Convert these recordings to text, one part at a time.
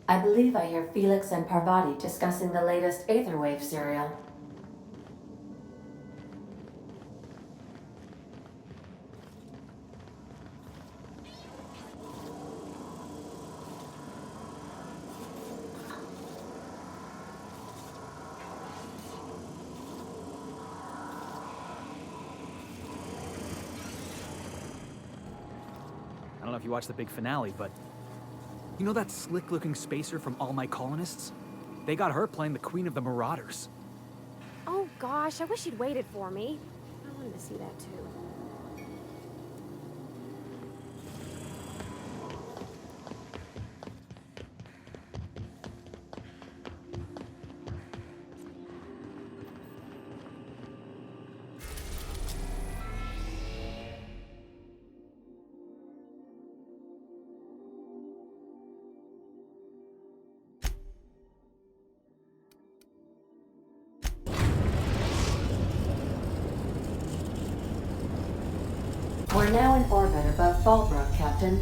I believe I hear Felix and Parvati discussing the latest Aetherwave serial. I don't know if you watched the big finale, but you know that slick-looking spacer from All My Colonists? They got her playing the Queen of the Marauders. Oh gosh, I wish you'd waited for me. I wanted to see that too. We're now in orbit above Fallbrook, Captain.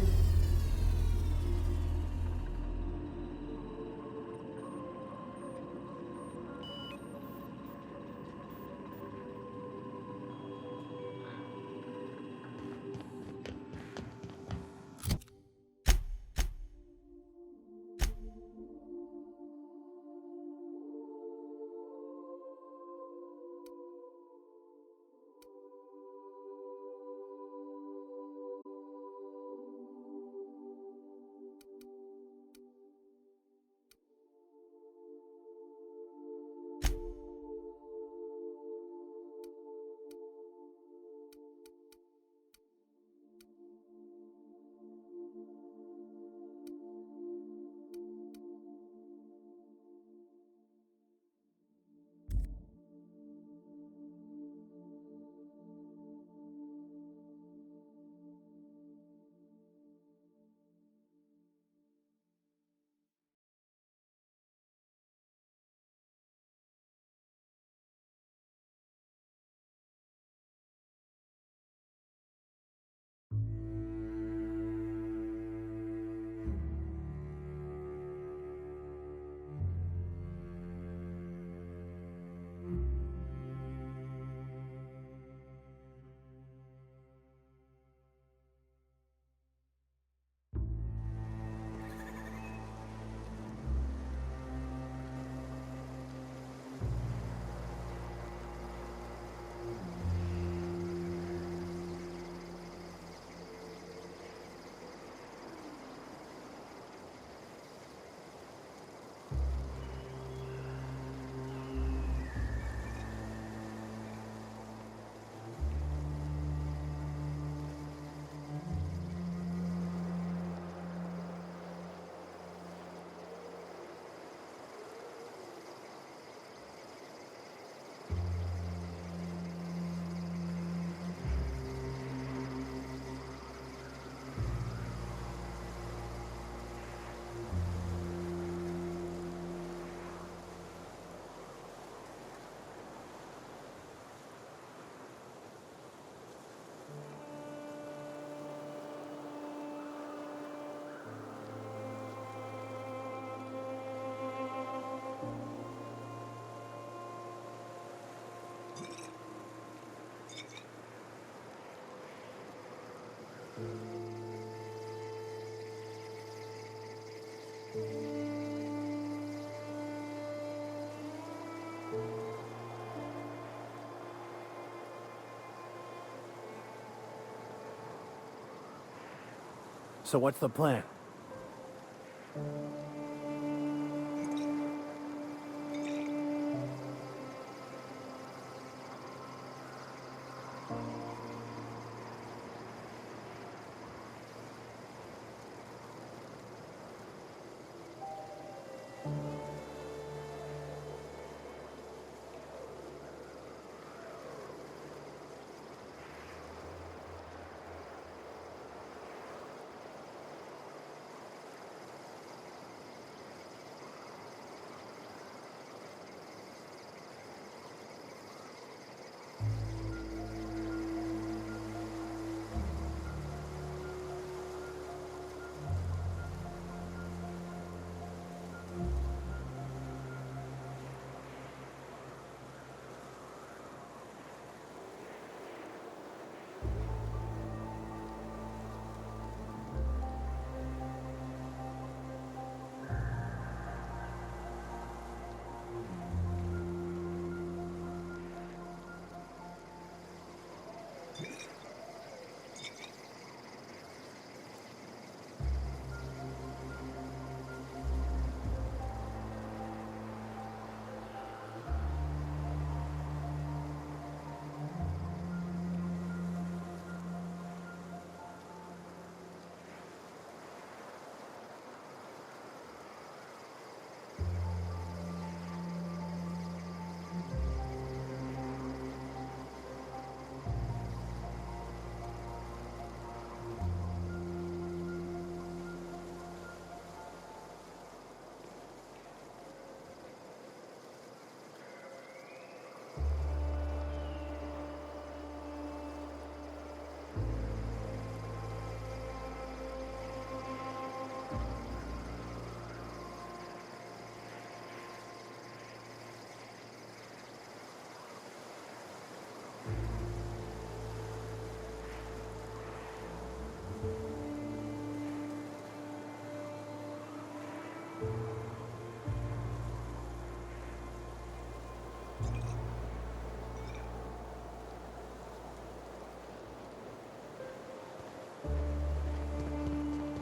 So what's the plan?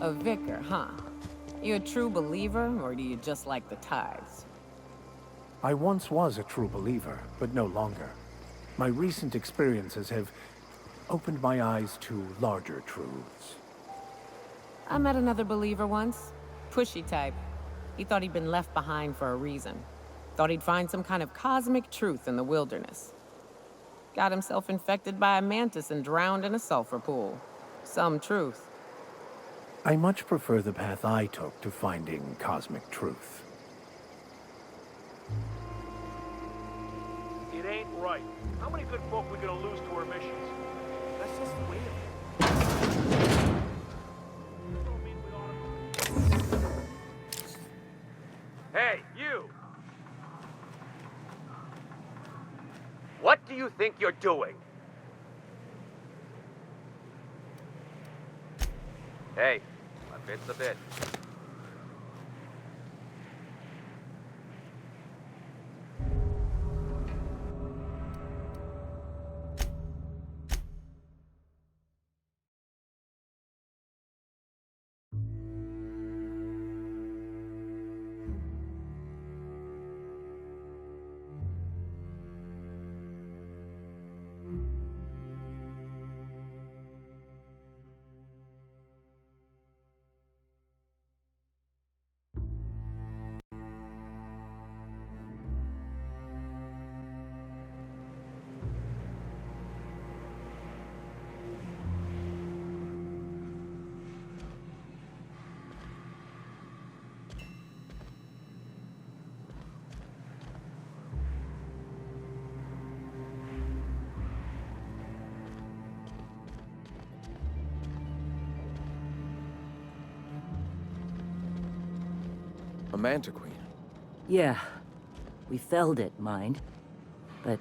A vicar, huh? You a true believer, or do you just like the tithes? I once was a true believer, but no longer. My recent experiences have opened my eyes to larger truths. I met another believer once. Pushy type. He thought he'd been left behind for a reason. Thought he'd find some kind of cosmic truth in the wilderness. Got himself infected by a mantis and drowned in a sulfur pool. Some truth. I much prefer the path I took to finding cosmic truth. It ain't right. How many good folk we gonna lose to our missions? That's just the way it is. Don't mean we oughta- Hey, you! What do you think you're doing? Hey, a bit's a bit. A manta queen. Yeah. We felled it, mind. But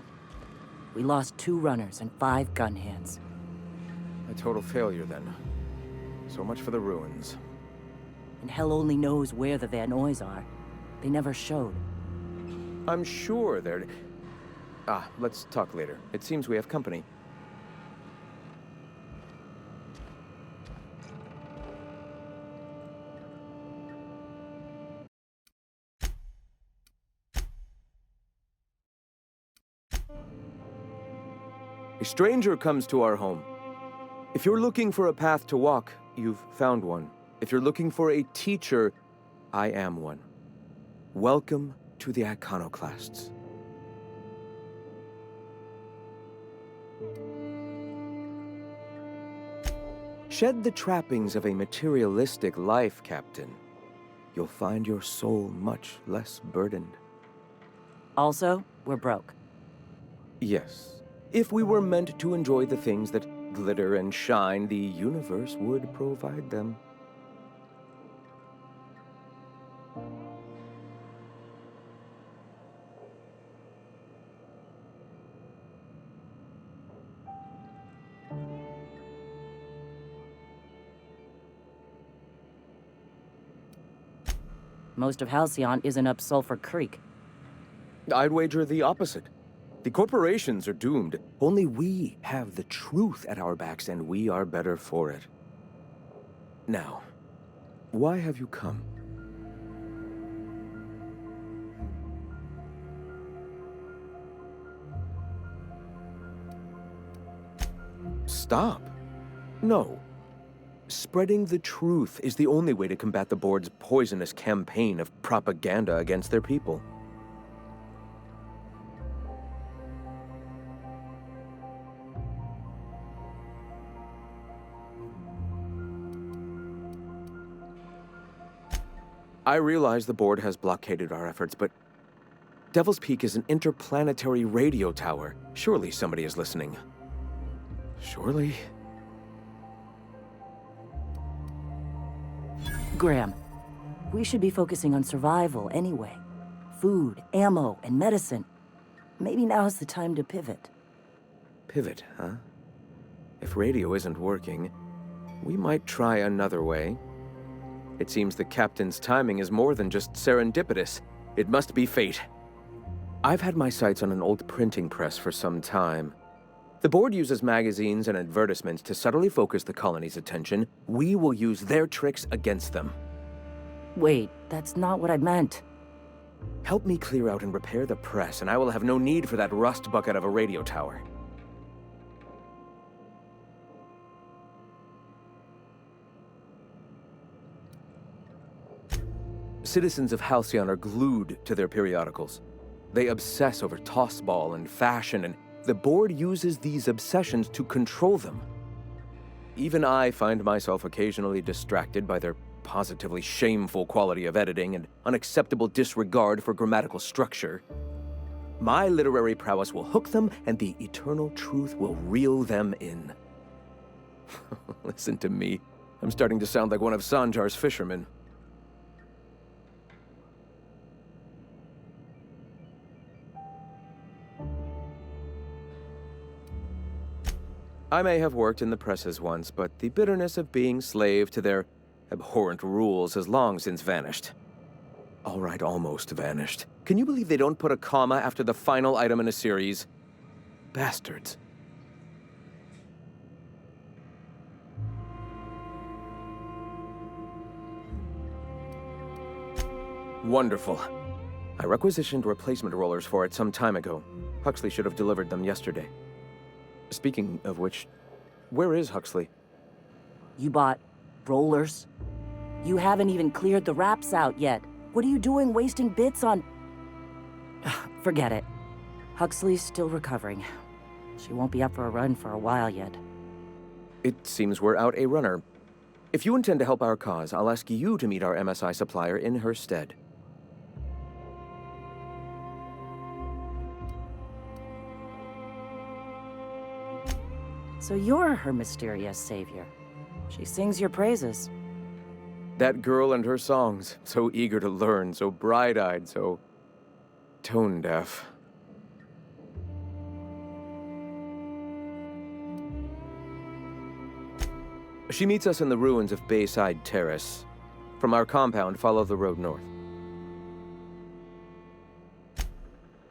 we lost 2 runners and 5 gun hands. A total failure, then. So much for the ruins. And hell only knows where the Van Oys are. They never showed. I'm sure they're... let's talk later. It seems we have company. A stranger comes to our home. If you're looking for a path to walk, you've found one. If you're looking for a teacher, I am one. Welcome to the Iconoclasts. Shed the trappings of a materialistic life, Captain. You'll find your soul much less burdened. Also, we're broke. Yes. If we were meant to enjoy the things that glitter and shine, the universe would provide them. Most of Halcyon isn't up Sulphur Creek. I'd wager the opposite. The corporations are doomed. Only we have the truth at our backs, and we are better for it. Now, why have you come? Stop. No. Spreading the truth is the only way to combat the board's poisonous campaign of propaganda against their people. I realize the board has blockaded our efforts, but Devil's Peak is an interplanetary radio tower. Surely somebody is listening. Surely? Graham, we should be focusing on survival anyway. Food, ammo, and medicine. Maybe now's the time to pivot. Pivot, huh? If radio isn't working, we might try another way. It seems the captain's timing is more than just serendipitous. It must be fate. I've had my sights on an old printing press for some time. The board uses magazines and advertisements to subtly focus the colony's attention. We will use their tricks against them. Wait, that's not what I meant. Help me clear out and repair the press, and I will have no need for that rust bucket of a radio tower. Citizens of Halcyon are glued to their periodicals. They obsess over tossball and fashion, and the board uses these obsessions to control them. Even I find myself occasionally distracted by their positively shameful quality of editing and unacceptable disregard for grammatical structure. My literary prowess will hook them, and the eternal truth will reel them in. Listen to me. I'm starting to sound like one of Sanjar's fishermen. I may have worked in the presses once, but the bitterness of being slave to their abhorrent rules has long since vanished. All right, almost vanished. Can you believe they don't put a comma after the final item in a series? Bastards. Wonderful. I requisitioned replacement rollers for it some time ago. Huxley should have delivered them yesterday. Speaking of which, where is Huxley? You bought rollers? You haven't even cleared the wraps out yet. What are you doing wasting bits on... Forget it. Huxley's still recovering. She won't be up for a run for a while yet. It seems we're out a runner. If you intend to help our cause, I'll ask you to meet our MSI supplier in her stead. So you're her mysterious savior. She sings your praises. That girl and her songs, so eager to learn, so bright-eyed, so tone-deaf. She meets us in the ruins of Bayside Terrace. From our compound, follow the road north.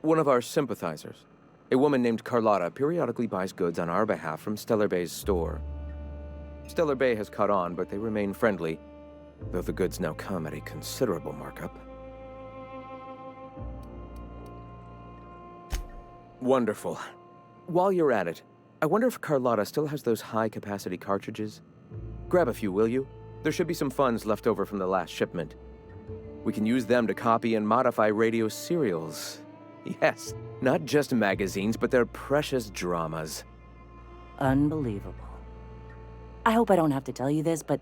One of our sympathizers, a woman named Carlotta, periodically buys goods on our behalf from Stellar Bay's store. Stellar Bay has caught on, but they remain friendly, though the goods now come at a considerable markup. Wonderful. While you're at it, I wonder if Carlotta still has those high-capacity cartridges? Grab a few, will you? There should be some funds left over from the last shipment. We can use them to copy and modify radio serials. Yes, not just magazines, but their precious dramas. Unbelievable. I hope I don't have to tell you this, but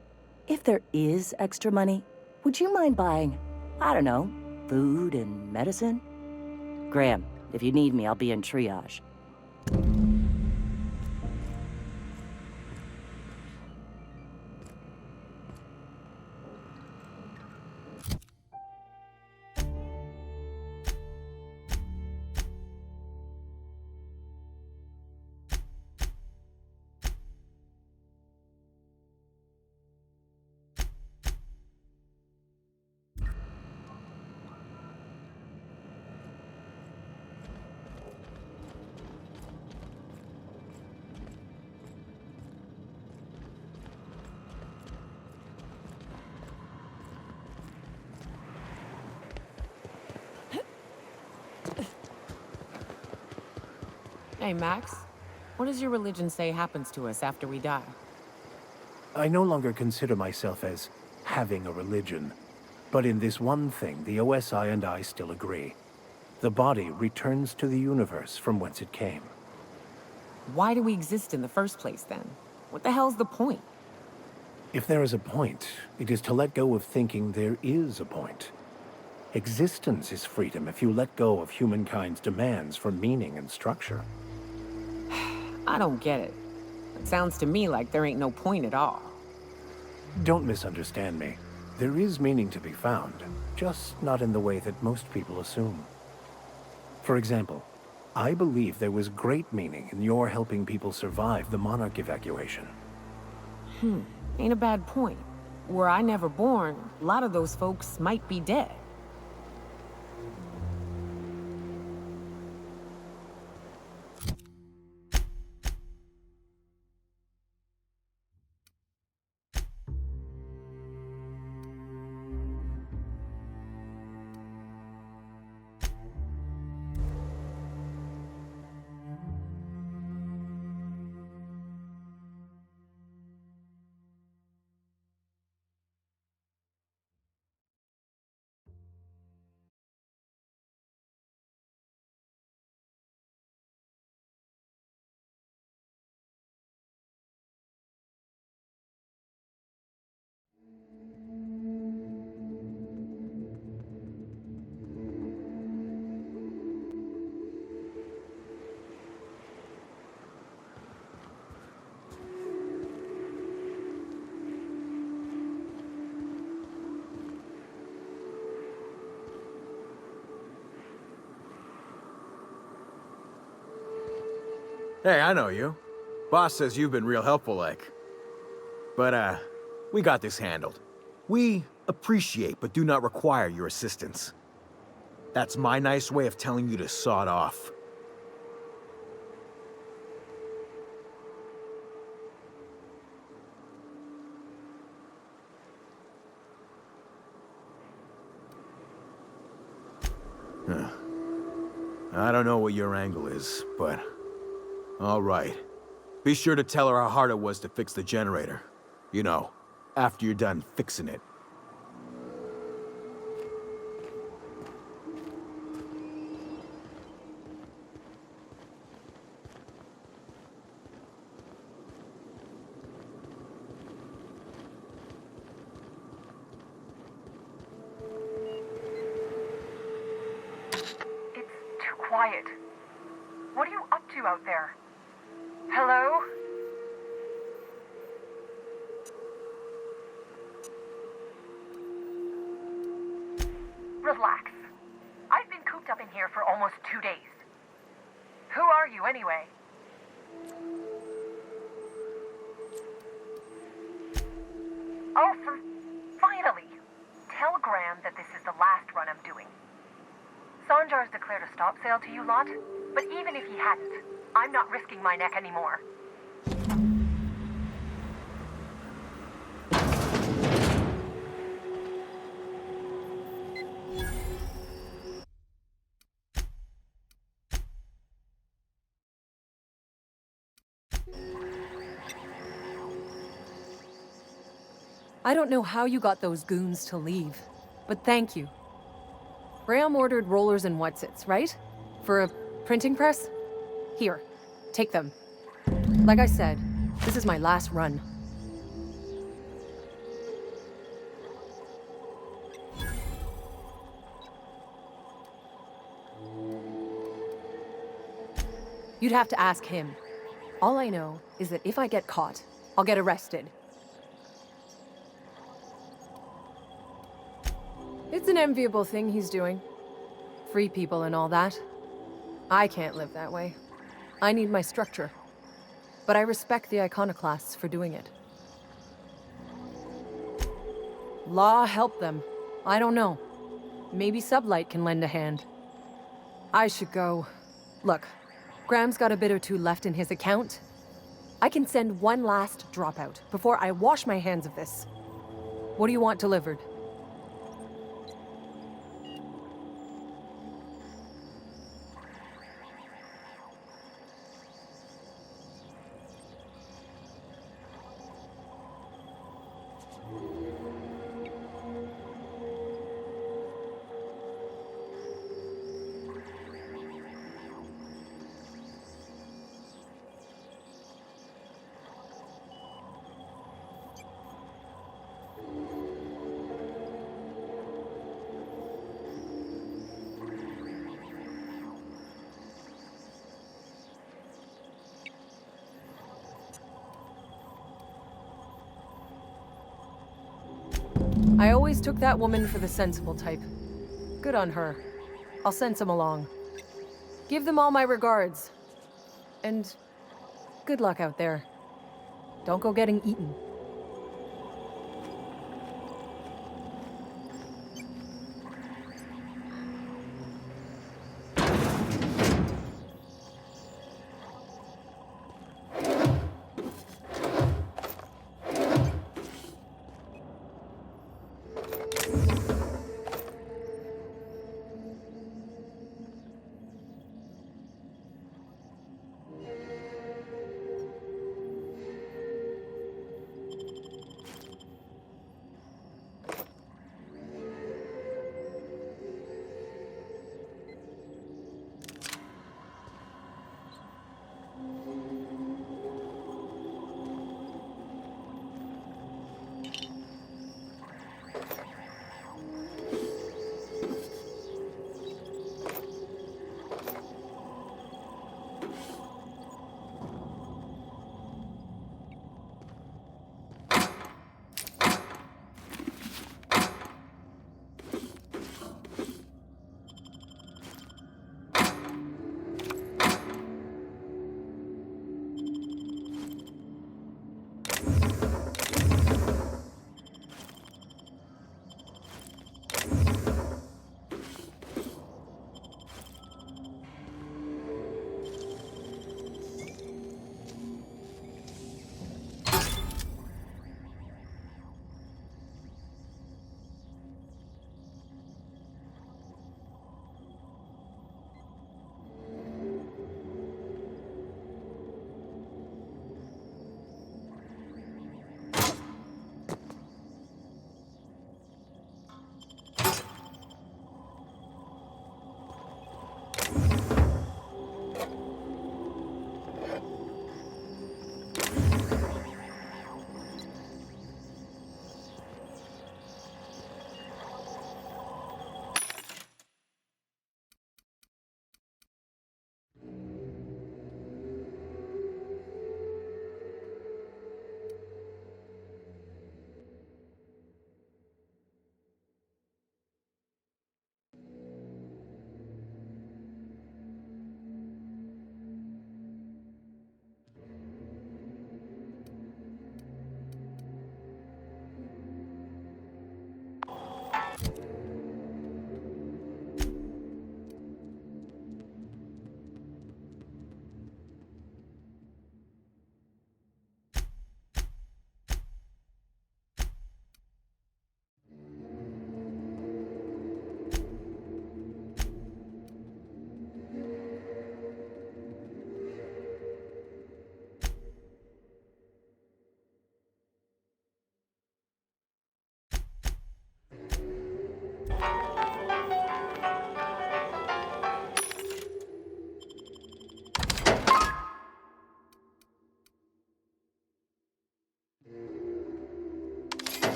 if there is extra money, would you mind buying, I don't know, food and medicine? Graham, if you need me, I'll be in triage. Hey, Max. What does your religion say happens to us after we die? I no longer consider myself as having a religion. But in this one thing, the OSI and I still agree. The body returns to the universe from whence it came. Why do we exist in the first place, then? What the hell's the point? If there is a point, it is to let go of thinking there is a point. Existence is freedom if you let go of humankind's demands for meaning and structure. I don't get it. It sounds to me like there ain't no point at all. Don't misunderstand me. There is meaning to be found, just not in the way that most people assume. For example, I believe there was great meaning in your helping people survive the Monarch evacuation. Ain't a bad point. Were I never born, a lot of those folks might be dead. Hey, I know you. Boss says you've been real helpful, like. But, we got this handled. We appreciate but do not require your assistance. That's my nice way of telling you to sod off. Huh. I don't know what your angle is, but... all right. Be sure to tell her how hard it was to fix the generator. You know, after you're done fixing it. It's too quiet. What are you up to out there? Hello? Relax. I've been cooped up in here for almost 2 days. Who are you, anyway? Oh, finally! Tell Graham that this is the last run I'm doing. Sanjar's declared a stop sale to you lot, but even if he hadn't, I'm not risking my neck anymore. I don't know how you got those goons to leave, but thank you. Graham ordered rollers and whatsits, right? For a printing press? Here, take them. Like I said, this is my last run. You'd have to ask him. All I know is that if I get caught, I'll get arrested. It's an enviable thing he's doing. Free people and all that. I can't live that way. I need my structure. But I respect the iconoclasts for doing it. Law help them. I don't know. Maybe Sublight can lend a hand. I should go. Look, Graham's got a bit or two left in his account. I can send one last dropout before I wash my hands of this. What do you want delivered? I always took that woman for the sensible type. Good on her. I'll send some along. Give them all my regards. And good luck out there. Don't go getting eaten.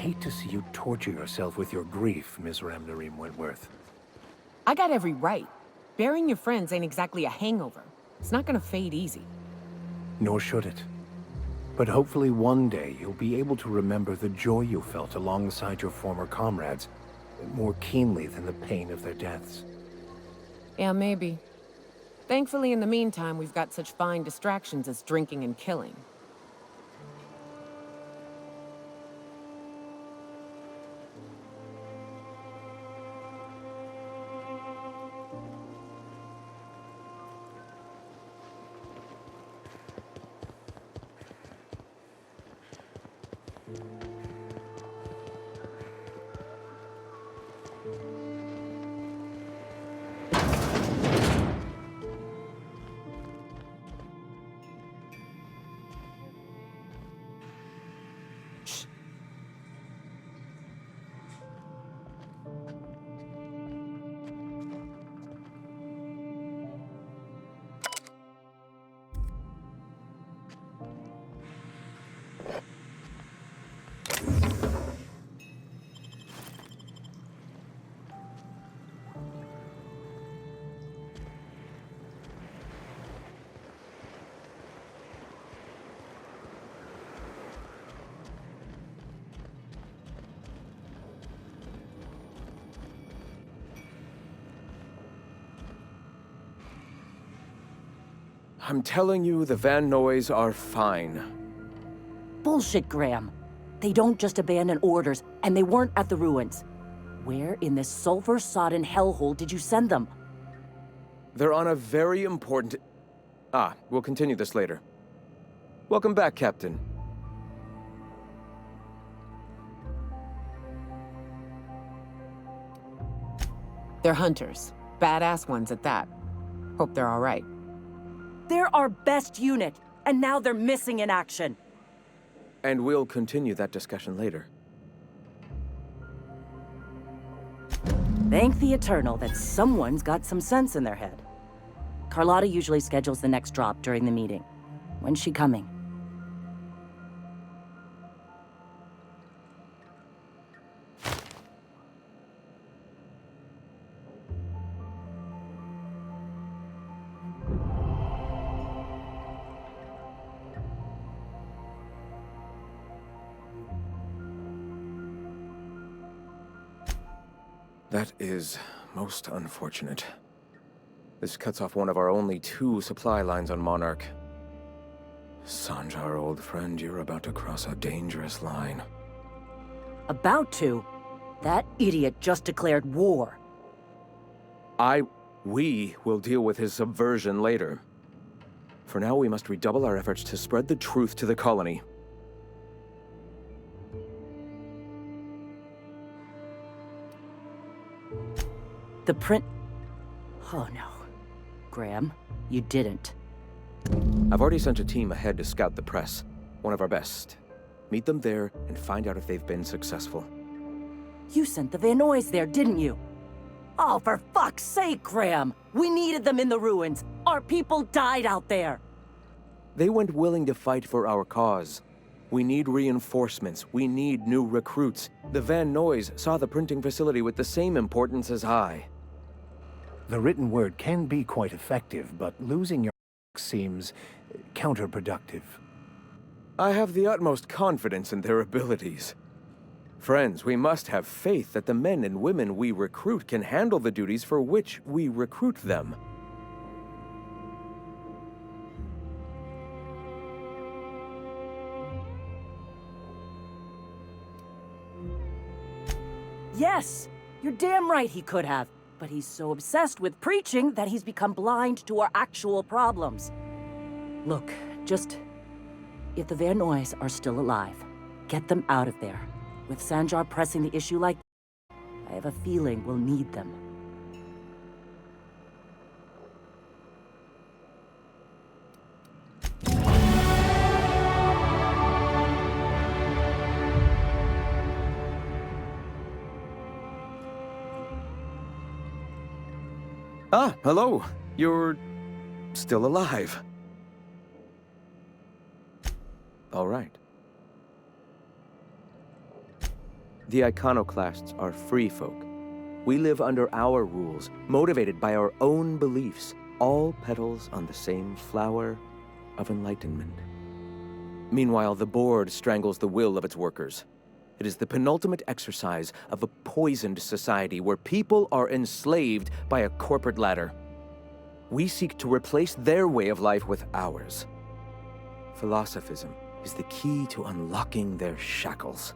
hate to see you torture yourself with your grief, Miss Ramnareem Wentworth. I got every right. Burying your friends ain't exactly a hangover. It's not gonna fade easy. Nor should it. But hopefully one day you'll be able to remember the joy you felt alongside your former comrades more keenly than the pain of their deaths. Yeah, maybe. Thankfully, in the meantime, we've got such fine distractions as drinking and killing. I'm telling you, the Van Noys are fine. Bullshit, Graham. They don't just abandon orders, and they weren't at the ruins. Where in this sulfur-sodden hellhole did you send them? They're on a very important... we'll continue this later. Welcome back, Captain. They're hunters. Badass ones at that. Hope they're all right. They're our best unit, and now they're missing in action. And we'll continue that discussion later. Thank the Eternal that someone's got some sense in their head. Carlotta usually schedules the next drop during the meeting. When's she coming? That is most unfortunate. This cuts off one of our only 2 supply lines on Monarch. Sanjar, old friend, you're about to cross a dangerous line. About to? That idiot just declared war. We will deal with his subversion later. For now, we must redouble our efforts to spread the truth to the colony. The print... Oh no. Graham, you didn't. I've already sent a team ahead to scout the press. One of our best. Meet them there and find out if they've been successful. You sent the Van Noys there, didn't you? Oh, for fuck's sake, Graham! We needed them in the ruins! Our people died out there! They went willing to fight for our cause. We need reinforcements. We need new recruits. The Van Noys saw the printing facility with the same importance as I. The written word can be quite effective, but losing your seems counterproductive. I have the utmost confidence in their abilities. Friends, we must have faith that the men and women we recruit can handle the duties for which we recruit them. Yes! You're damn right he could have. But he's so obsessed with preaching that he's become blind to our actual problems. Look, just... If the Van Noys are still alive, get them out of there. With Sanjar pressing the issue like... I have a feeling we'll need them. Ah, hello. You're still alive. All right. The iconoclasts are free folk. We live under our rules, motivated by our own beliefs, all petals on the same flower of enlightenment. Meanwhile, the board strangles the will of its workers. It is the penultimate exercise of a poisoned society where people are enslaved by a corporate ladder. We seek to replace their way of life with ours. Philosophism is the key to unlocking their shackles.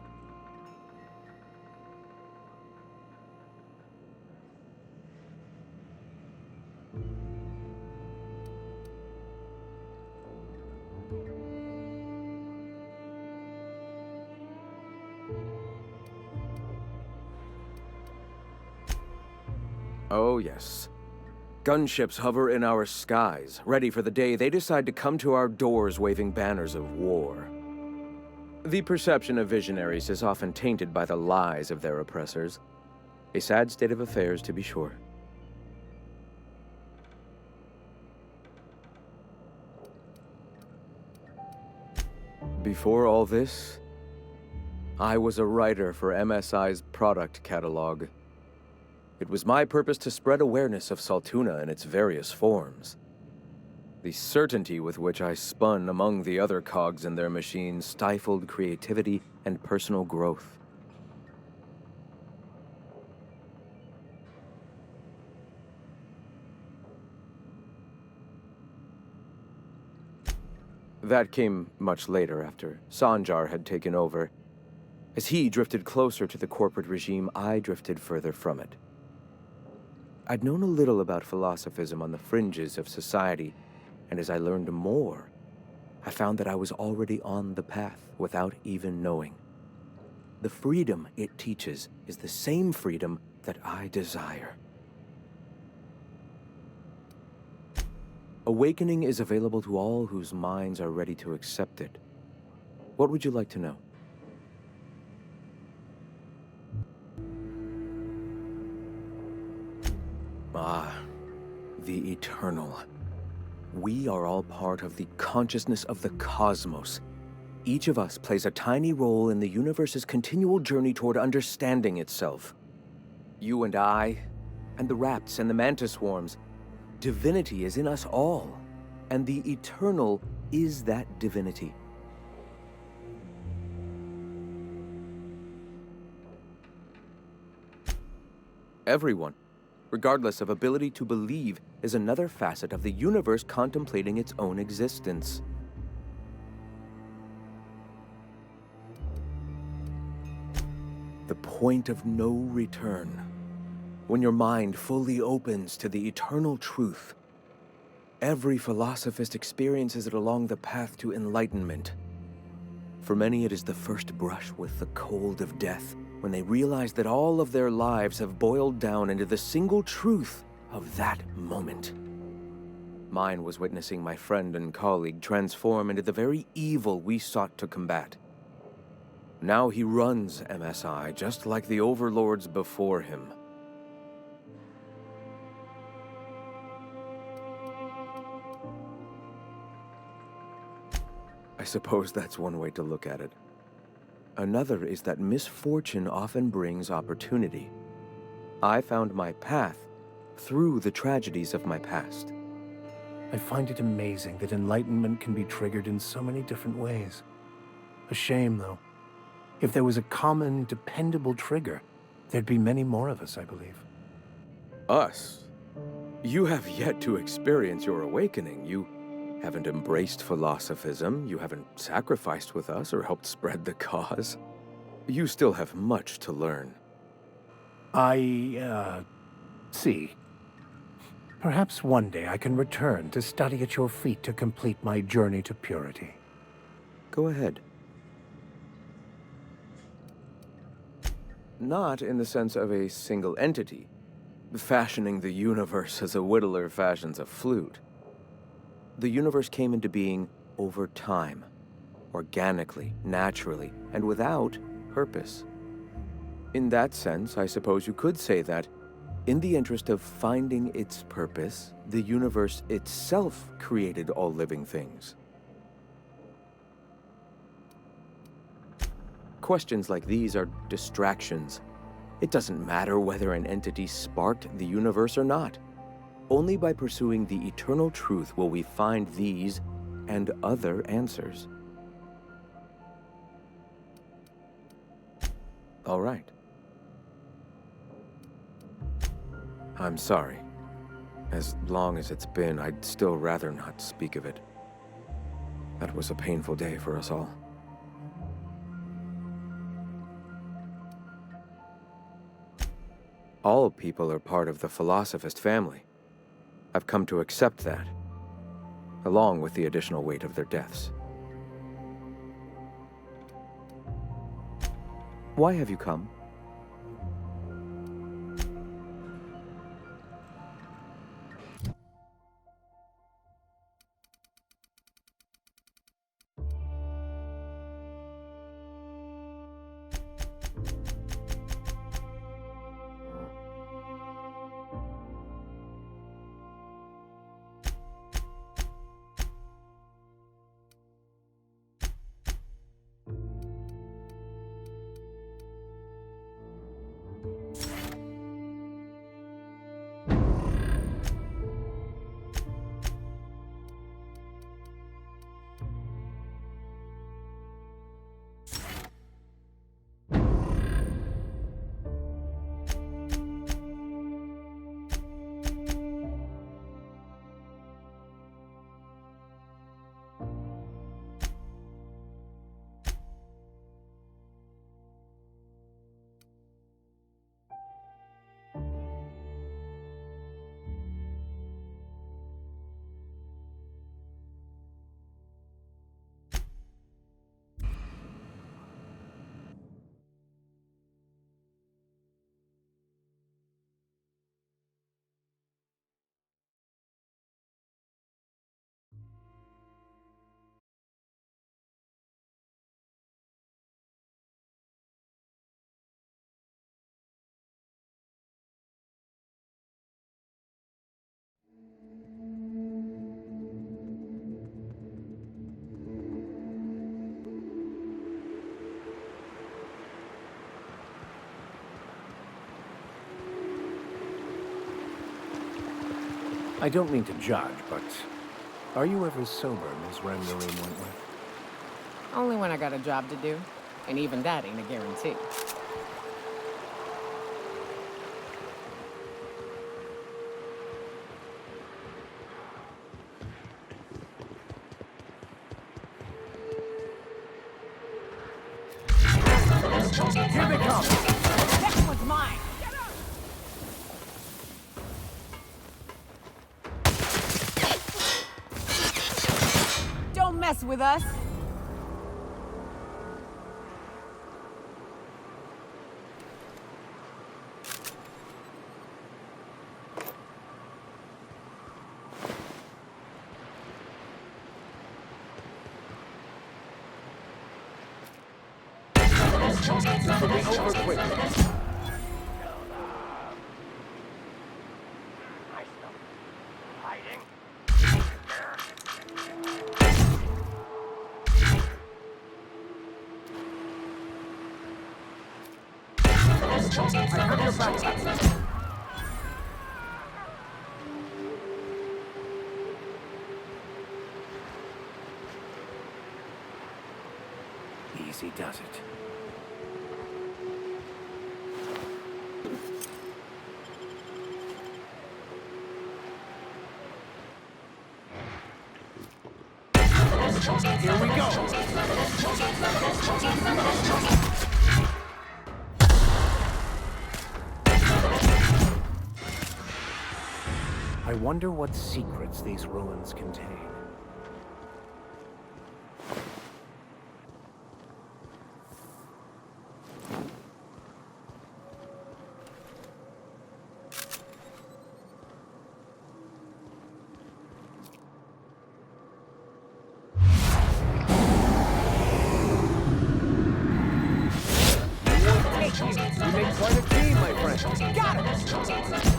Oh, yes. Gunships hover in our skies, ready for the day they decide to come to our doors waving banners of war. The perception of visionaries is often tainted by the lies of their oppressors. A sad state of affairs, to be sure. Before all this, I was a writer for MSI's product catalog. It was my purpose to spread awareness of Saltuna in its various forms. The certainty with which I spun among the other cogs in their machine stifled creativity and personal growth. That came much later, after Sanjar had taken over. As he drifted closer to the corporate regime, I drifted further from it. I'd known a little about philosophism on the fringes of society, and as I learned more, I found that I was already on the path without even knowing. The freedom it teaches is the same freedom that I desire. Awakening is available to all whose minds are ready to accept it. What would you like to know? Ah, the eternal. We are all part of the consciousness of the cosmos. Each of us plays a tiny role in the universe's continual journey toward understanding itself. You and I, and the rats and the mantis swarms. Divinity is in us all, and the eternal is that divinity. Everyone, regardless of ability to believe, is another facet of the universe contemplating its own existence. The point of no return. When your mind fully opens to the eternal truth. Every philosophist experiences it along the path to enlightenment. For many, it is the first brush with the cold of death, when they realize that all of their lives have boiled down into the single truth of that moment. Mine was witnessing my friend and colleague transform into the very evil we sought to combat. Now he runs MSI just like the overlords before him. I suppose that's one way to look at it. Another is that misfortune often brings opportunity. I found my path through the tragedies of my past. I find it amazing that enlightenment can be triggered in so many different ways. A shame, though. If there was a common, dependable trigger, there'd be many more of us, I believe. Us? You have yet to experience your awakening. You haven't embraced philosophism, you haven't sacrificed with us or helped spread the cause. You still have much to learn. See. Perhaps one day I can return to study at your feet to complete my journey to purity. Go ahead. Not in the sense of a single entity, fashioning the universe as a whittler fashions a flute. The universe came into being over time, organically, naturally, and without purpose. In that sense, I suppose you could say that, in the interest of finding its purpose, the universe itself created all living things. Questions like these are distractions. It doesn't matter whether an entity sparked the universe or not. Only by pursuing the eternal truth will we find these and other answers. All right. I'm sorry. As long as it's been, I'd still rather not speak of it. That was a painful day for us all. All people are part of the Philosophist family. I've come to accept that, along with the additional weight of their deaths. Why have you come? I don't mean to judge, but are you ever sober, Ms. Renmarine Wentworth? Only when I got a job to do, and even that ain't a guarantee. Here they come! That one's mine! Don't mess with us! This will be over quick. I have your back. Easy does it. Here we go! I wonder what secrets these ruins contain. You make quite a team, my friend. Got it!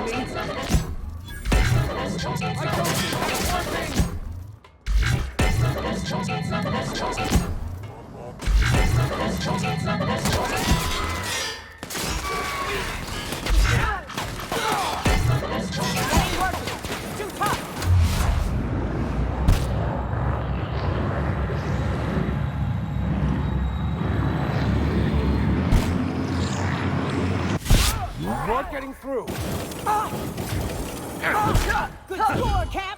I mean? Not getting through. Good score, Cap!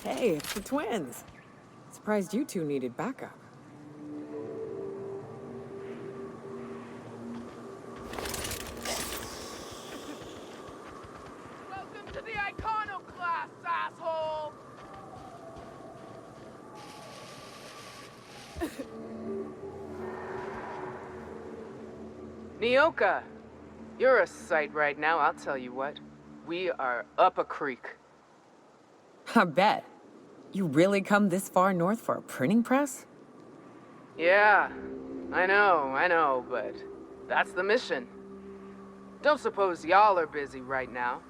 Hey, it's the twins. Surprised you two needed backup. Welcome to the Iconoclast, asshole! Nyoka, you're a sight right now, I'll tell you what. We are up a creek. I bet. You really come this far north for a printing press? Yeah, I know, but that's the mission. Don't suppose y'all are busy right now.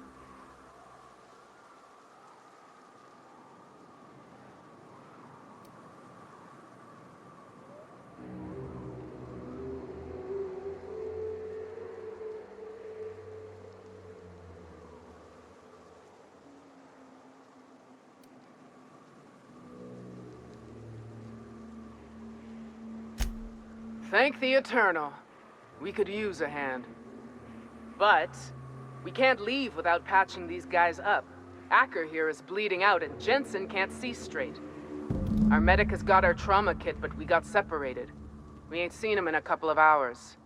Thank the Eternal. We could use a hand. But we can't leave without patching these guys up. Acker here is bleeding out and Jensen can't see straight. Our medic has got our trauma kit, but we got separated. We ain't seen him in a couple of hours.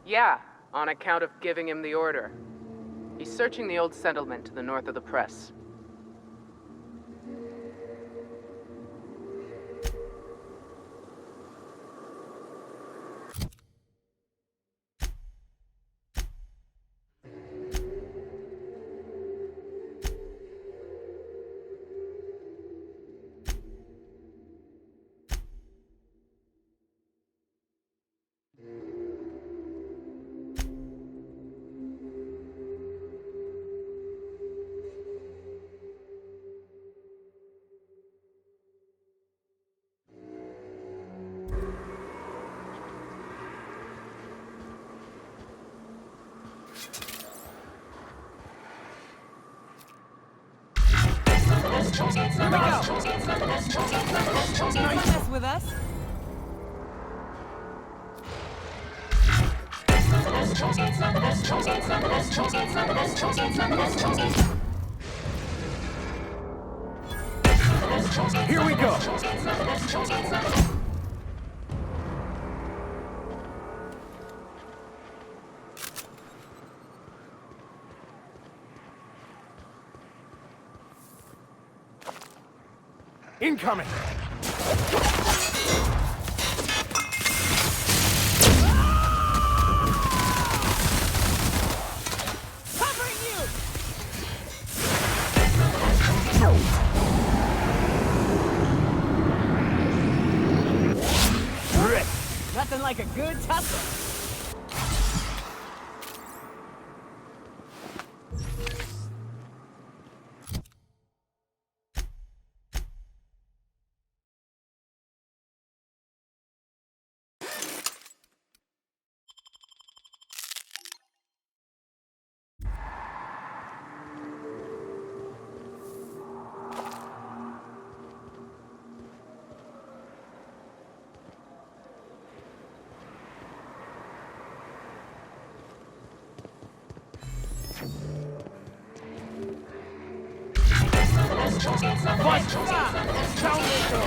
Yeah, on account of giving him the order. He's searching the old settlement to the north of the press. Here we go! No, you mess with us? Here we go! Incoming! Covering you! Nothing like a good tussle. Fight! Down they go!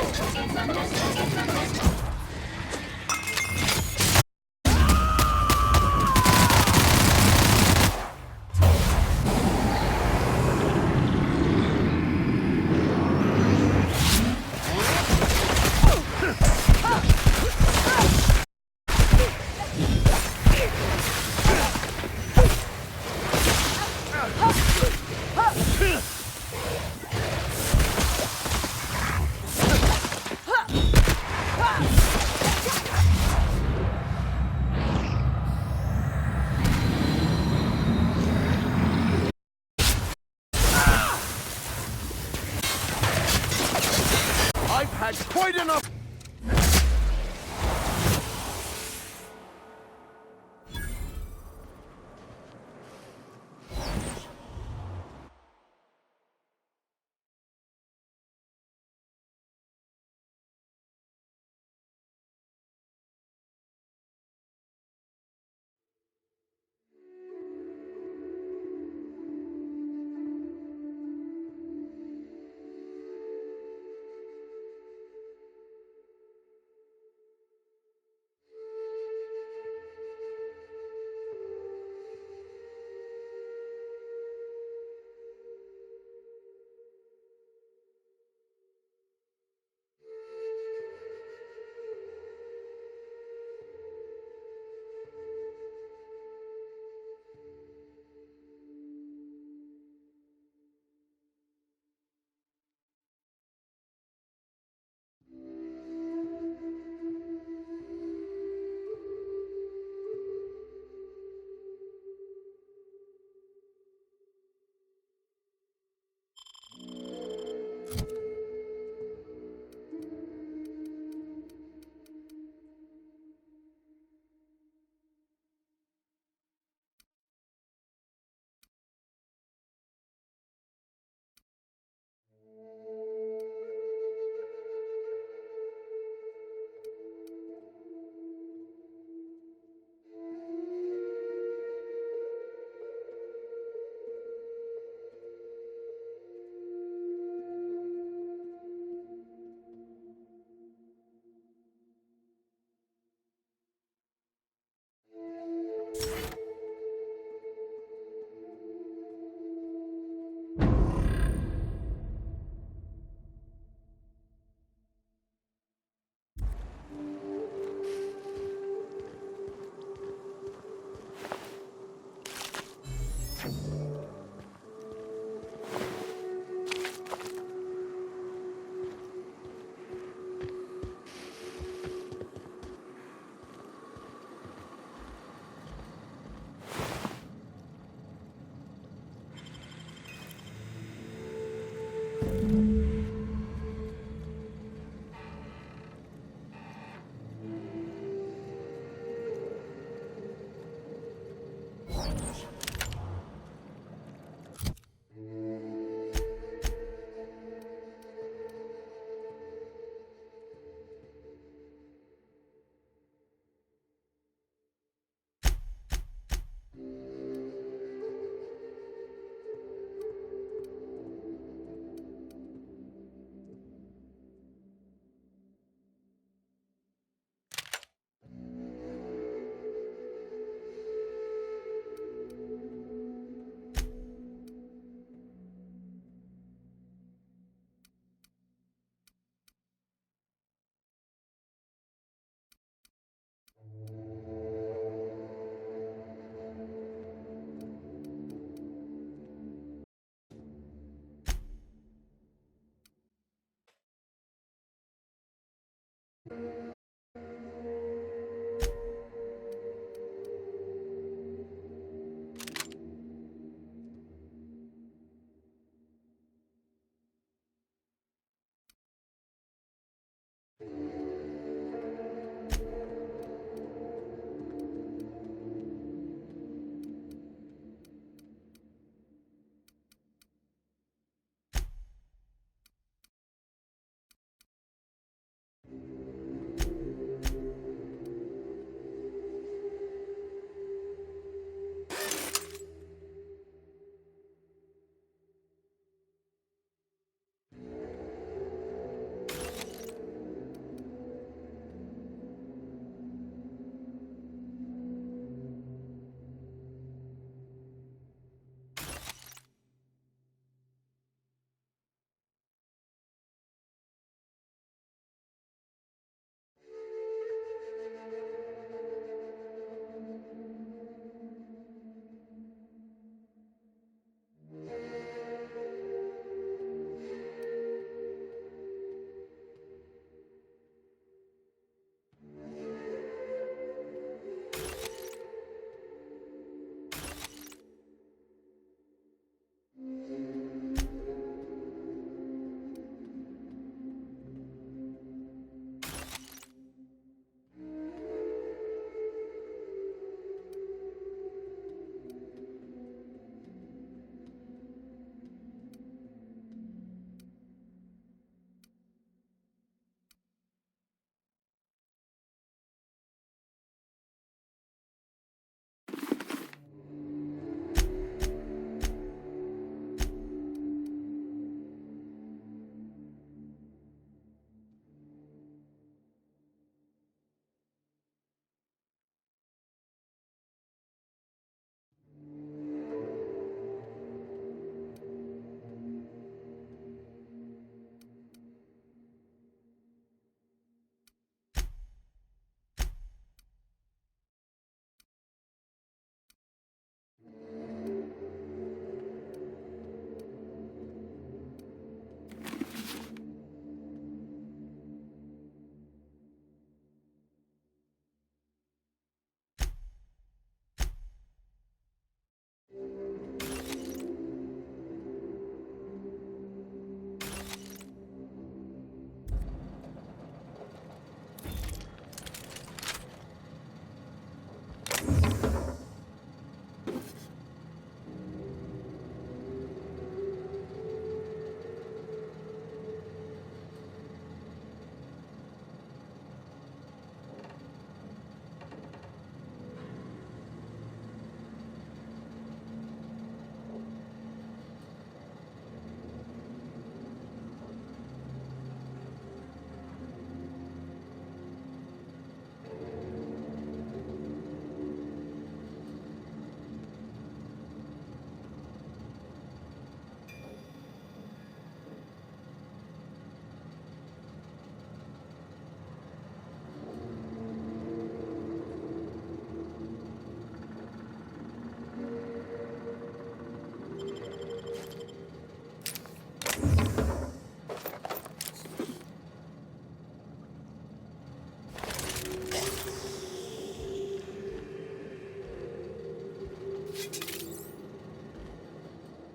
had quite enough.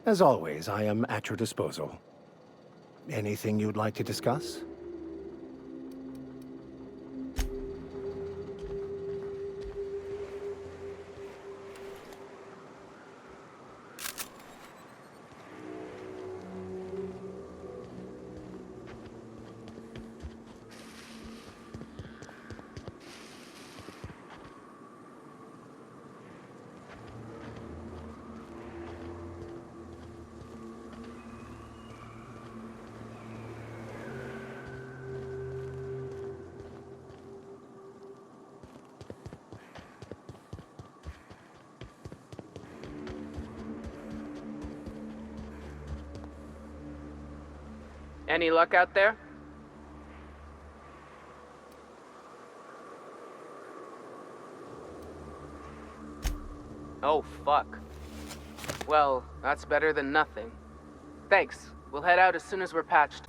As always, I am at your disposal. Anything you'd like to discuss? Any luck out there? Oh, fuck. Well, that's better than nothing. Thanks. We'll head out as soon as we're patched.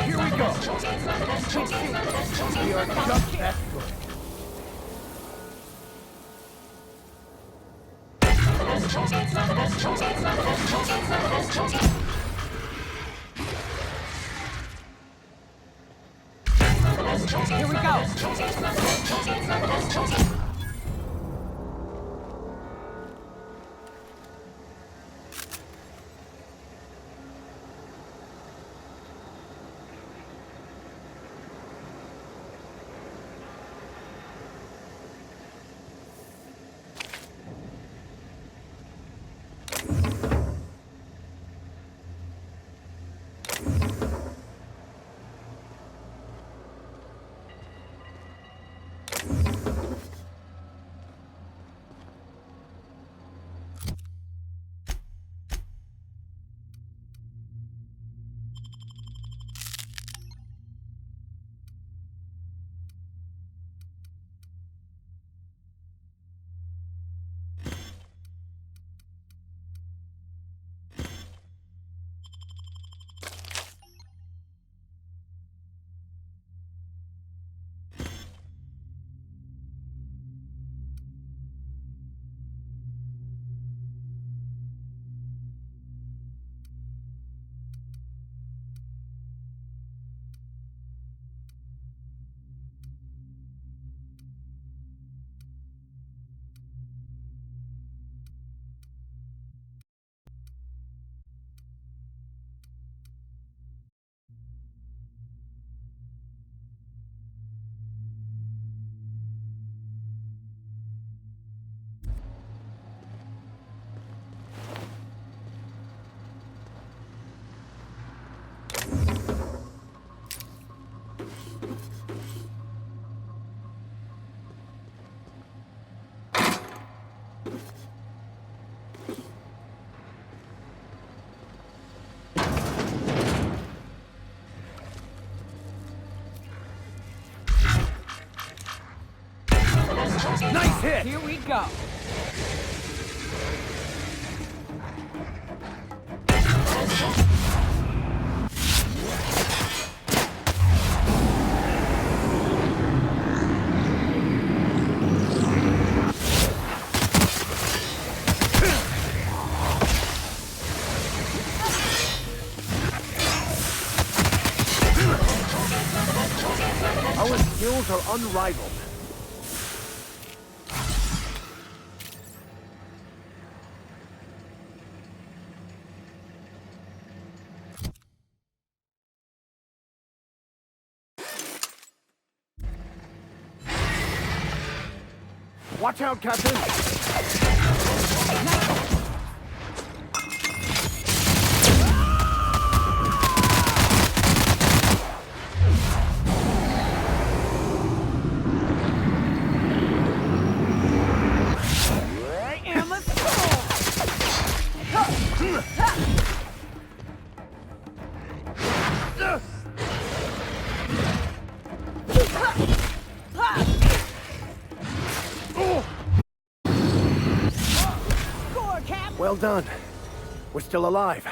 Here we go! We are just that good. Here we go! hit! Here we go! Our skills are unrivaled. Watch out, Captain! I am a Well done. We're still alive.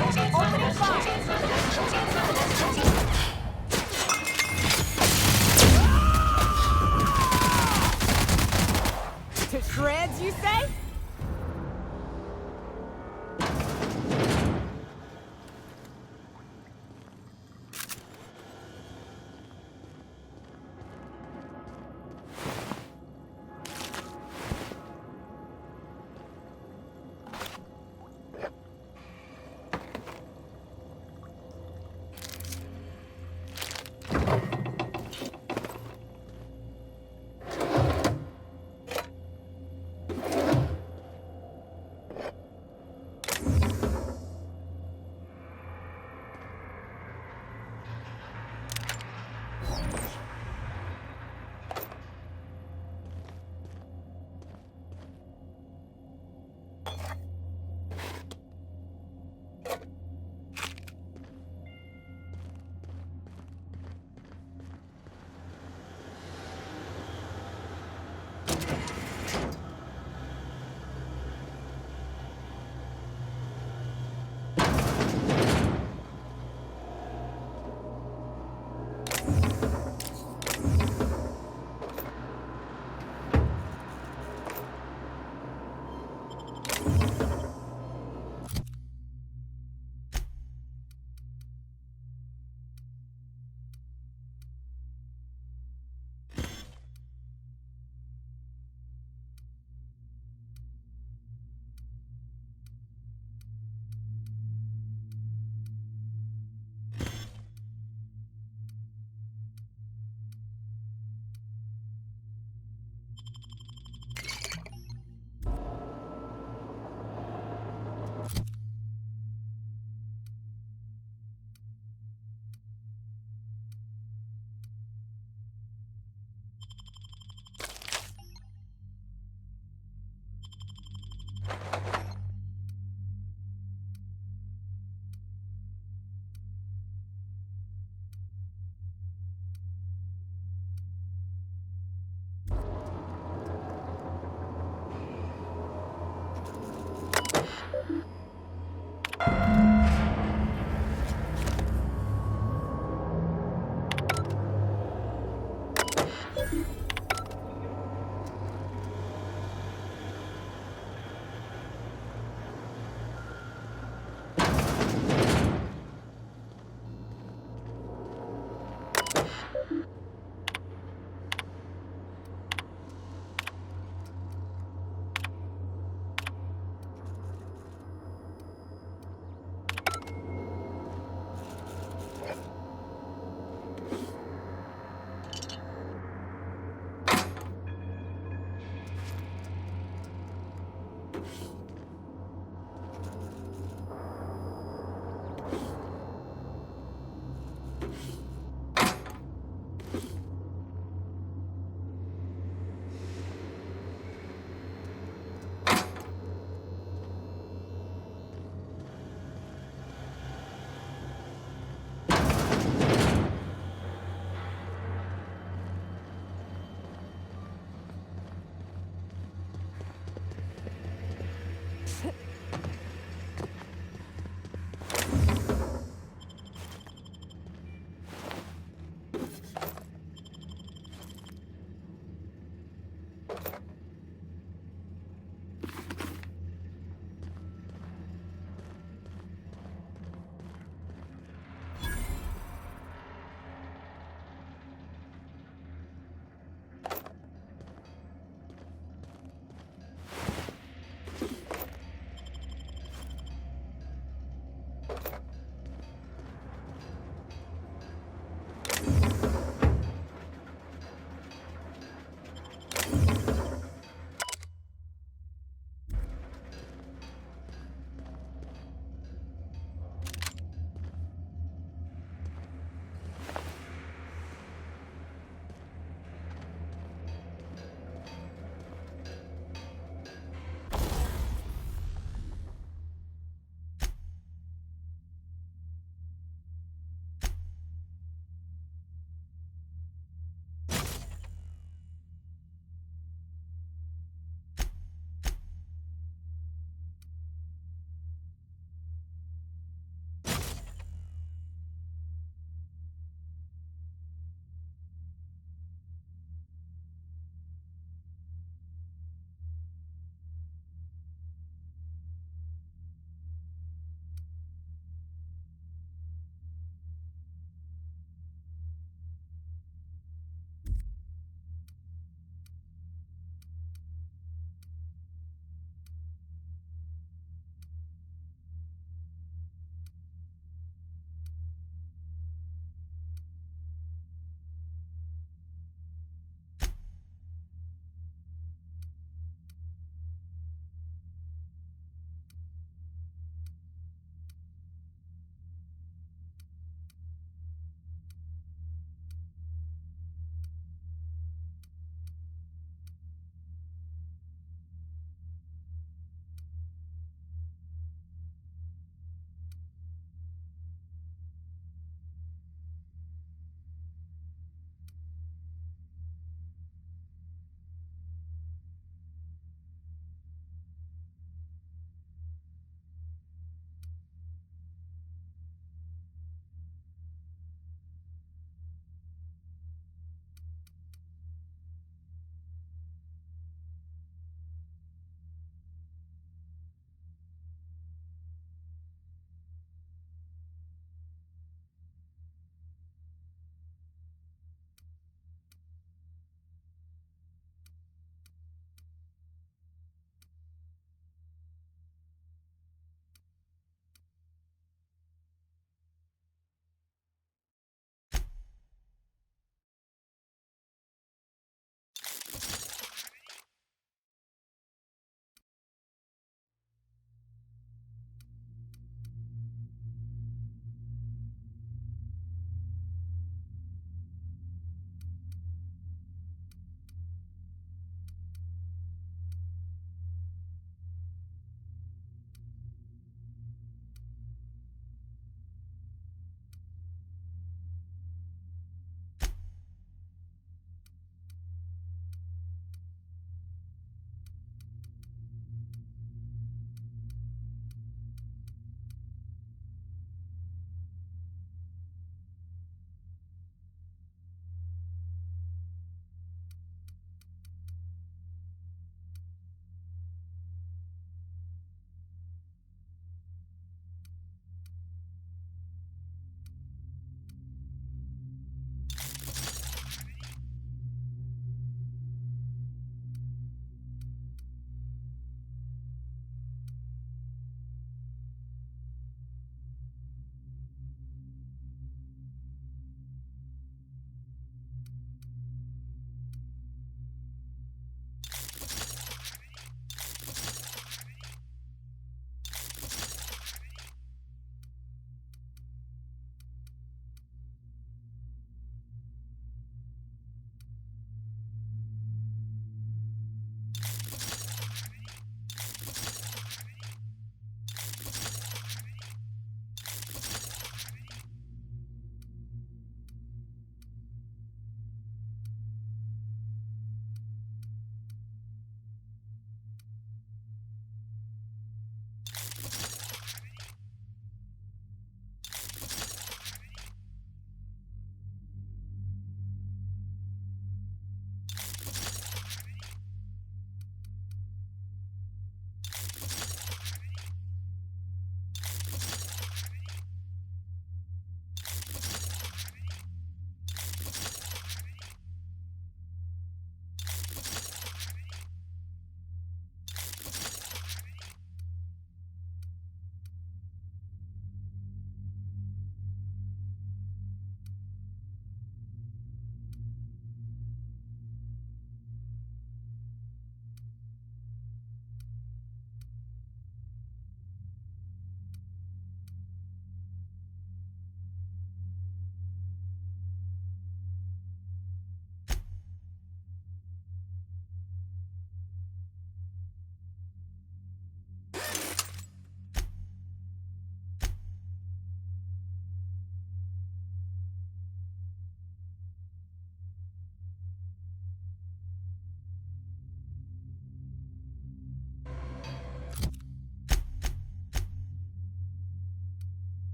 Opening fire! To shreds, you say?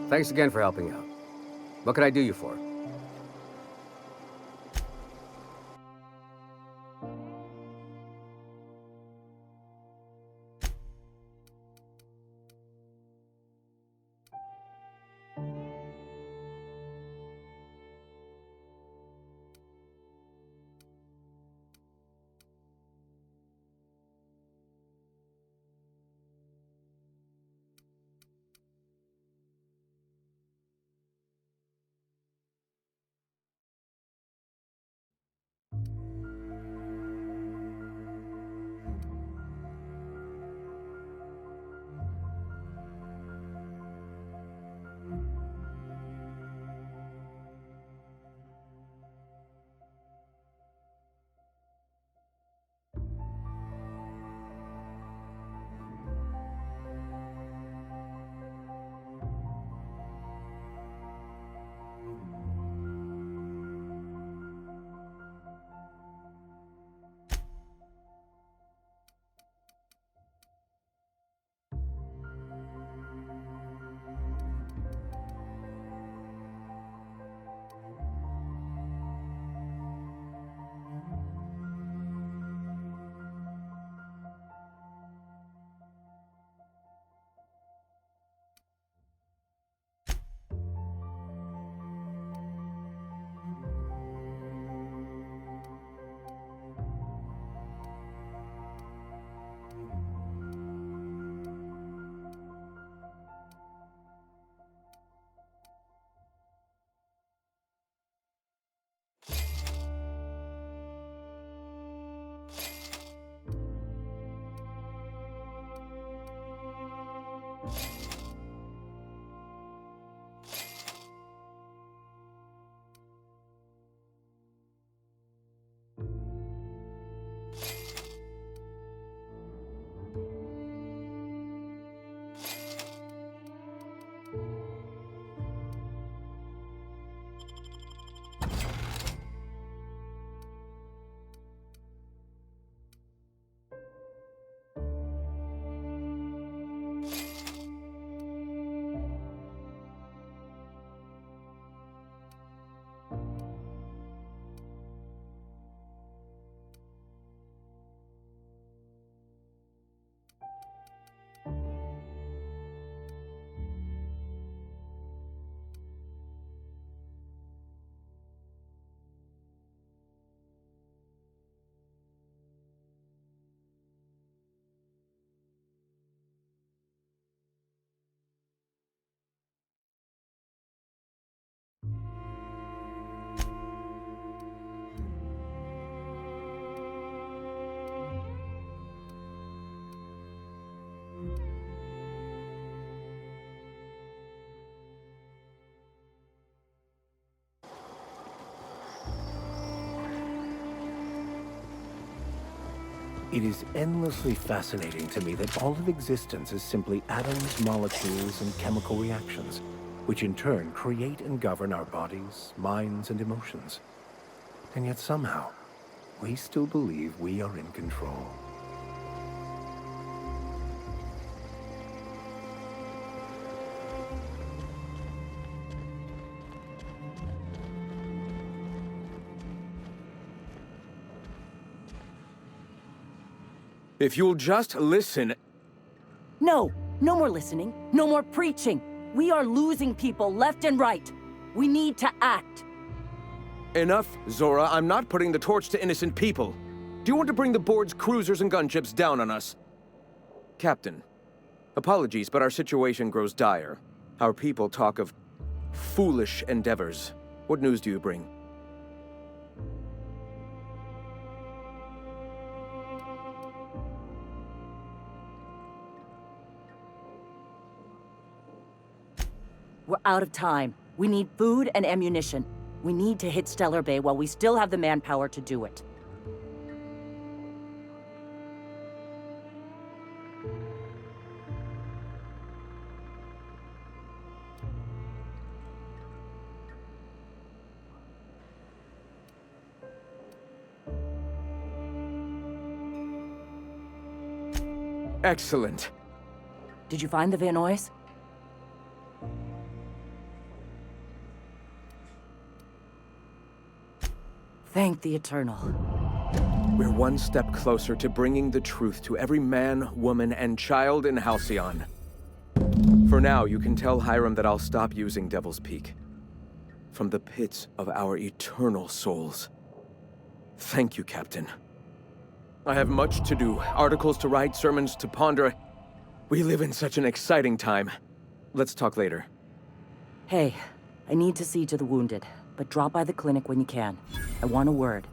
Thanks again for helping out. What can I do you for? It is endlessly fascinating to me that all of existence is simply atoms, molecules, and chemical reactions, which in turn create and govern our bodies, minds, and emotions. And yet somehow, we still believe we are in control. If you'll just listen... No! No more listening. No more preaching. We are losing people left and right. We need to act. Enough, Zora. I'm not putting the torch to innocent people. Do you want to bring the board's cruisers and gunships down on us? Captain, apologies, but our situation grows dire. Our people talk of foolish endeavors. What news do you bring? We're out of time. We need food and ammunition. We need to hit Stellar Bay while we still have the manpower to do it. Excellent. Did you find the Vanoys? Thank the Eternal. We're one step closer to bringing the truth to every man, woman, and child in Halcyon. For now, you can tell Hiram that I'll stop using Devil's Peak. From the pits of our eternal souls. Thank you, Captain. I have much to do, articles to write, sermons to ponder. We live in such an exciting time. Let's talk later. Hey, I need to see to the wounded, but drop by the clinic when you can. I want a word.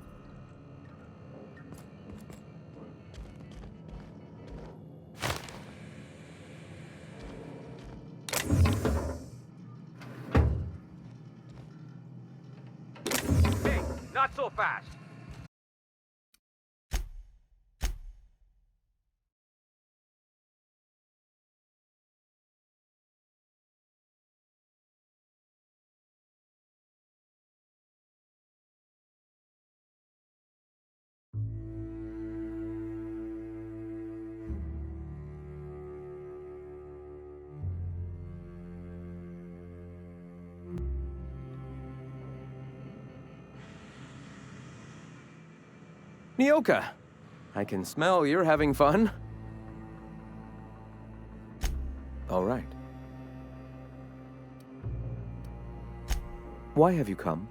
Hey, not so fast. Nyoka, I can smell you're having fun. All right. Why have you come?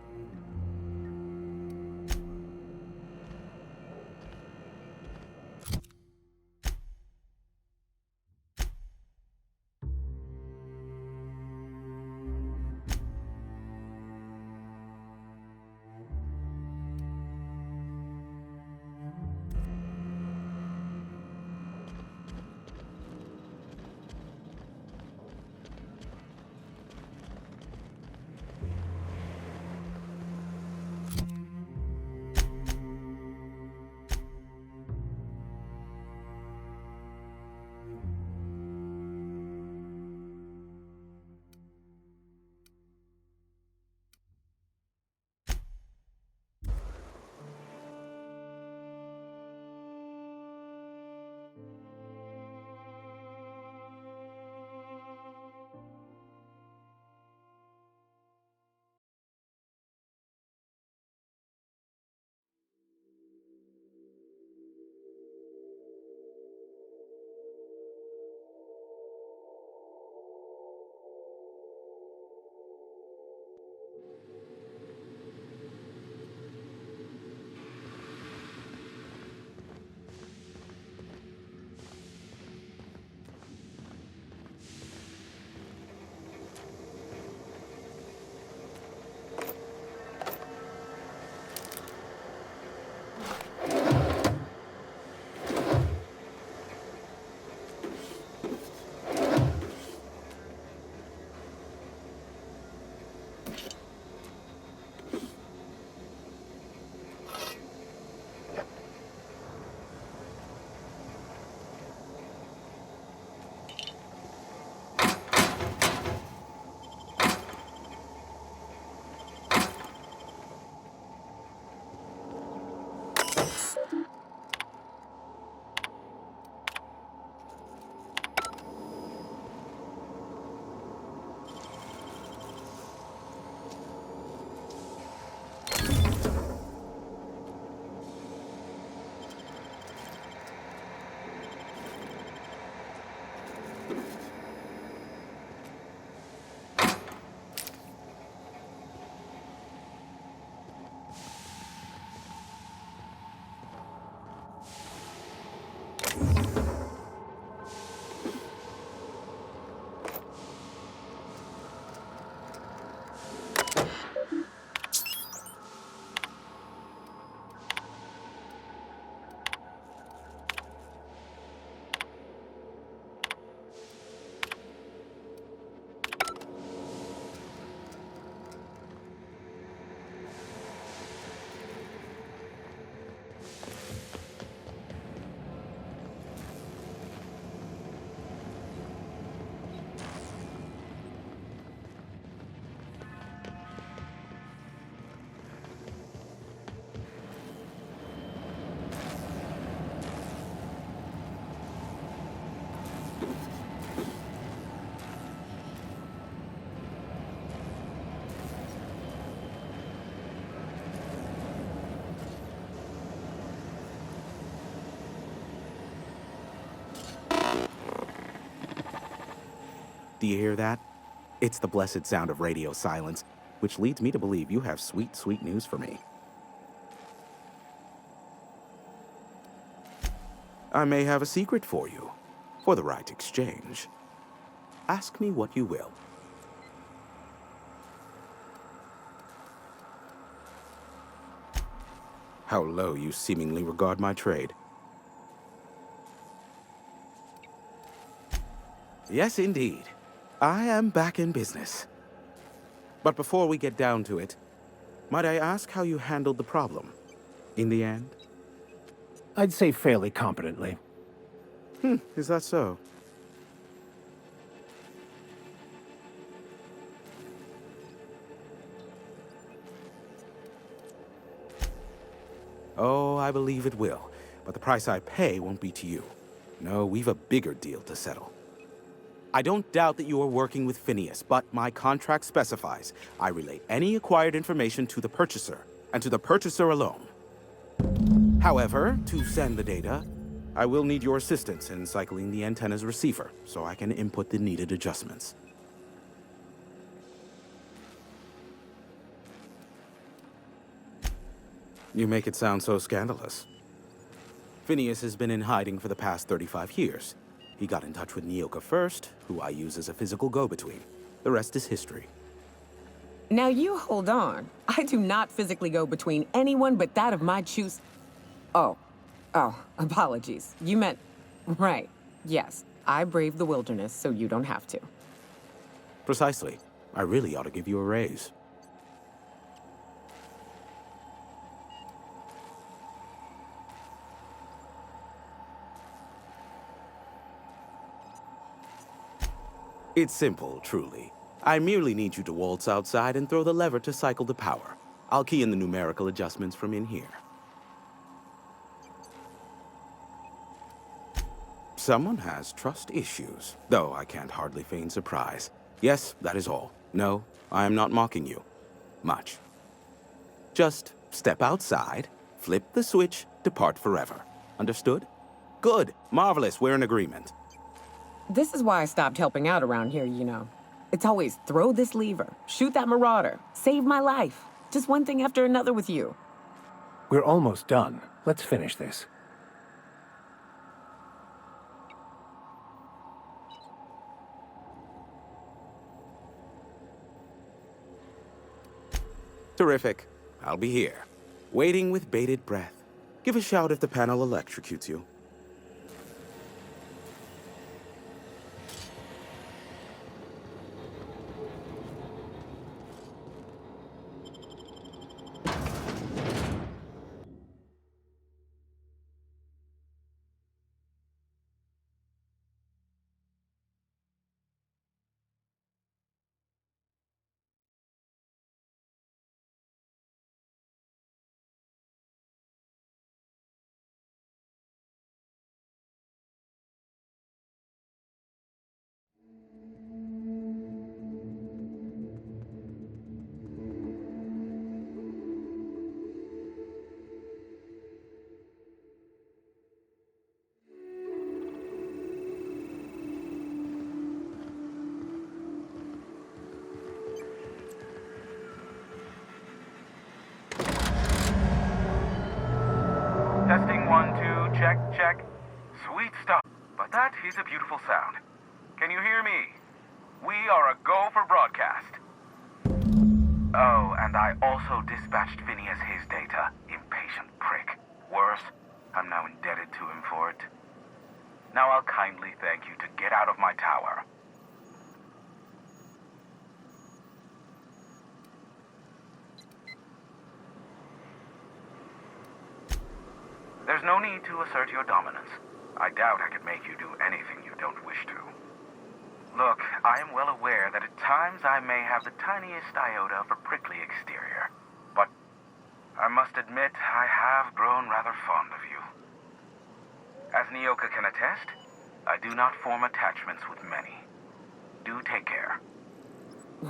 Do you hear that? It's the blessed sound of radio silence, which leads me to believe you have sweet, sweet news for me. I may have a secret for you, for the right exchange. Ask me what you will. How low you seemingly regard my trade. Yes, indeed. I am back in business. But before we get down to it, might I ask how you handled the problem? In the end? I'd say fairly competently. Is that so? Oh, I believe it will. But the price I pay won't be to you. No, we've a bigger deal to settle. I don't doubt that you are working with Phineas, but my contract specifies I relay any acquired information to the purchaser, and to the purchaser alone. However, to send the data, I will need your assistance in cycling the antenna's receiver, so I can input the needed adjustments. You make it sound so scandalous. Phineas has been in hiding for the past 35 years. He got in touch with Nyoka first, who I use as a physical go-between. The rest is history. Now you hold on. I do not physically go between anyone but that of my choose. Oh, apologies. You meant, right. Yes, I braved the wilderness, so you don't have to. Precisely. I really ought to give you a raise. It's simple, truly. I merely need you to waltz outside and throw the lever to cycle the power. I'll key in the numerical adjustments from in here. Someone has trust issues, though I can't hardly feign surprise. Yes, that is all. No, I am not mocking you. Much. Just step outside, flip the switch, depart forever. Understood? Good. Marvelous. We're in agreement. This is why I stopped helping out around here, you know. It's always throw this lever, shoot that marauder, save my life. Just one thing after another with you. We're almost done. Let's finish this. Terrific. I'll be here, waiting with bated breath. Give a shout if the panel electrocutes you. Testing 1, 2, check, check. Sweet stuff. But that is a beautiful sound. Can you hear me? We are a go for broadcast. Oh, and I also dispatched Phineas his data. Impatient prick. Worse, I'm now indebted to him for it. Now I'll kindly thank you to get out of my tower. There's no need to assert your dominance. I doubt I could make you do anything you don't wish to. Look, I am well aware that at times I may have the tiniest iota of a prickly exterior, but I must admit I have grown rather fond of you. As Nyoka can attest, I do not form attachments with many. Do take care.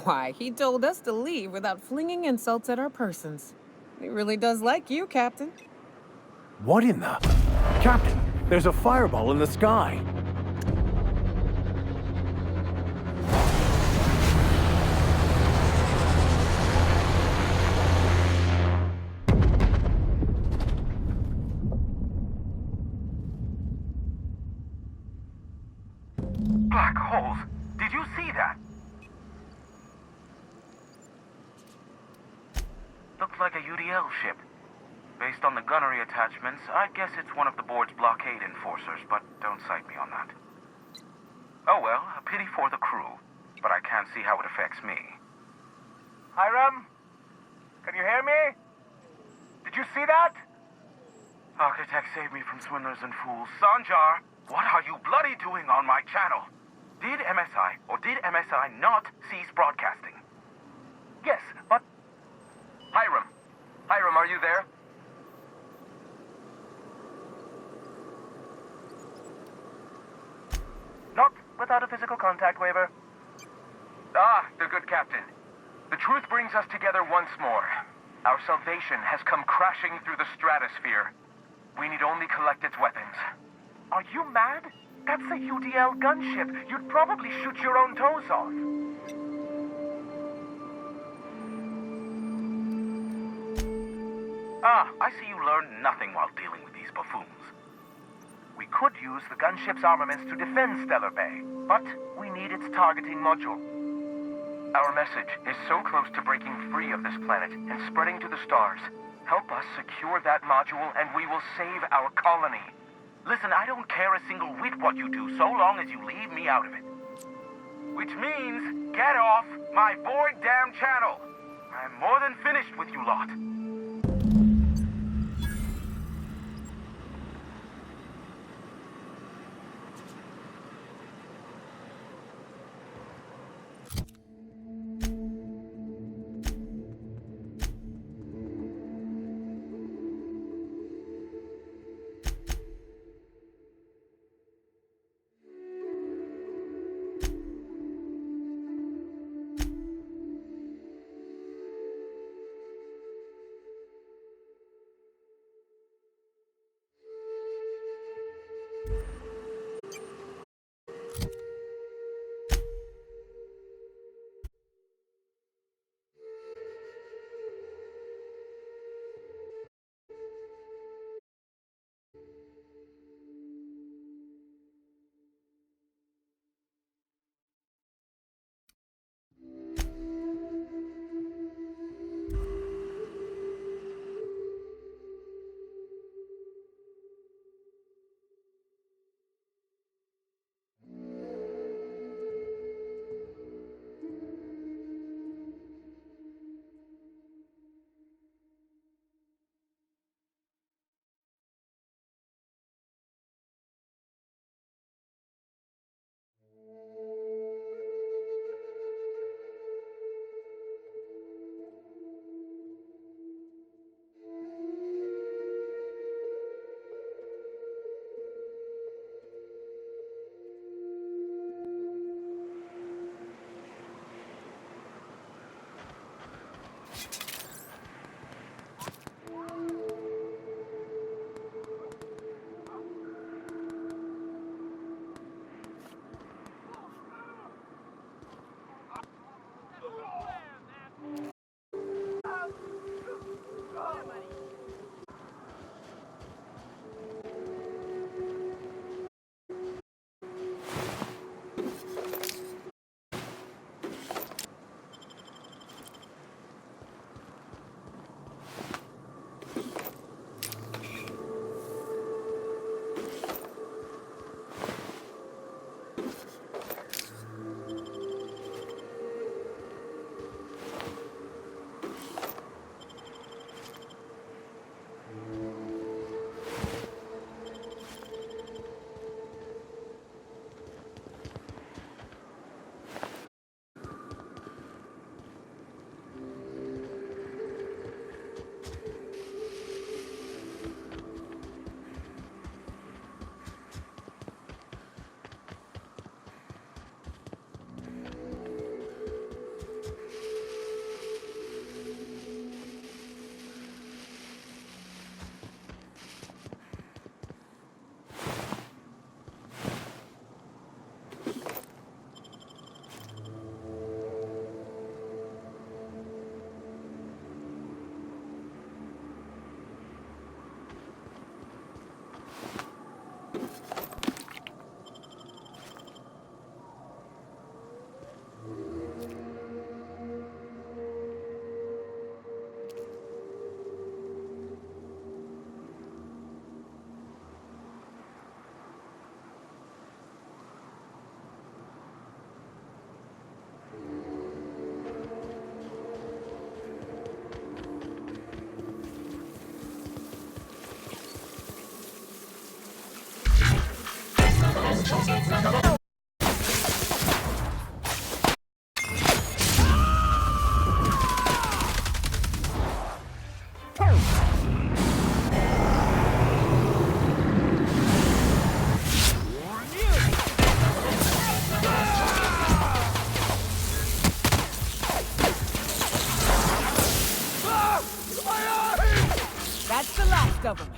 Why, he told us to leave without flinging insults at our persons. He really does like you, Captain. What in the... Captain, there's a fireball in the sky. Looked like a UDL ship. Based on the gunnery attachments, I guess it's one of the board's blockade enforcers, but don't cite me on that. Oh well, a pity for the crew, but I can't see how it affects me. Hiram? Can you hear me? Did you see that? Architect, save me from swindlers and fools. Sanjar, what are you bloody doing on my channel? Did MSI or did MSI not cease broadcasting? Yes, but... Hiram! Hiram, are you there? Not without a physical contact waiver. Ah, the good captain. The truth brings us together once more. Our salvation has come crashing through the stratosphere. We need only collect its weapons. Are you mad? That's a UDL gunship. You'd probably shoot your own toes off. Ah, I see you learned nothing while dealing with these buffoons. We could use the gunship's armaments to defend Stellar Bay, but we need its targeting module. Our message is so close to breaking free of this planet and spreading to the stars. Help us secure that module and we will save our colony. Listen, I don't care a single whit what you do so long as you leave me out of it. Which means, get off my void damn channel. I'm more than finished with you lot. most of them.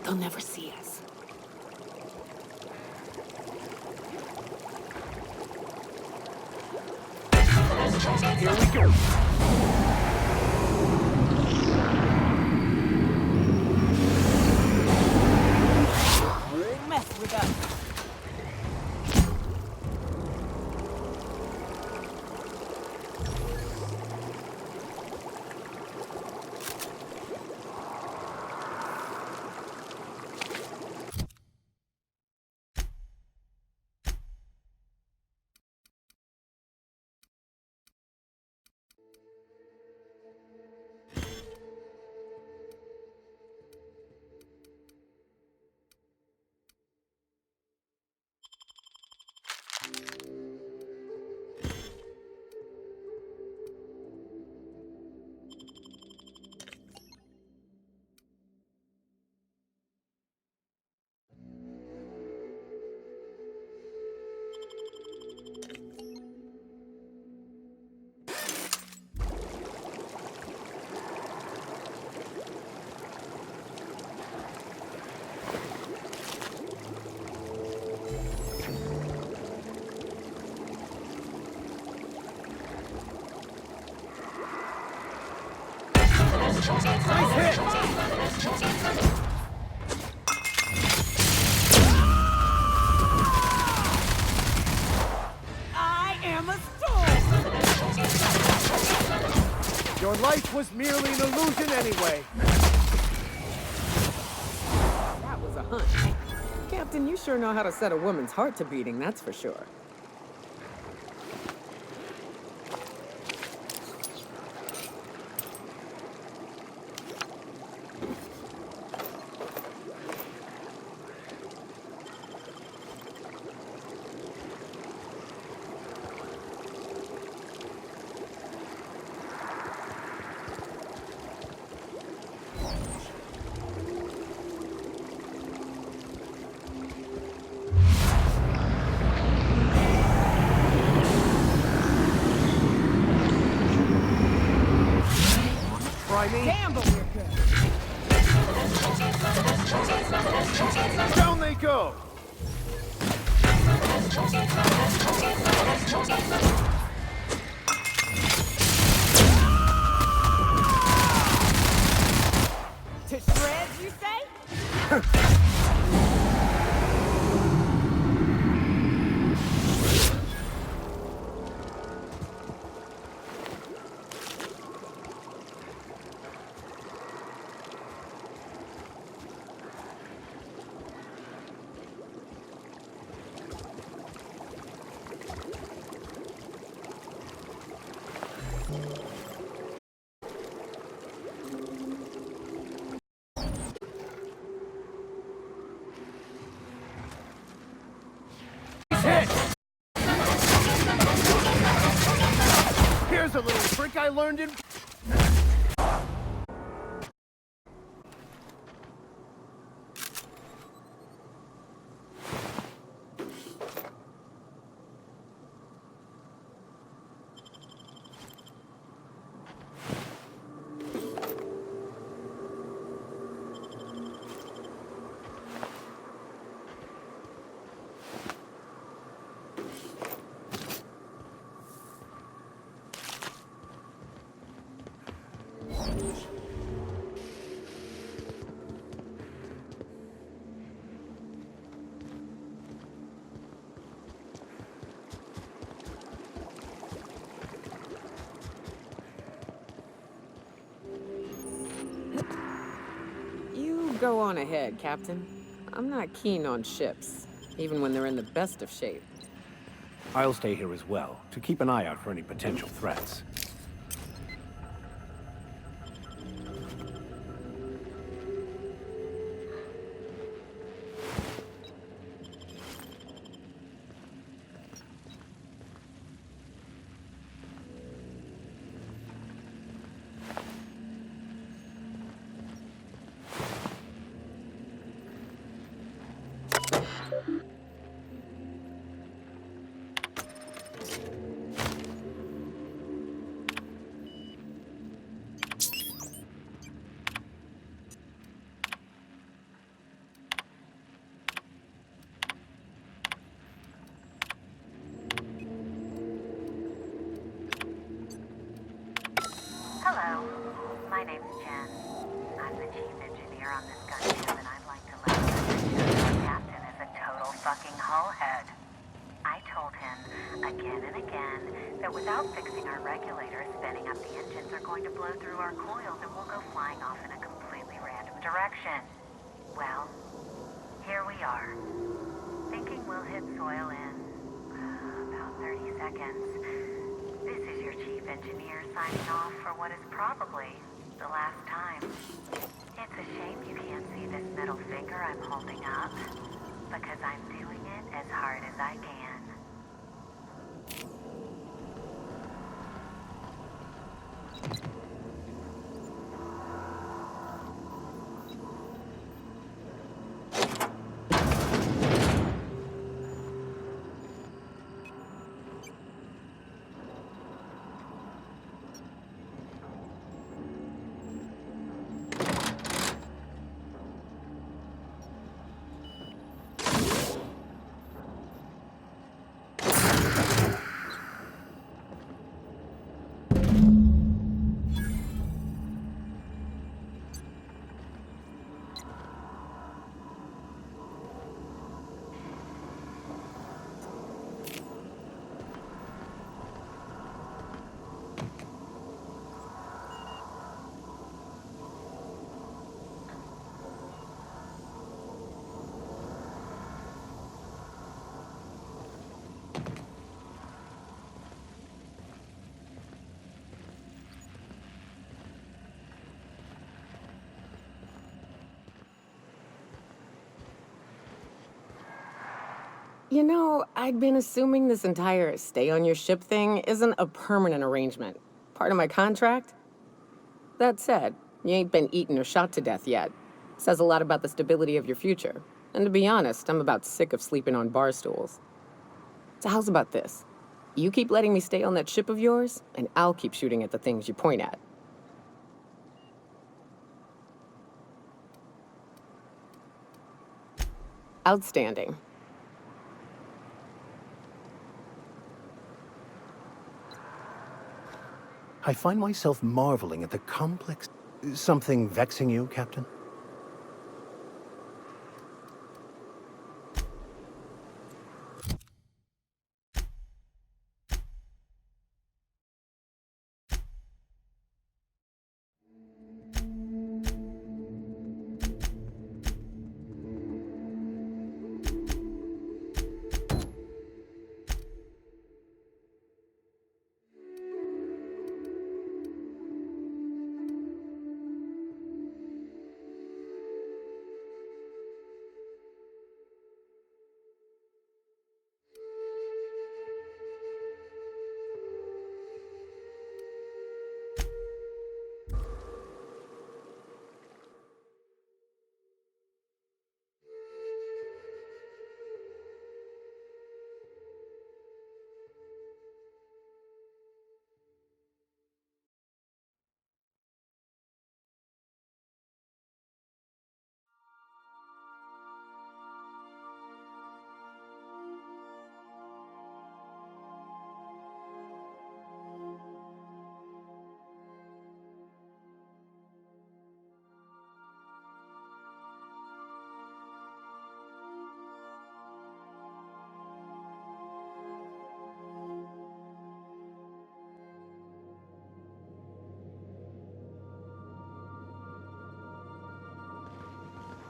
They'll never see us. Here we go. Mess with us. Nice hit! I am a storm! Your life was merely an illusion anyway. That was a hunch. Captain, you sure know how to set a woman's heart to beating, that's for sure. Try me. Damn, but we're good. Down they go. To shreds, you say? Here's a little trick I learned in... go on ahead, Captain. I'm not keen on ships, even when they're in the best of shape. I'll stay here as well, to keep an eye out for any potential threats. Hello, my name's Jen. I'm the chief engineer on this gunship, and I'd like to let you know that our captain is a total fucking hullhead. I told him again and again that without fixing our regulators, spinning up the engines are going to blow through our coils and we'll go flying off in a completely random direction. Well, here we are, thinking we'll hit soil in about 30 seconds. This is your chief engineer signing off for what is probably the last time. It's a shame you can't see this middle finger I'm holding up, because I'm doing it as hard as I can. You know, I'd been assuming this entire stay on your ship thing isn't a permanent arrangement. Part of my contract? That said, you ain't been eaten or shot to death yet. Says a lot about the stability of your future. And to be honest, I'm about sick of sleeping on bar stools. So how's about this? You keep letting me stay on that ship of yours, and I'll keep shooting at the things you point at. Outstanding. I find myself marveling at the complex... Something vexing you, Captain?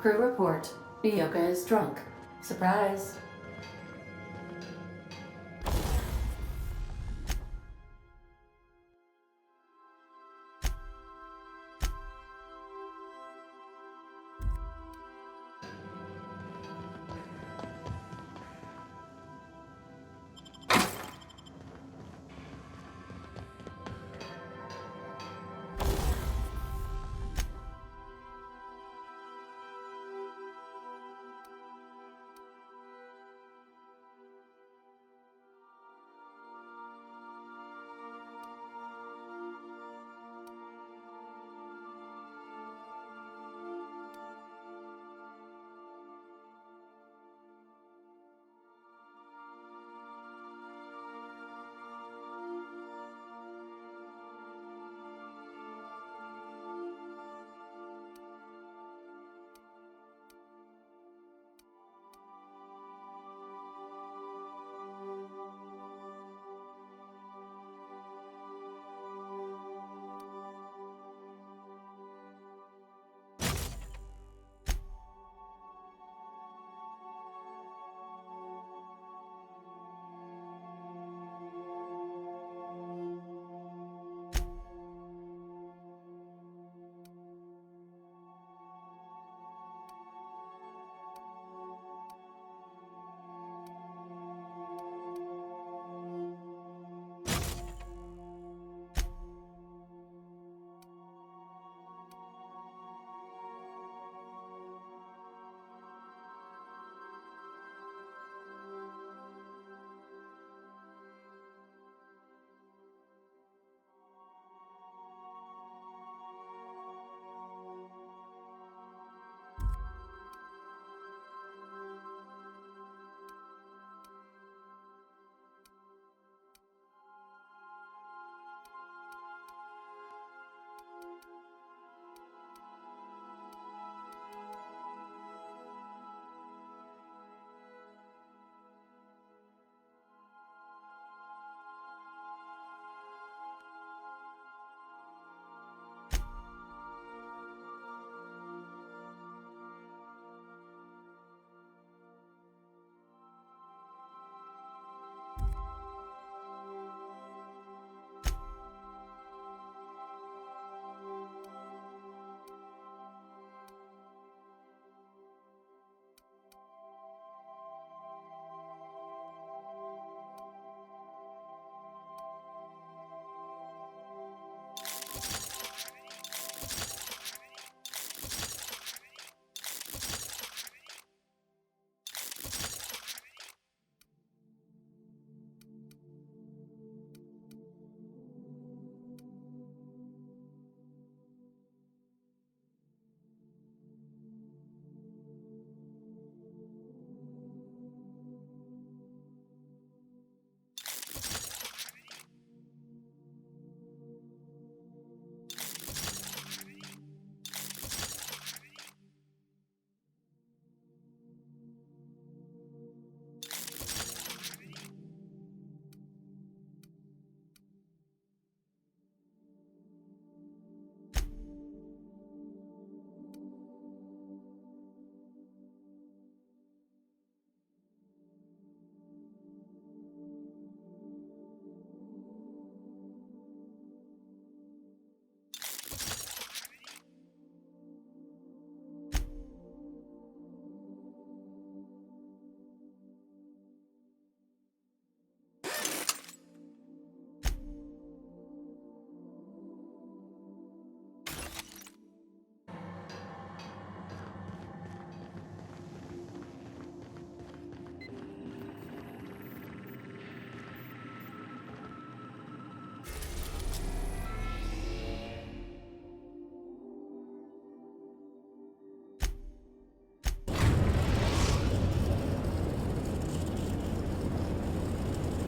Crew report. Ioka is drunk. Surprise.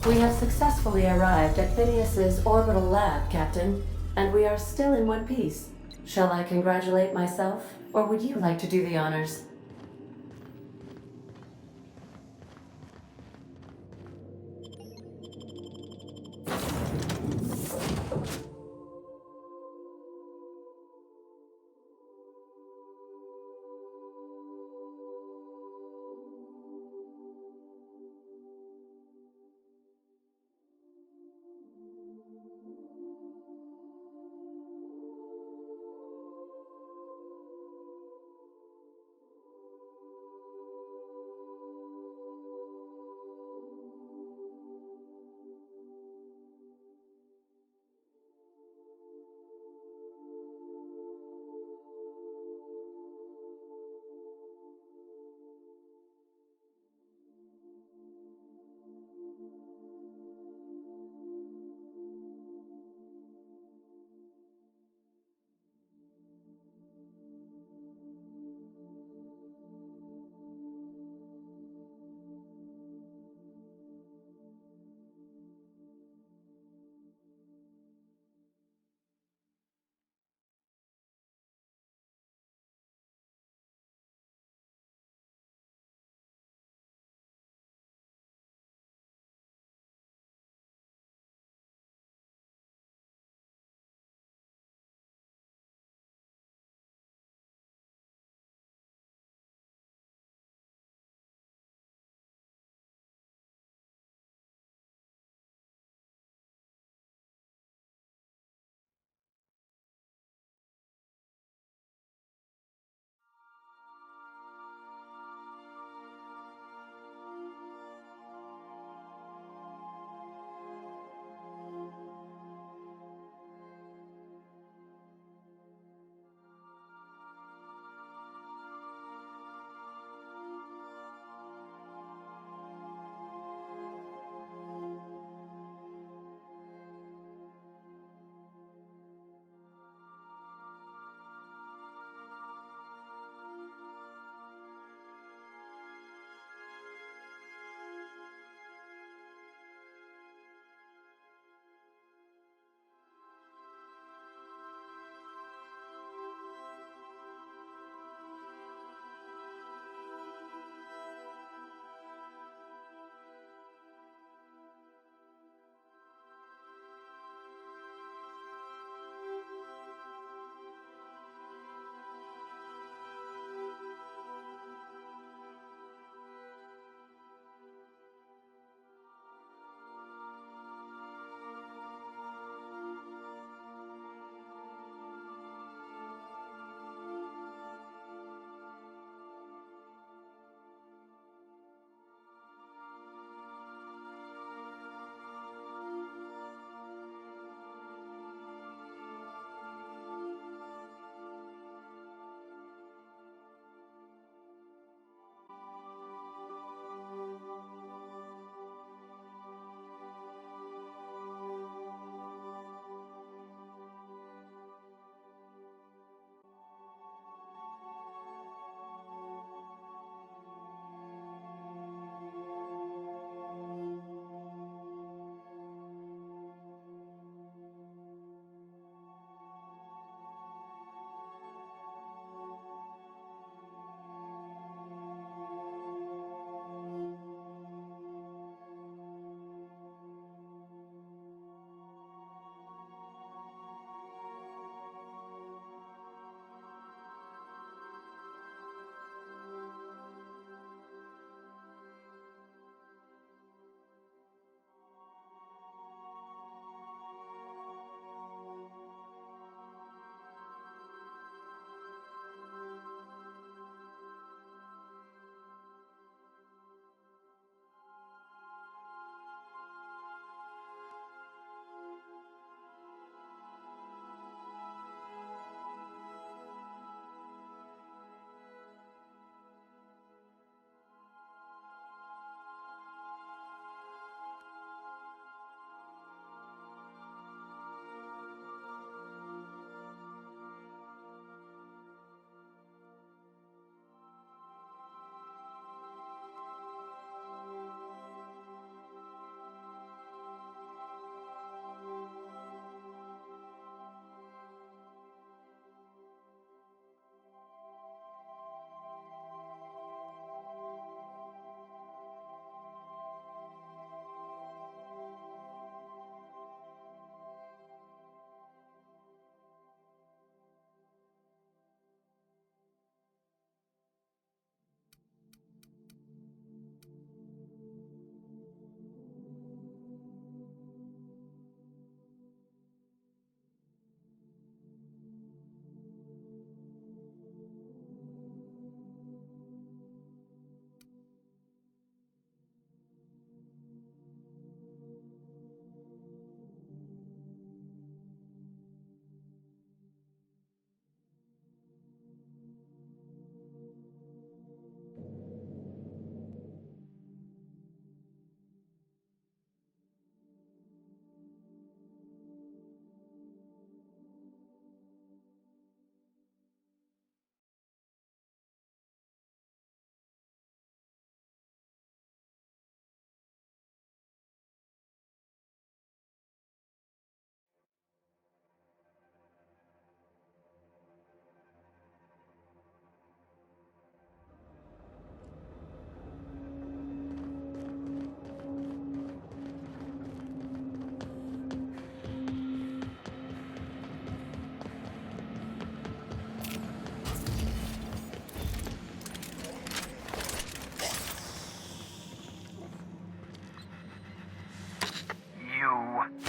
We have successfully arrived at Phineas's orbital lab, Captain, and we are still in one piece. Shall I congratulate myself, or would you like to do the honors?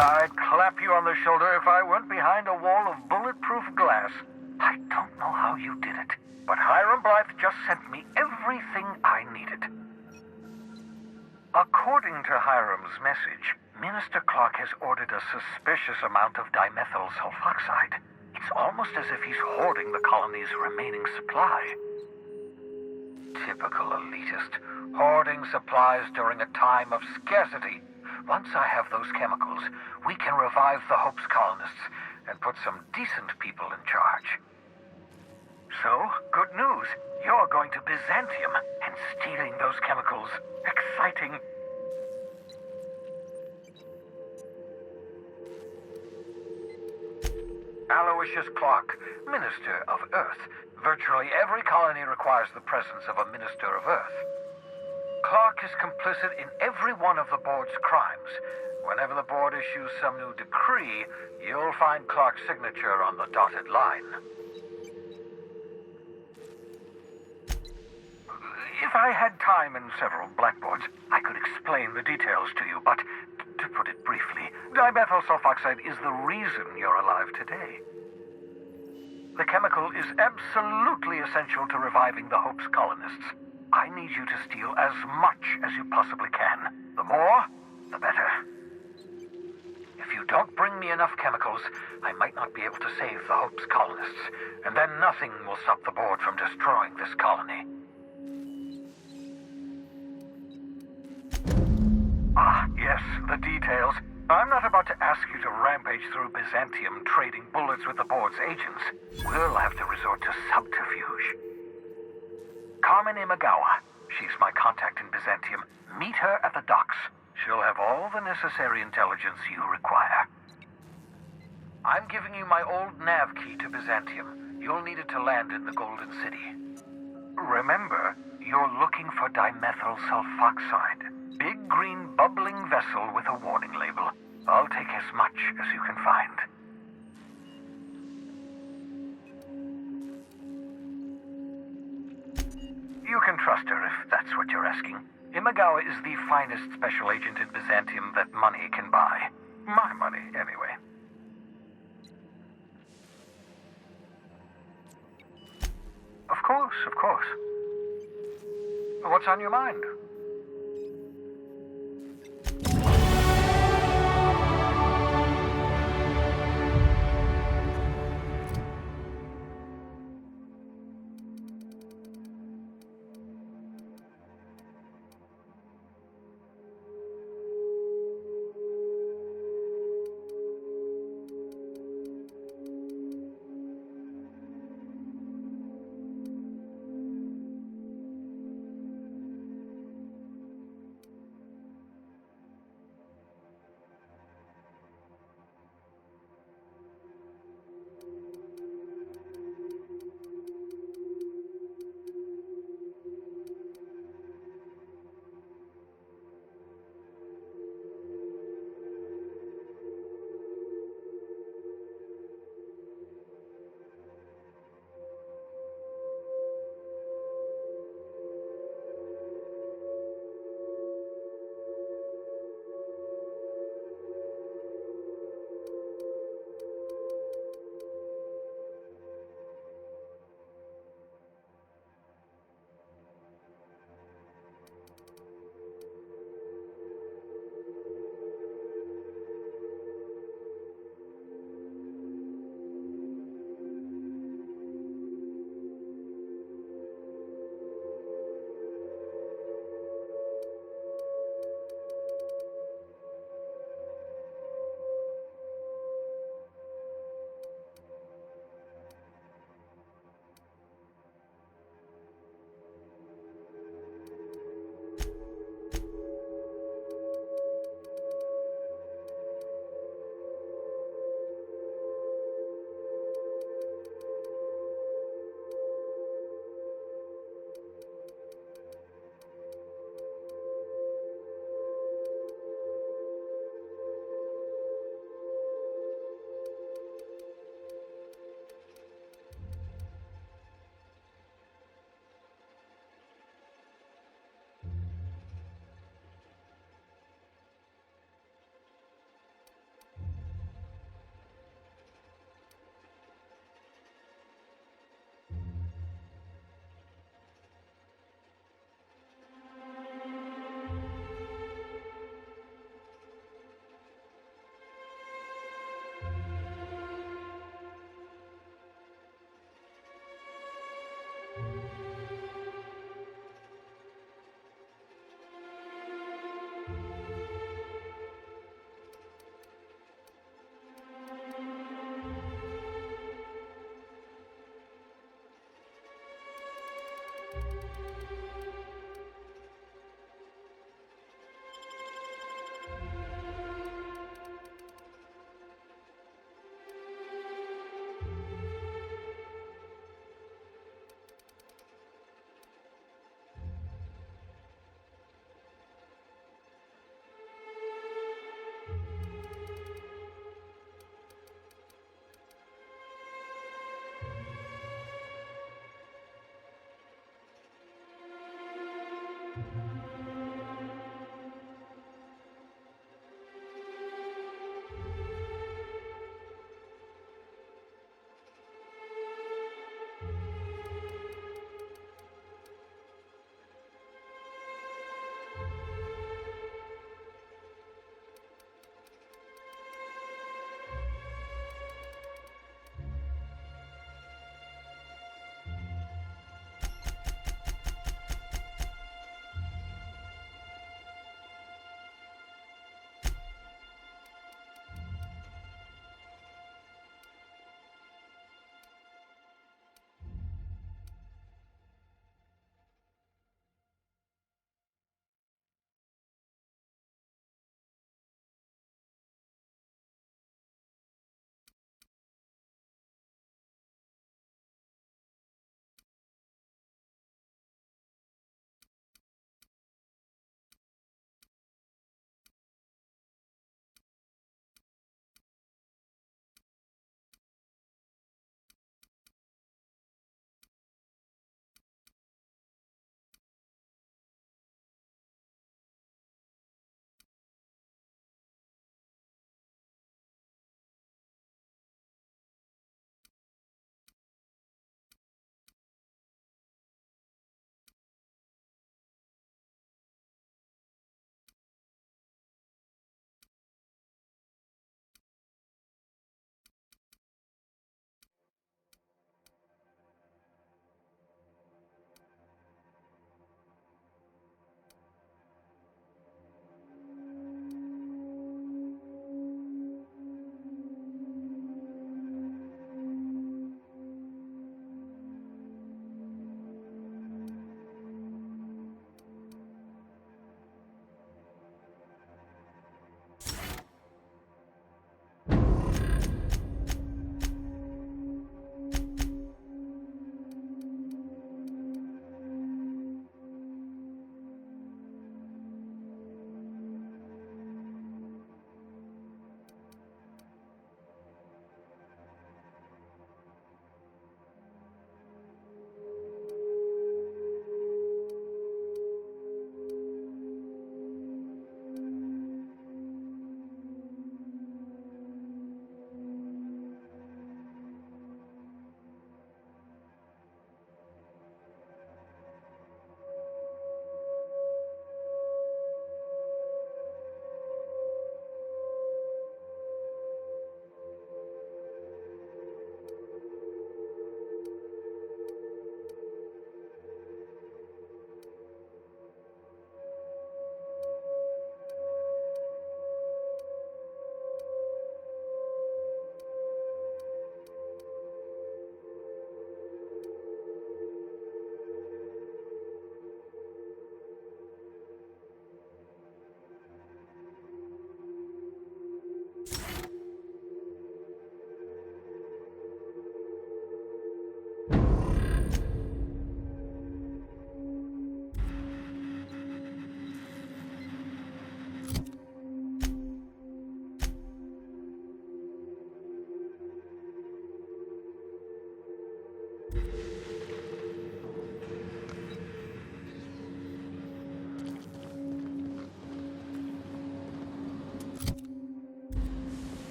I'd clap you on the shoulder if I weren't behind a wall of bulletproof glass. I don't know how you did it, but Hiram Blythe just sent me everything I needed. According to Hiram's message, Minister Clark has ordered a suspicious amount of dimethyl sulfoxide. It's almost as if he's hoarding the colony's remaining supply. Typical elitist, hoarding supplies during a time of scarcity. Once I have those chemicals, we can revive the Hope's colonists and put some decent people in charge. So, good news. You're going to Byzantium and stealing those chemicals. Exciting. Aloysius Clark, Minister of Earth. Virtually every colony requires the presence of a Minister of Earth. Clark is complicit in every one of the board's crimes. Whenever the board issues some new decree, you'll find Clark's signature on the dotted line. If I had time and several blackboards, I could explain the details to you, but to put it briefly, dimethyl sulfoxide is the reason you're alive today. The chemical is absolutely essential to reviving the Hope's colonists. I need you to steal as much as you possibly can. The more, the better. If you don't bring me enough chemicals, I might not be able to save the Hope's colonists, and then nothing will stop the board from destroying this colony. Ah, yes, the details. I'm not about to ask you to rampage through Byzantium trading bullets with the board's agents. We'll have to resort to subterfuge. Carmen Imagawa. She's my contact in Byzantium. Meet her at the docks. She'll have all the necessary intelligence you require. I'm giving you my old nav key to Byzantium. You'll need it to land in the Golden City. Remember, you're looking for dimethyl sulfoxide. Big green bubbling vessel with a warning label. I'll take as much as you can find. You can trust her if that's what you're asking. Imagawa is the finest special agent in Byzantium that money can buy. My money, anyway. Of course, of course. What's on your mind?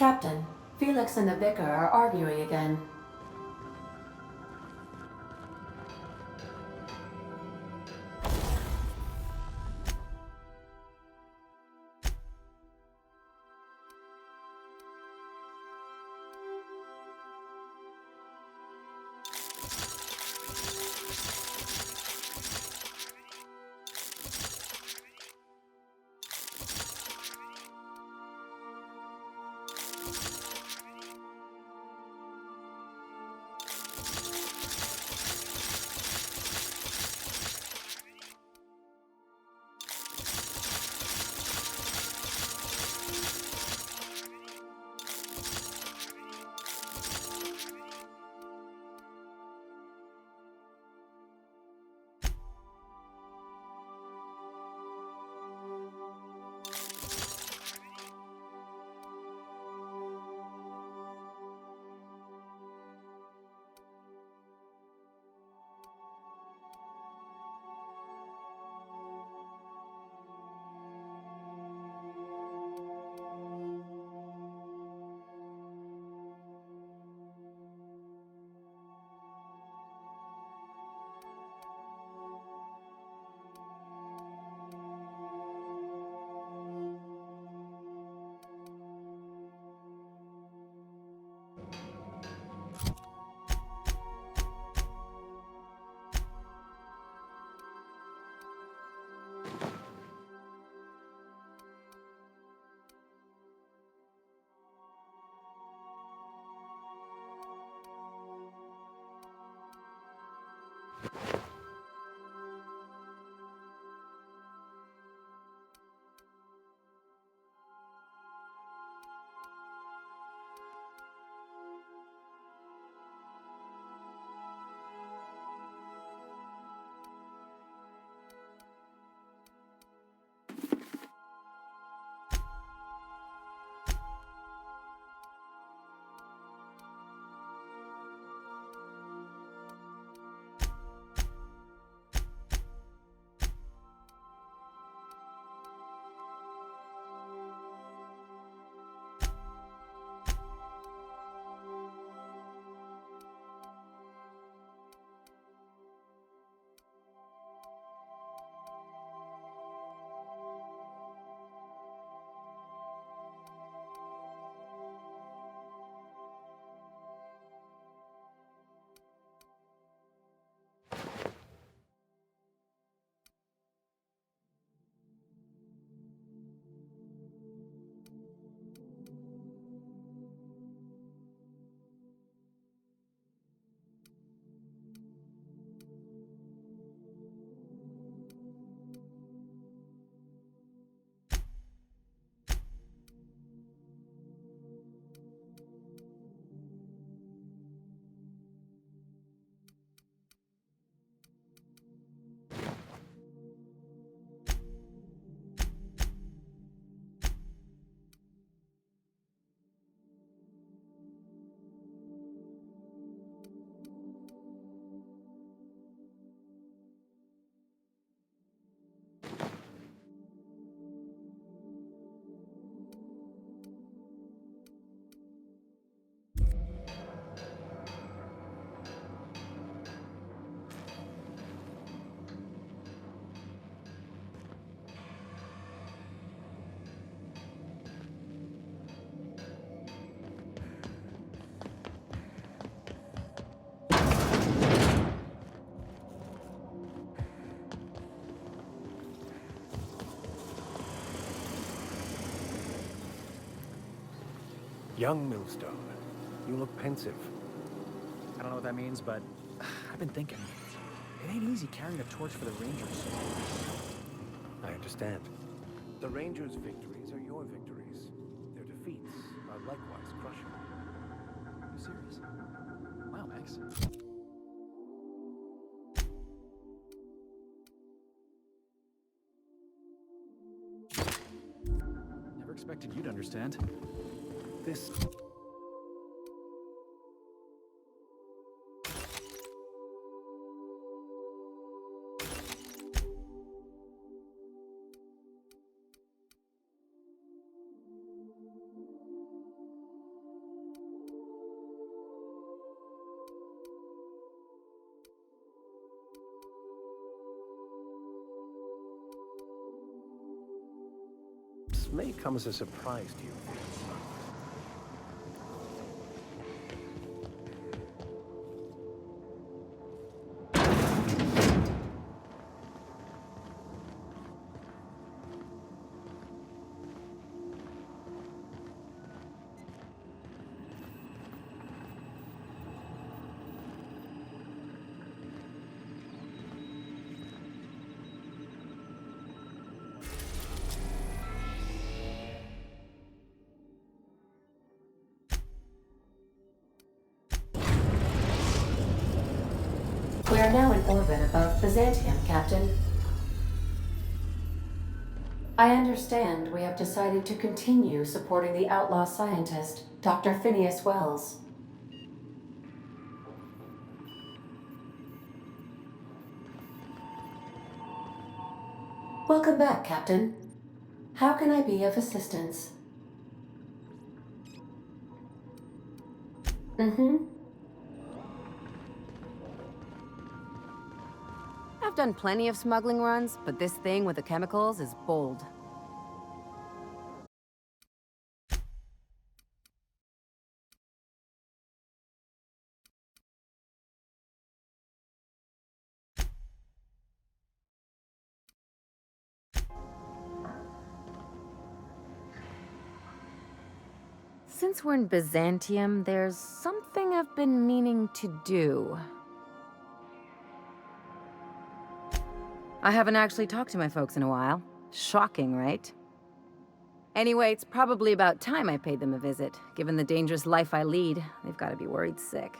Captain, Felix and the Vicar are arguing again. Young Millstone, you look pensive. I don't know what that means, but I've been thinking. It ain't easy carrying a torch for the Rangers. I understand. The Rangers' victories are your victories. Their defeats are likewise crushing. Are you serious? Wow, Max. Never expected you to understand. This... may come as a surprise to you. We are now in orbit above Byzantium, Captain. I understand we have decided to continue supporting the outlaw scientist, Dr. Phineas Wells. Welcome back, Captain. How can I be of assistance? I've done plenty of smuggling runs, but this thing with the chemicals is bold. Since we're in Byzantium, there's something I've been meaning to do. I haven't actually talked to my folks in a while. Shocking, right? Anyway, it's probably about time I paid them a visit. Given the dangerous life I lead, they've got to be worried sick.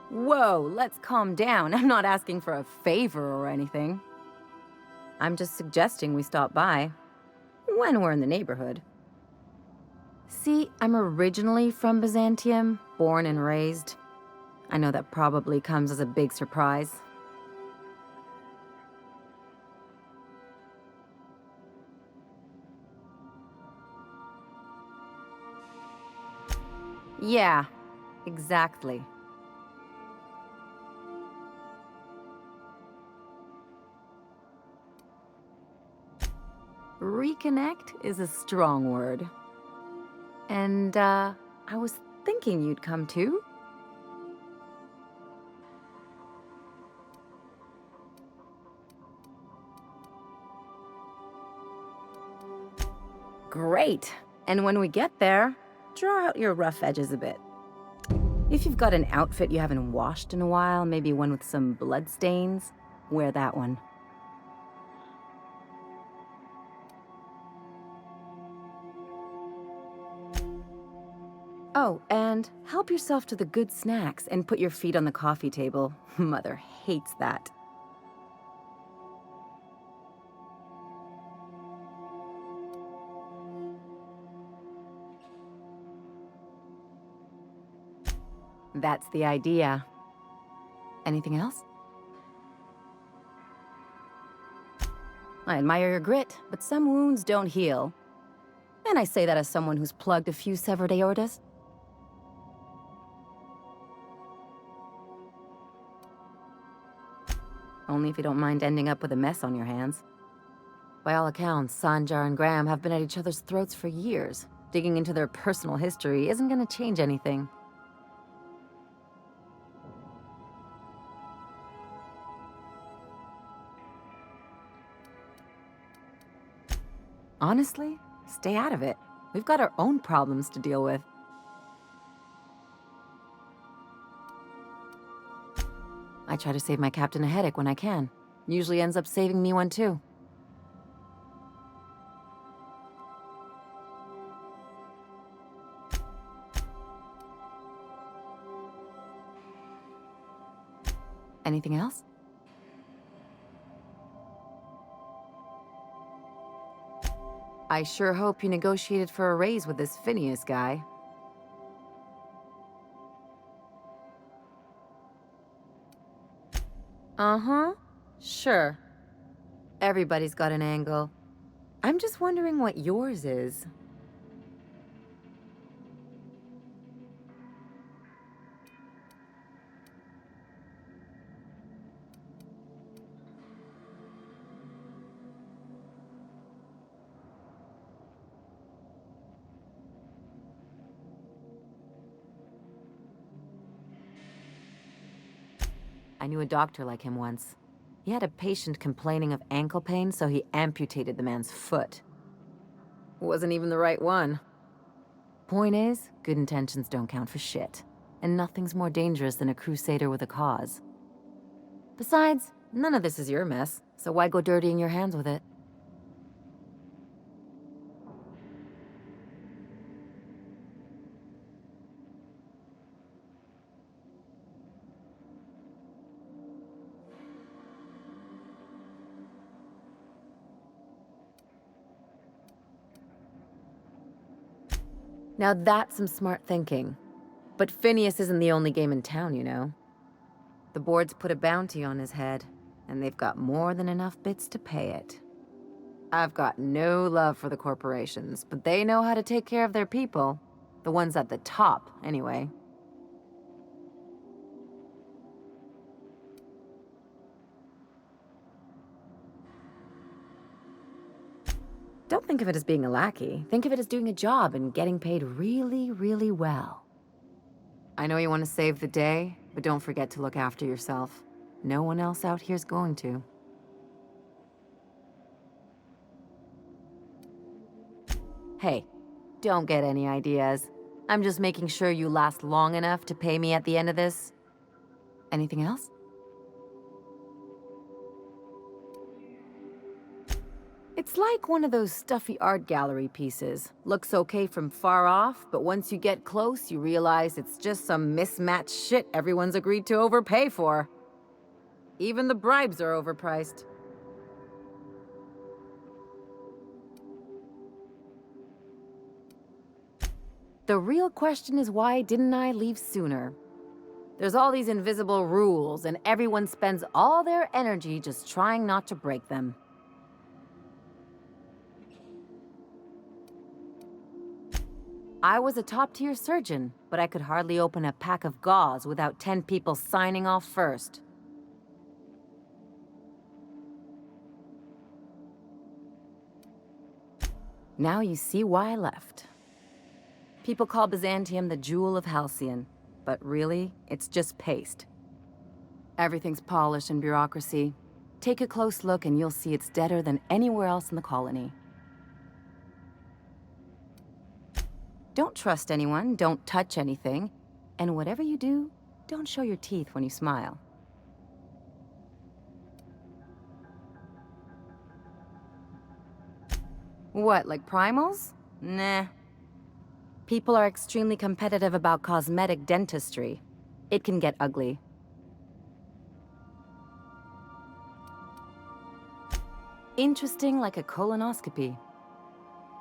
Whoa, let's calm down. I'm not asking for a favor or anything. I'm just suggesting we stop by when we're in the neighborhood. See, I'm originally from Byzantium, born and raised. I know that probably comes as a big surprise. Yeah, exactly. Reconnect is a strong word. And, I was thinking you'd come too. Great. And when we get there, draw out your rough edges a bit. If you've got an outfit you haven't washed in a while, maybe one with some blood stains, wear that one. Oh, and help yourself to the good snacks and put your feet on the coffee table. Mother hates that. That's the idea. Anything else? I admire your grit, but some wounds don't heal. And I say that as someone who's plugged a few severed aortas. Only if you don't mind ending up with a mess on your hands. By all accounts, Sanjar and Graham have been at each other's throats for years. Digging into their personal history isn't gonna change anything. Honestly, stay out of it. We've got our own problems to deal with. I try to save my captain a headache when I can. Usually ends up saving me one too. Anything else? I sure hope you negotiated for a raise with this Phineas guy. Uh-huh. Sure. Everybody's got an angle. I'm just wondering what yours is. I knew a doctor like him once. He had a patient complaining of ankle pain, so he amputated the man's foot. Wasn't even the right one. Point is, good intentions don't count for shit. And nothing's more dangerous than a crusader with a cause. Besides, none of this is your mess, so why go dirtying your hands with it? Now that's some smart thinking. But Phineas isn't the only game in town, you know. The board's put a bounty on his head, and they've got more than enough bits to pay it. I've got no love for the corporations, but they know how to take care of their people. The ones at the top, anyway. Don't think of it as being a lackey. Think of it as doing a job and getting paid really, really well. I know you want to save the day, but don't forget to look after yourself. No one else out here's going to. Hey, don't get any ideas. I'm just making sure you last long enough to pay me at the end of this. Anything else? It's like one of those stuffy art gallery pieces. Looks okay from far off, but once you get close, you realize it's just some mismatched shit everyone's agreed to overpay for. Even the bribes are overpriced. The real question is, why didn't I leave sooner? There's all these invisible rules, and everyone spends all their energy just trying not to break them. I was a top-tier surgeon, but I could hardly open a pack of gauze without 10 people signing off first. Now you see why I left. People call Byzantium the jewel of Halcyon, but really, it's just paste. Everything's polished and bureaucracy. Take a close look and you'll see it's deader than anywhere else in the colony. Don't trust anyone, don't touch anything, and whatever you do, don't show your teeth when you smile. What, like primals? Nah. People are extremely competitive about cosmetic dentistry. It can get ugly. Interesting like a colonoscopy.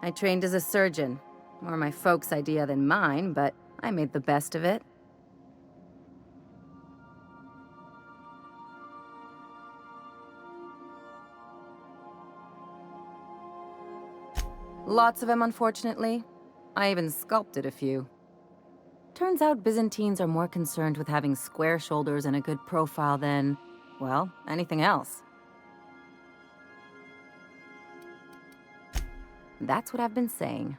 I trained as a surgeon. More my folks' idea than mine, but I made the best of it. Lots of them, unfortunately. I even sculpted a few. Turns out Byzantines are more concerned with having square shoulders and a good profile than, well, anything else. That's what I've been saying.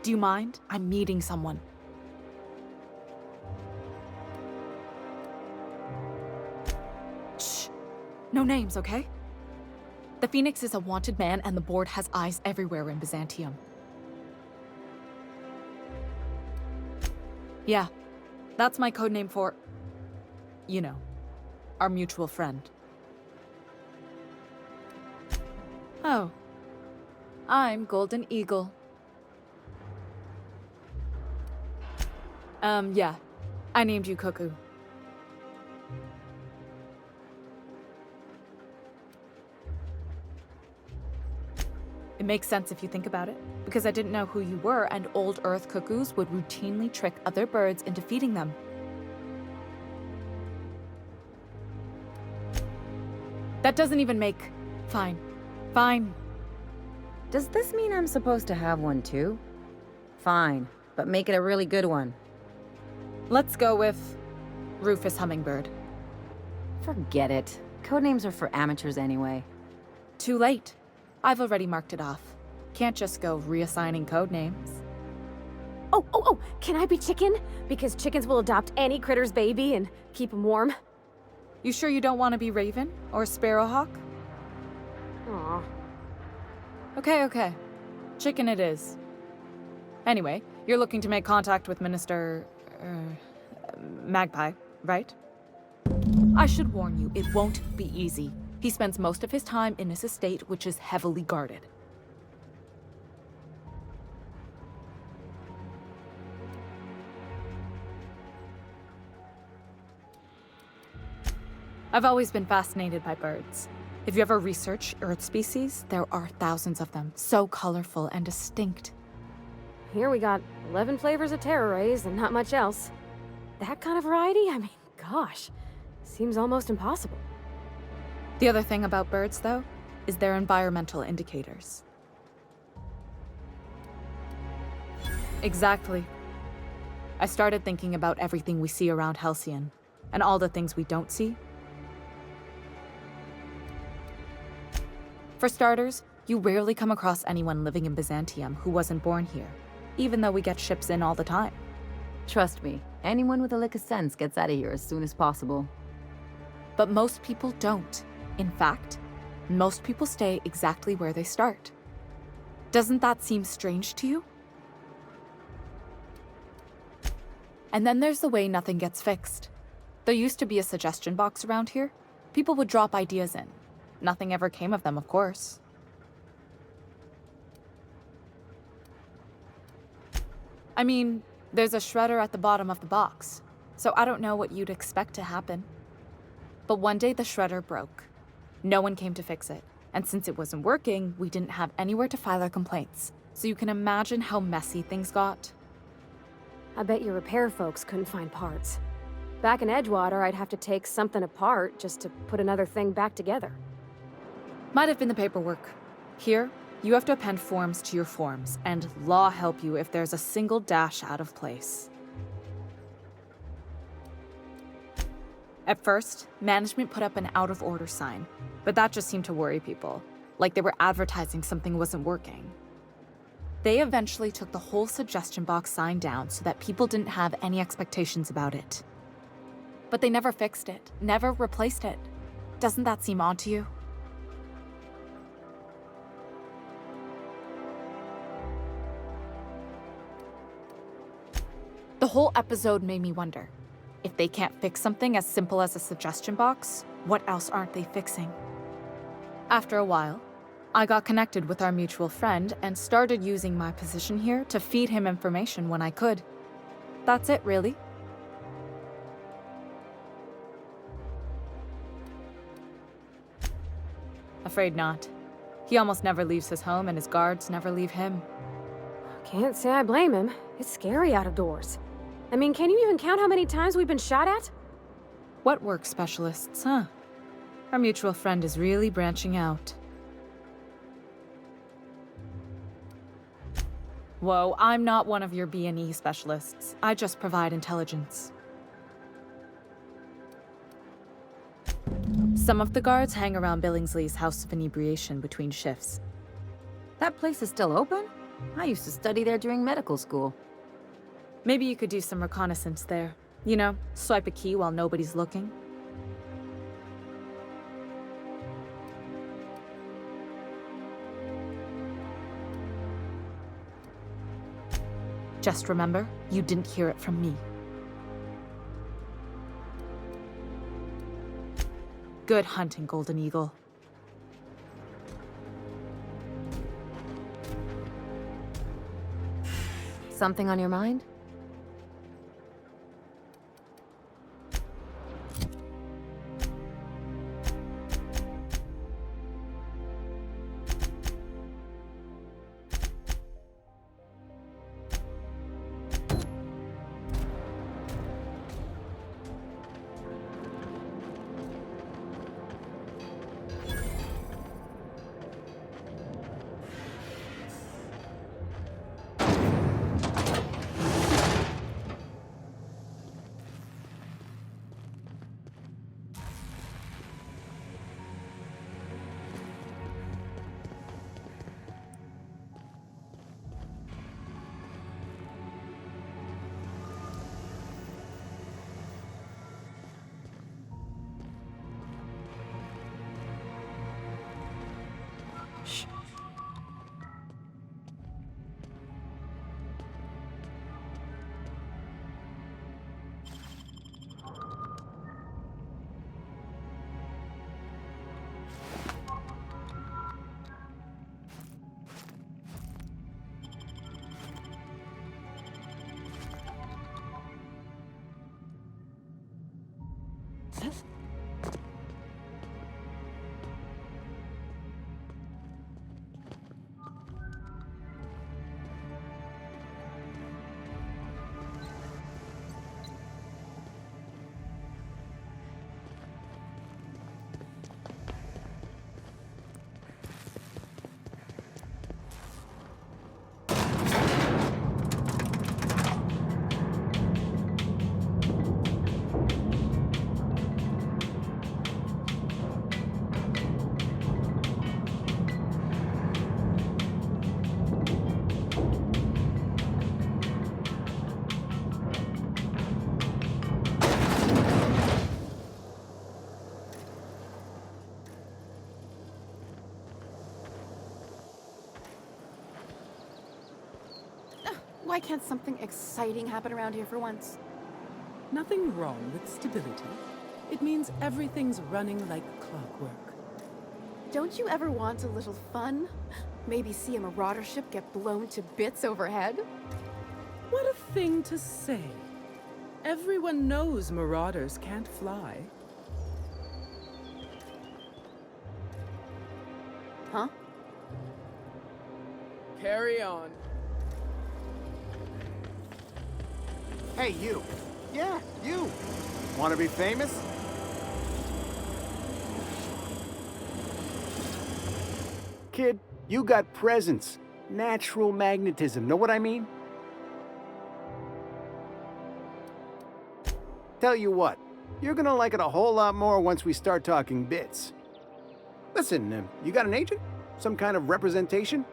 Do you mind? I'm meeting someone. Shh. No names, okay? The Phoenix is a wanted man, and the board has eyes everywhere in Byzantium. Yeah, that's my codename for... you know, our mutual friend. Oh. I'm Golden Eagle. Yeah. I named you Cuckoo. It makes sense if you think about it, because I didn't know who you were, and old Earth cuckoos would routinely trick other birds into feeding them. That doesn't even make... Fine. Fine. Does this mean I'm supposed to have one too? Fine, but make it a really good one. Let's go with... Rufus Hummingbird. Forget it. Codenames are for amateurs anyway. Too late. I've already marked it off. Can't just go reassigning codenames. Oh, can I be Chicken? Because chickens will adopt any critter's baby and keep him warm. You sure you don't want to be Raven or Sparrowhawk? Aw. Okay. Chicken it is. Anyway, you're looking to make contact with Minister... Magpie, right? I should warn you, it won't be easy. He spends most of his time in his estate, which is heavily guarded. I've always been fascinated by birds. If you ever research Earth species, there are thousands of them, so colorful and distinct. Here we got 11 flavors of terror rays and not much else. That kind of variety? I mean, gosh, seems almost impossible. The other thing about birds, though, is their environmental indicators. Exactly. I started thinking about everything we see around Halcyon, and all the things we don't see. For starters, you rarely come across anyone living in Byzantium who wasn't born here, even though we get ships in all the time. Trust me, anyone with a lick of sense gets out of here as soon as possible. But most people don't. In fact, most people stay exactly where they start. Doesn't that seem strange to you? And then there's the way nothing gets fixed. There used to be a suggestion box around here. People would drop ideas in. Nothing ever came of them, of course. I mean, there's a shredder at the bottom of the box, so I don't know what you'd expect to happen. But one day the shredder broke. No one came to fix it, and since it wasn't working, we didn't have anywhere to file our complaints, so you can imagine how messy things got. I bet your repair folks couldn't find parts. Back in Edgewater, I'd have to take something apart just to put another thing back together. Might have been the paperwork. Here, you have to append forms to your forms, and law help you if there's a single dash out of place. At first, management put up an out-of-order sign, but that just seemed to worry people, like they were advertising something wasn't working. They eventually took the whole suggestion box sign down so that people didn't have any expectations about it. But they never fixed it, never replaced it. Doesn't that seem odd to you? The whole episode made me wonder, if they can't fix something as simple as a suggestion box, what else aren't they fixing? After a while, I got connected with our mutual friend and started using my position here to feed him information when I could. That's it, really. Afraid not. He almost never leaves his home, and his guards never leave him. Can't say I blame him. It's scary out of doors. I mean, can you even count how many times we've been shot at? What work specialists, huh? Our mutual friend is really branching out. Whoa, I'm not one of your B&E specialists. I just provide intelligence. Some of the guards hang around Billingsley's House of Inebriation between shifts. That place is still open? I used to study there during medical school. Maybe you could do some reconnaissance there. You know, swipe a key while nobody's looking. Just remember, you didn't hear it from me. Good hunting, Golden Eagle. Something on your mind? Why can't something exciting happen around here for once? Nothing wrong with stability. It means everything's running like clockwork. Don't you ever want a little fun? Maybe see a marauder ship get blown to bits overhead? What a thing to say. Everyone knows marauders can't fly. Huh? Carry on. Hey, you. Yeah, you. Want to be famous? Kid, you got presence. Natural magnetism. Know what I mean? Tell you what, you're gonna like it a whole lot more once we start talking bits. Listen, you got an agent? Some kind of representation?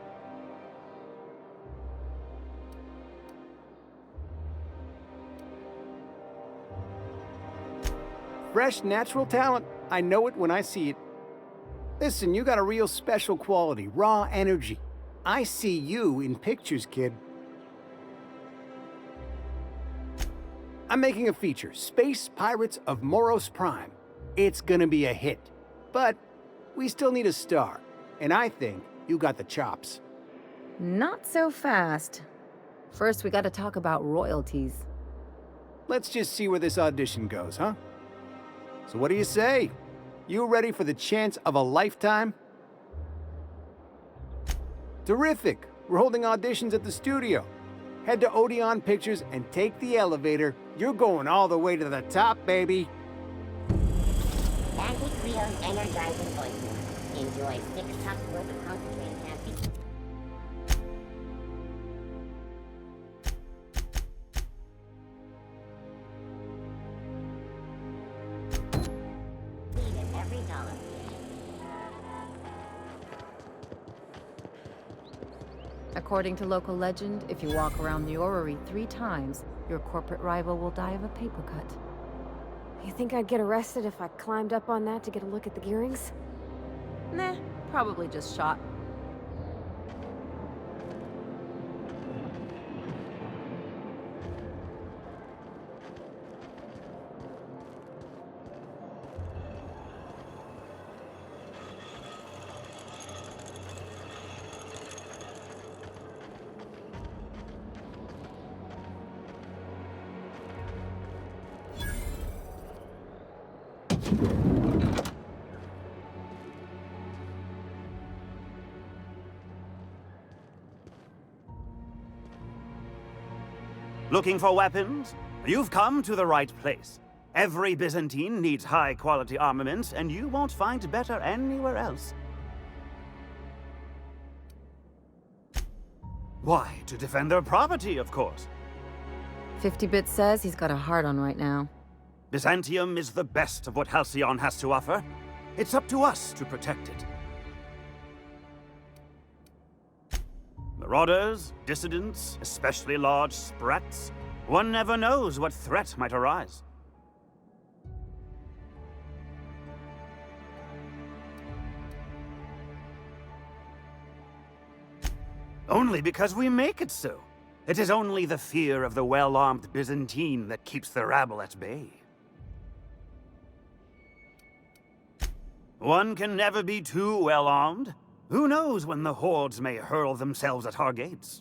Fresh, natural talent. I know it when I see it. Listen, you got a real special quality, raw energy. I see you in pictures, kid. I'm making a feature, Space Pirates of Moros Prime. It's gonna be a hit. But we still need a star, and I think you got the chops. Not so fast. First, we gotta talk about royalties. Let's just see where this audition goes, huh? So what do you say? You ready for the chance of a lifetime? Terrific! We're holding auditions at the studio. Head to Odeon Pictures and take the elevator. You're going all the way to the top, baby. Magic Rio's energizing voices. Enjoy 6 cups worth of concentrated caffeine. Every dollar. According to local legend, if you walk around the orrery 3 times, your corporate rival will die of a paper cut. You think I'd get arrested if I climbed up on that to get a look at the gearings? Nah, probably just shot. Looking for weapons? You've come to the right place. Every Byzantine needs high-quality armaments, and you won't find better anywhere else. Why? To defend their property, of course. 50-Bit says he's got a hard on right now. Byzantium is the best of what Halcyon has to offer. It's up to us to protect it. Marauders, dissidents, especially large sprats. One never knows what threat might arise. Only because we make it so. It is only the fear of the well-armed Byzantine that keeps the rabble at bay. One can never be too well-armed. Who knows when the hordes may hurl themselves at our gates?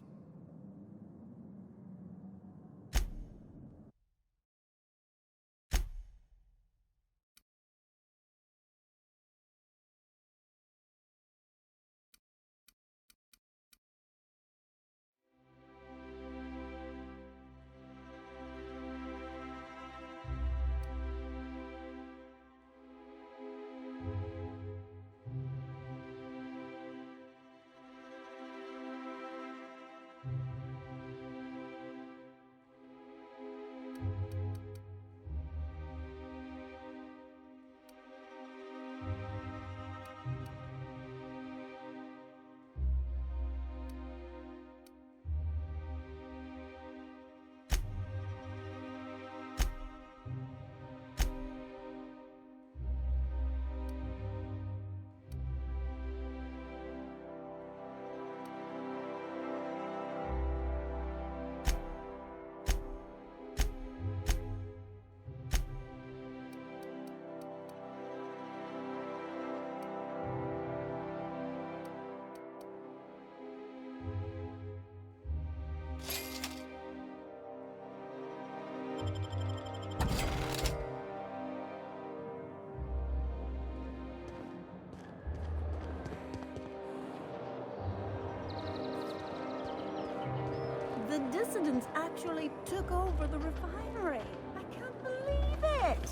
The dissidents actually took over the refinery. I can't believe it.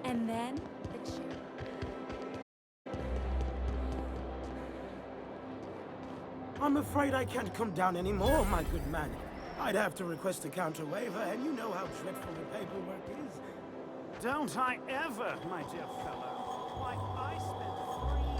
And then the sheriff. I'm afraid I can't come down anymore, my good man. I'd have to request a counter waiver, and you know how dreadful the paperwork is. Don't I ever, my dear fellow. Why, I spent 3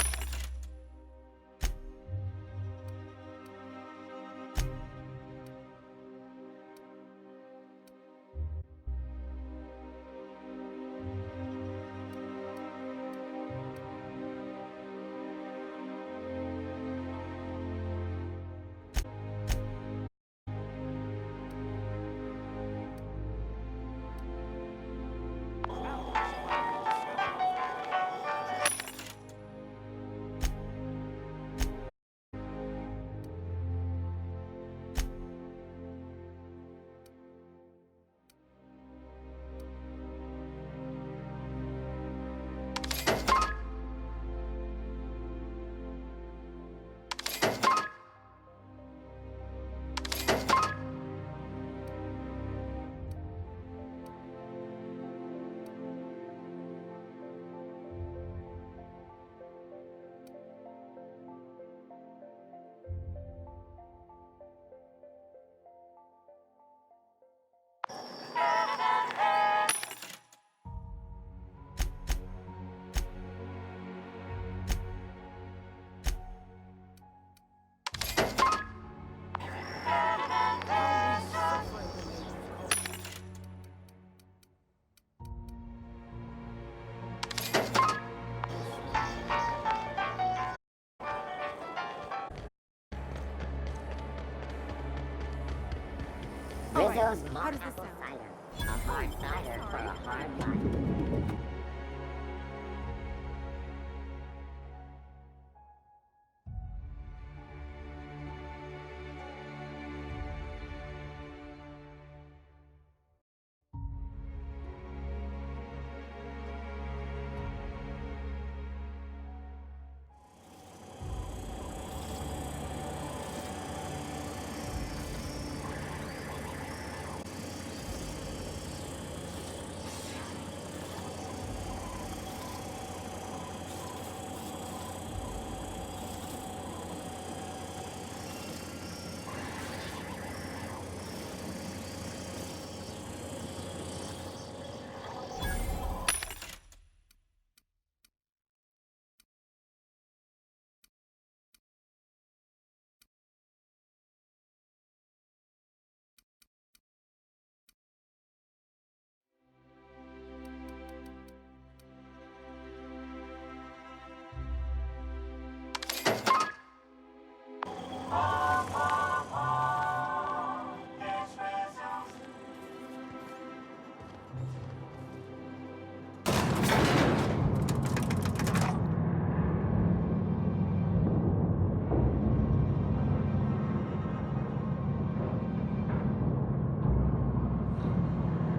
chose malt apple cider. A hard cider for a hard life.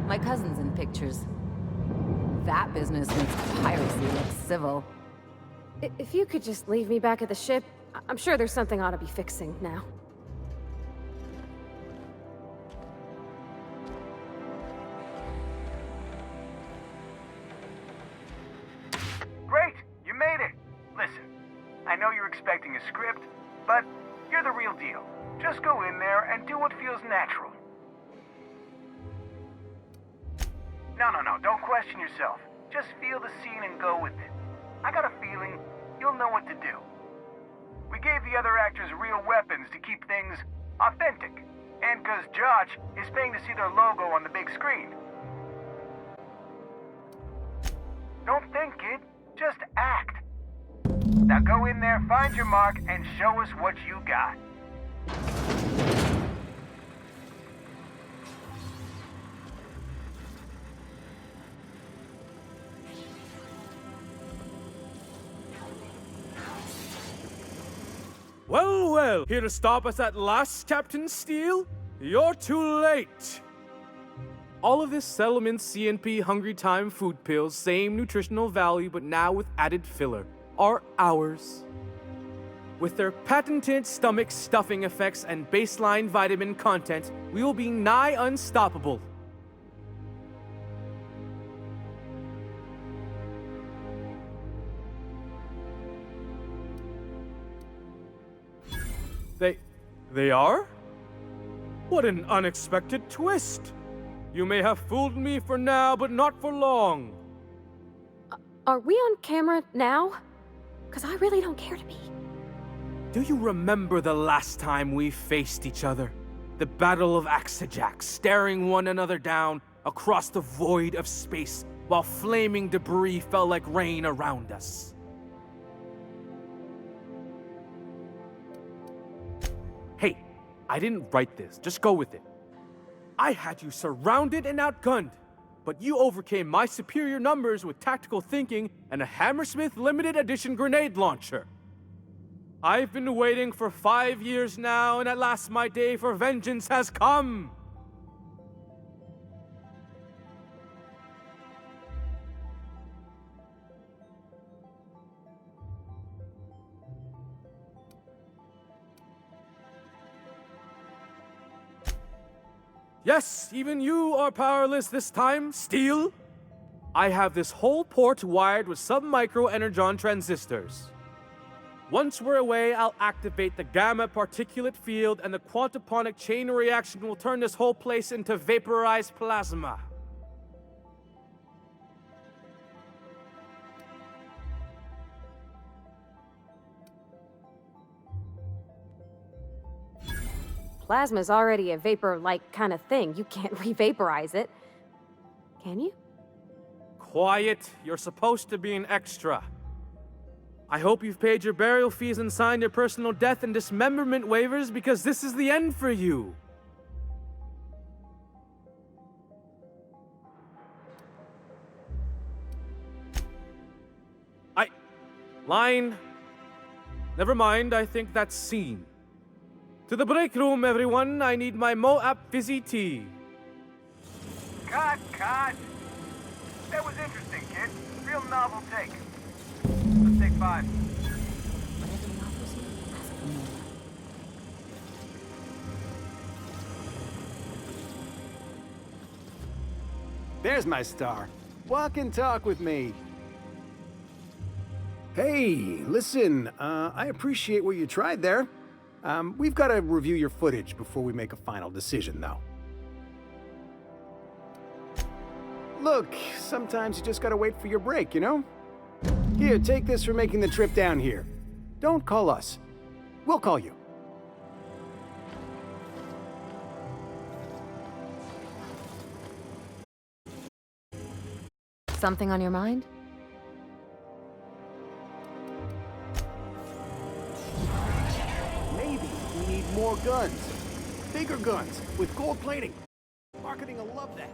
My cousin's in pictures. That business makes piracy look civil. If you could just leave me back at the ship, I'm sure there's something I ought to be fixing now. Great! You made it! Listen, I know you're expecting a script, but you're the real deal. Just go in there and do what feels natural. No, don't question yourself. Just feel the scene and go with it. I got a feeling you'll know what to do. We gave the other actors real weapons to keep things authentic. And because Josh is paying to see their logo on the big screen. Don't think, kid. Just act. Now go in there, find your mark, and show us what you got. Well, well, here to stop us at last, Captain Steele? You're too late. All of this Settlement CNP Hungry Time food pills, same nutritional value, but now with added filler, are ours. With their patented stomach stuffing effects and baseline vitamin content, we will be nigh unstoppable. They are? What an unexpected twist! You may have fooled me for now, but not for long. Are we on camera now? Because I really don't care to be. Do you remember the last time we faced each other? The Battle of Axejack, staring one another down across the void of space while flaming debris fell like rain around us. Hey, I didn't write this. Just go with it. I had you surrounded and outgunned, but you overcame my superior numbers with tactical thinking and a Hammersmith limited edition grenade launcher. I've been waiting for 5 years now, and at last my day for vengeance has come. Yes, even you are powerless this time, Steel. I have this whole port wired with sub-micro energon transistors. Once we're away, I'll activate the gamma particulate field and the quantaponic chain reaction will turn this whole place into vaporized plasma. Plasma's already a vapor-like kind of thing. You can't re-vaporize it. Can you? Quiet. You're supposed to be an extra. I hope you've paid your burial fees and signed your personal death and dismemberment waivers because this is the end for you. Line. Never mind, I think that's scene. To the break room, everyone. I need my Moab fizzy tea. Cut! That was interesting, kid. Real novel take. Let's take 5. There's my star. Walk and talk with me. Hey, listen, I appreciate what you tried there. We've got to review your footage before we make a final decision, though. Look, sometimes you just gotta wait for your break, you know? Here, take this for making the trip down here. Don't call us. We'll call you. Something on your mind? Maybe we need more guns. Bigger guns, with gold plating. Marketing will love that.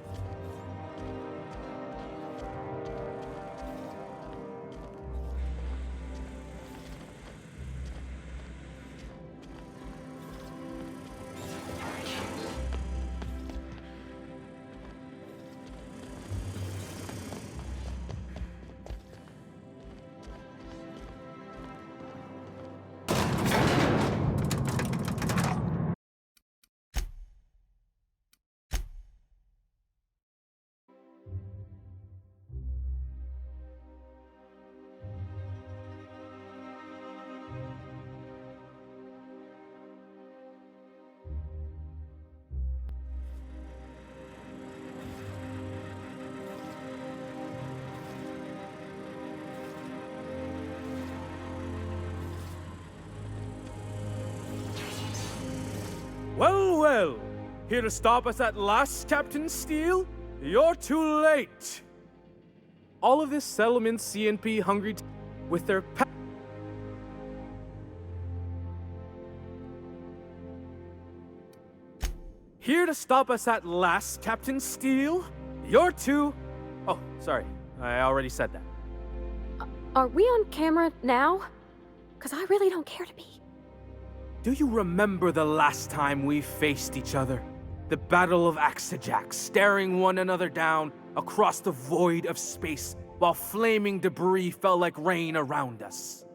Well. Here to stop us at last, Captain Steele? You're too late. All of this settlement CNP hungry with their Here to stop us at last, Captain Steele? You're too... Oh, sorry. I already said that. Are we on camera now? Because I really don't care to be. Do you remember the last time we faced each other? The Battle of Axejack, staring one another down across the void of space while flaming debris fell like rain around us.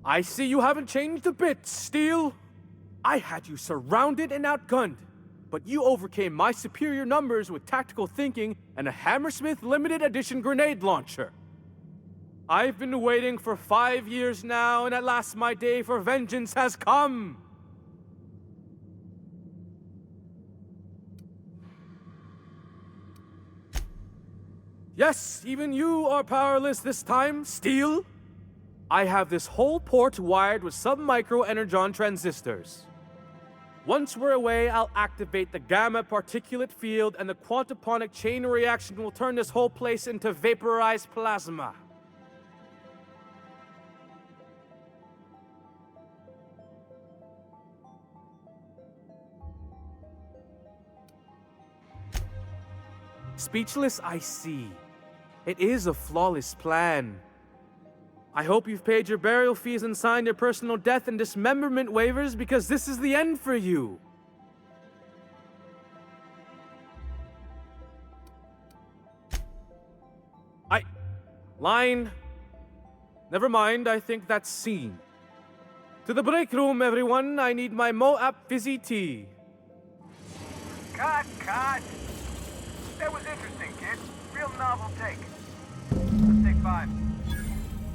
I see you haven't changed a bit, Steele. I had you surrounded and outgunned, but you overcame my superior numbers with tactical thinking and a Hammersmith limited edition grenade launcher. I've been waiting for 5 years now, and at last my day for vengeance has come. Yes, even you are powerless this time, Steele. I have this whole port wired with sub-micro energon transistors. Once we're away, I'll activate the gamma particulate field, and the quantaponic chain reaction will turn this whole place into vaporized plasma. Speechless, I see. It is a flawless plan. I hope you've paid your burial fees and signed your personal death and dismemberment waivers, because this is the end for you. Line. Never mind, I think that's scene. To the break room, everyone. I need my Moab fizzy tea. Cut! That was interesting, kid. Real novel take. Let's take 5.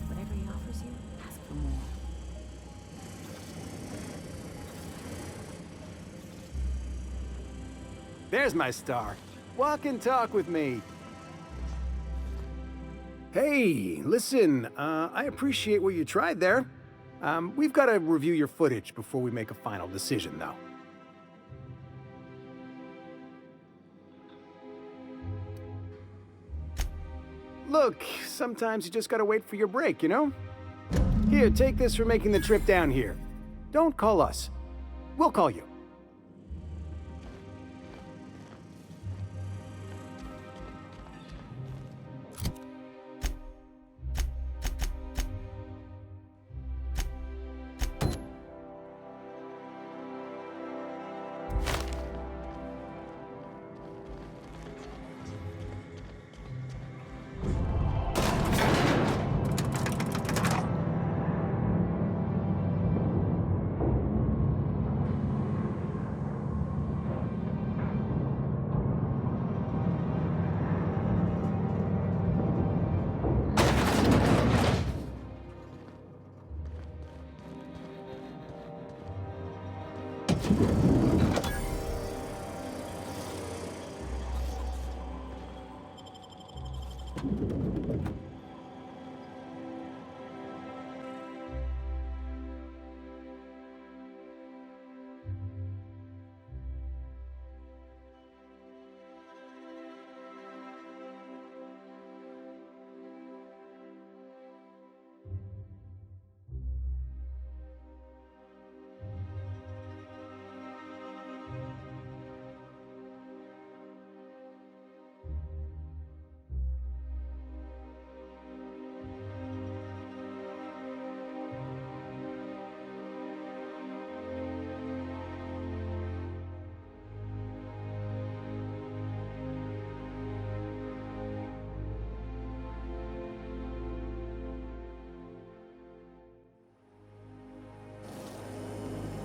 Whatever he offers you, ask for more. There's my star. Walk and talk with me. Hey, listen, I appreciate what you tried there. We've got to review your footage before we make a final decision, though. Look, sometimes you just gotta wait for your break, you know? Here, take this for making the trip down here. Don't call us. We'll call you.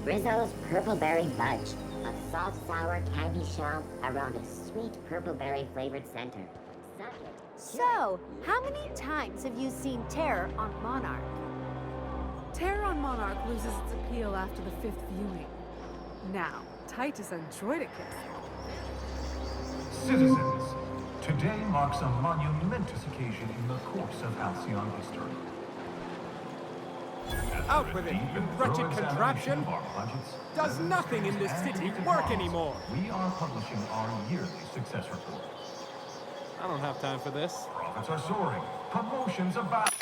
Rizzo's Purpleberry Budge, a soft sour candy shell around a sweet purpleberry flavored center. Suck it. So, how many times have you seen Terror on Monarch? Terror on Monarch loses its appeal after the 5th viewing. Now, Titus and Droidicus. Citizens, today marks a monumentous occasion in the course of Halcyon history. Out with it, you wretched contraption! Does nothing in this city work anymore? We are publishing our yearly success report. I don't have time for this. Profits are soaring. Promotions about.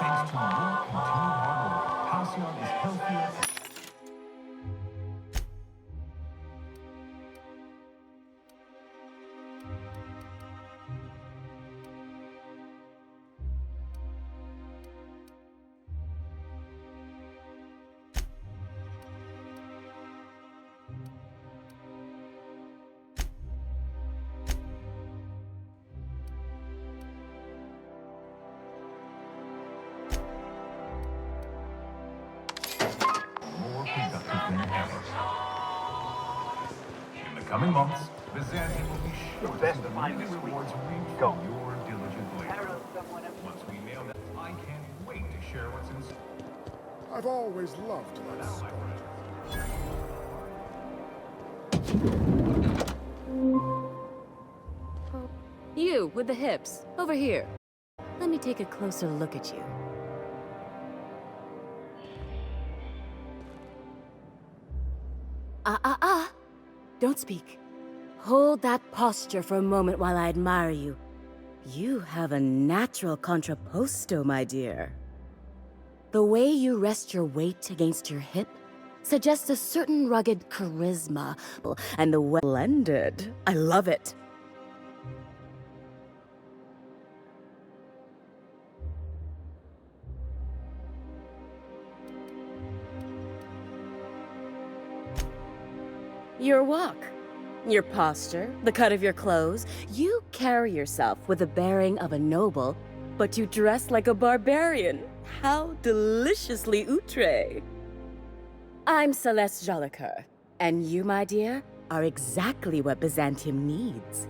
Thanks to your continued hard work, Halcyon is healthier. In the coming months, Byzantium will be sure to immediately rewards reaped from your diligent labor. Once we nail that, I can't wait to share what's in store. I've always loved that stuff. You, with the hips. Over here. Let me take a closer look at you. Don't speak. Hold that posture for a moment while I admire you. You have a natural contrapposto, my dear. The way you rest your weight against your hip suggests a certain rugged charisma, and the way blended. I love it. Your walk, your posture, the cut of your clothes. You carry yourself with the bearing of a noble, but you dress like a barbarian. How deliciously outre. I'm Celeste Jolicoeur, and you, my dear, are exactly what Byzantium needs.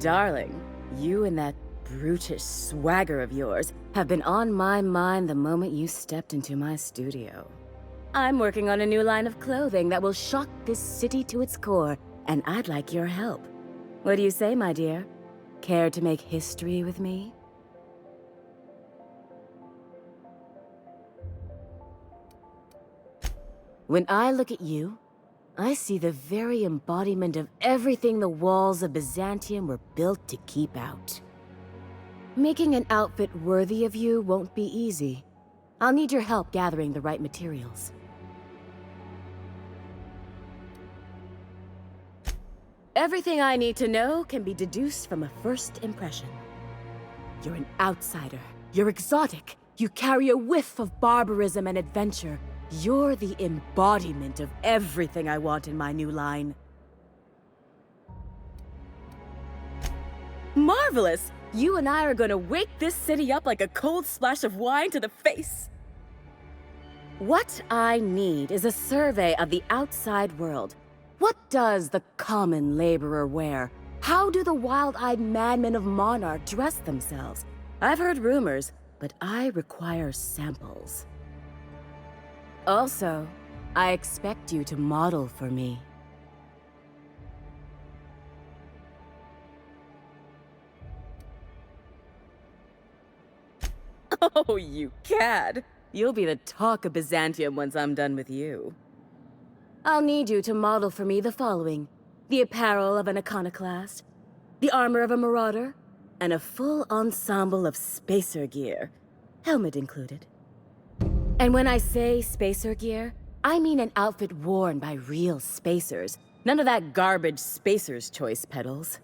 Darling, you and that brutish swagger of yours have been on my mind the moment you stepped into my studio. I'm working on a new line of clothing that will shock this city to its core, and I'd like your help. What do you say, my dear? Care to make history with me? When I look at you, I see the very embodiment of everything the walls of Byzantium were built to keep out. Making an outfit worthy of you won't be easy. I'll need your help gathering the right materials. Everything I need to know can be deduced from a first impression. You're an outsider. You're exotic. You carry a whiff of barbarism and adventure. You're the embodiment of everything I want in my new line. Marvelous! You and I are gonna wake this city up like a cold splash of wine to the face. What I need is a survey of the outside world. What does the common laborer wear? How do the wild-eyed madmen of Monarch dress themselves? I've heard rumors, but I require samples. Also, I expect you to model for me. Oh, you cad! You'll be the talk of Byzantium once I'm done with you. I'll need you to model for me the following: the apparel of an iconoclast, the armor of a marauder, and a full ensemble of spacer gear, helmet included. And when I say spacer gear, I mean an outfit worn by real spacers. None of that garbage spacer's choice pedals.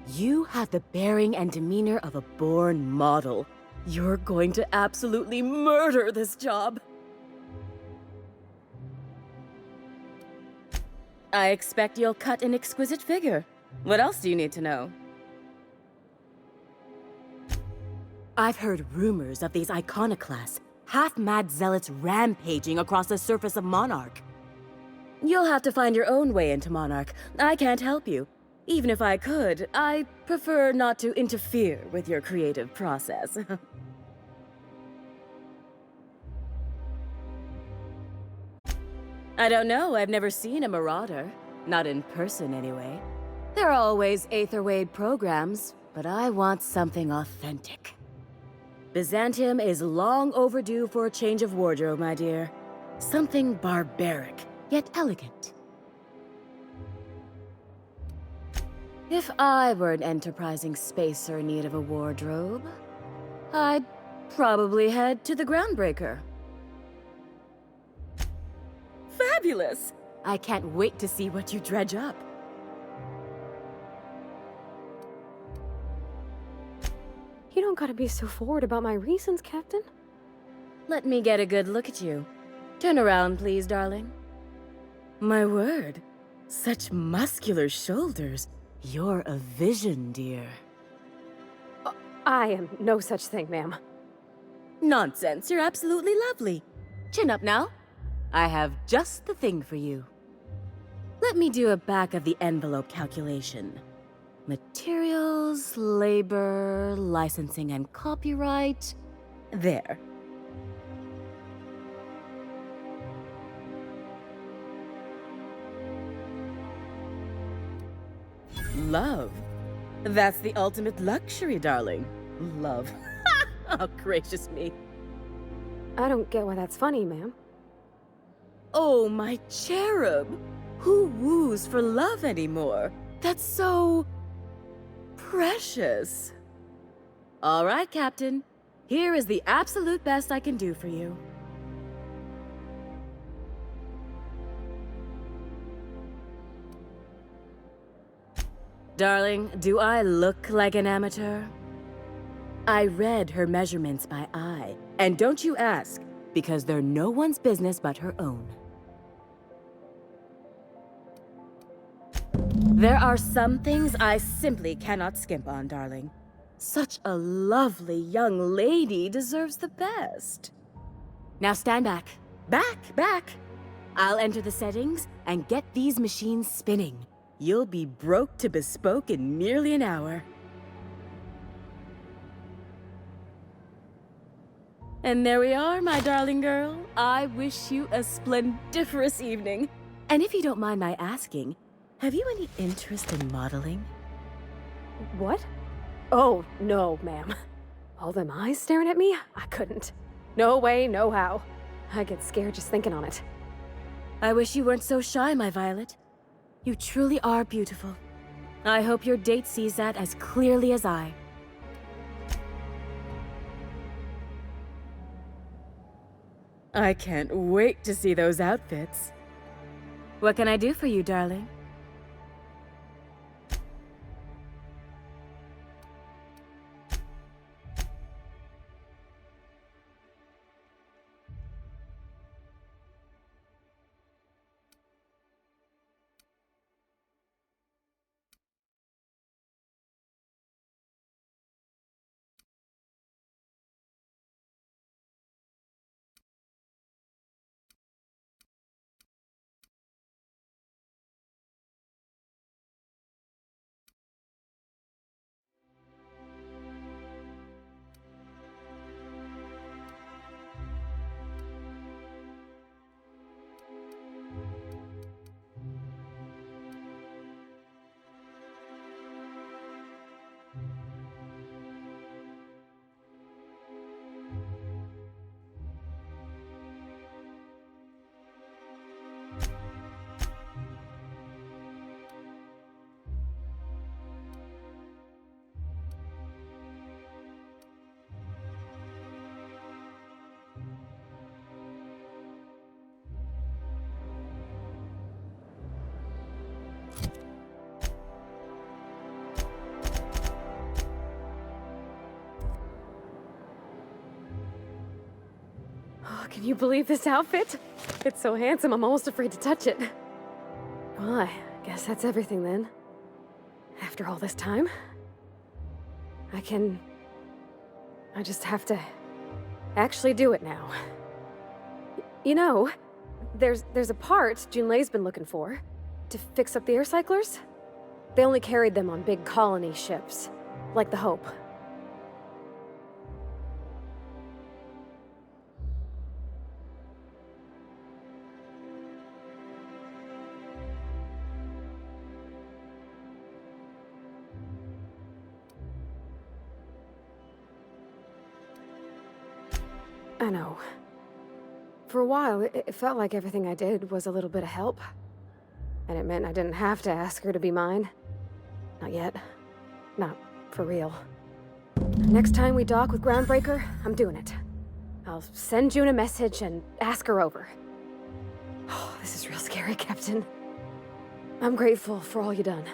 You have the bearing and demeanor of a born model. You're going to absolutely murder this job. I expect you'll cut an exquisite figure. What else do you need to know? I've heard rumors of these iconoclasts, half-mad zealots rampaging across the surface of Monarch. You'll have to find your own way into Monarch. I can't help you. Even if I could, I prefer not to interfere with your creative process. I don't know, I've never seen a marauder. Not in person, anyway. There are always Aetherwade programs, but I want something authentic. Byzantium is long overdue for a change of wardrobe, my dear. Something barbaric, yet elegant. If I were an enterprising spacer in need of a wardrobe, I'd probably head to the Groundbreaker. Fabulous! I can't wait to see what you dredge up. You don't gotta be so forward about my reasons, Captain. Let me get a good look at you. Turn around, please, darling. My word, such muscular shoulders. You're a vision, dear. I am no such thing, ma'am. Nonsense, you're absolutely lovely. Chin up now. I have just the thing for you. Let me do a back-of-the-envelope calculation. Materials, labor, licensing and copyright. There. Love. That's the ultimate luxury, darling. Love. Oh, gracious me. I don't get why that's funny, ma'am. Oh, my cherub. Who woos for love anymore? That's so... precious. All right, Captain. Here is the absolute best I can do for you. Darling, do I look like an amateur? I read her measurements by eye. And don't you ask, because they're no one's business but her own. There are some things I simply cannot skimp on, darling. Such a lovely young lady deserves the best. Now stand back. Back! I'll enter the settings and get these machines spinning. You'll be broke to bespoke in merely an hour. And there we are, my darling girl. I wish you a splendiferous evening. And if you don't mind my asking, have you any interest in modeling? What? Oh, no, ma'am. All them eyes staring at me? I couldn't. No way, no how. I get scared just thinking on it. I wish you weren't so shy, my Violet. You truly are beautiful. I hope your date sees that as clearly as I. I can't wait to see those outfits. What can I do for you, darling? Oh, can you believe this outfit? It's so handsome, I'm almost afraid to touch it. Well, I guess that's everything then. After all this time, I just have to actually do it now. You know, there's a part Junlei's been looking for to fix up the air cyclers. They only carried them on big colony ships, like the Hope. I know. For a while, it felt like everything I did was a little bit of help. And it meant I didn't have to ask her to be mine. Not yet. Not for real. Next time we dock with Groundbreaker, I'm doing it. I'll send June a message and ask her over. Oh, this is real scary, Captain. I'm grateful for all you done.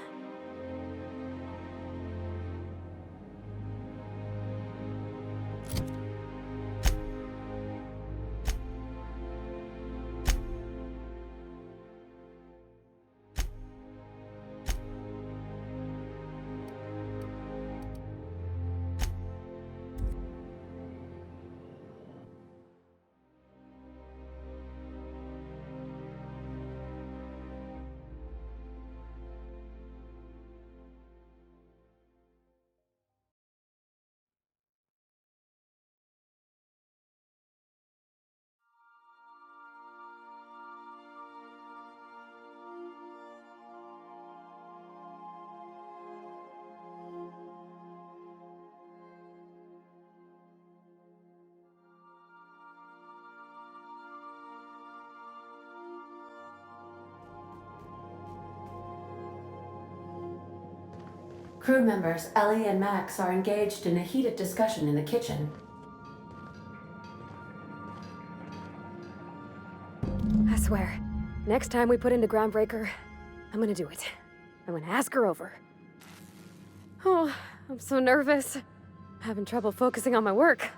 Crew members Ellie and Max are engaged in a heated discussion in the kitchen. I swear, next time we put into Groundbreaker, I'm gonna do it. I'm gonna ask her over. Oh, I'm so nervous. Having trouble focusing on my work.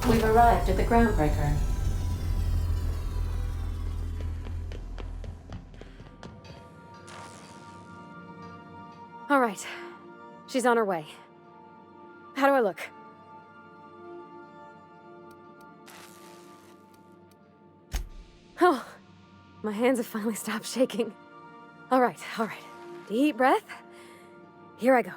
We've arrived at the Groundbreaker. All right. She's on her way. How do I look? Oh, my hands have finally stopped shaking. All right, all right. Deep breath. Here I go.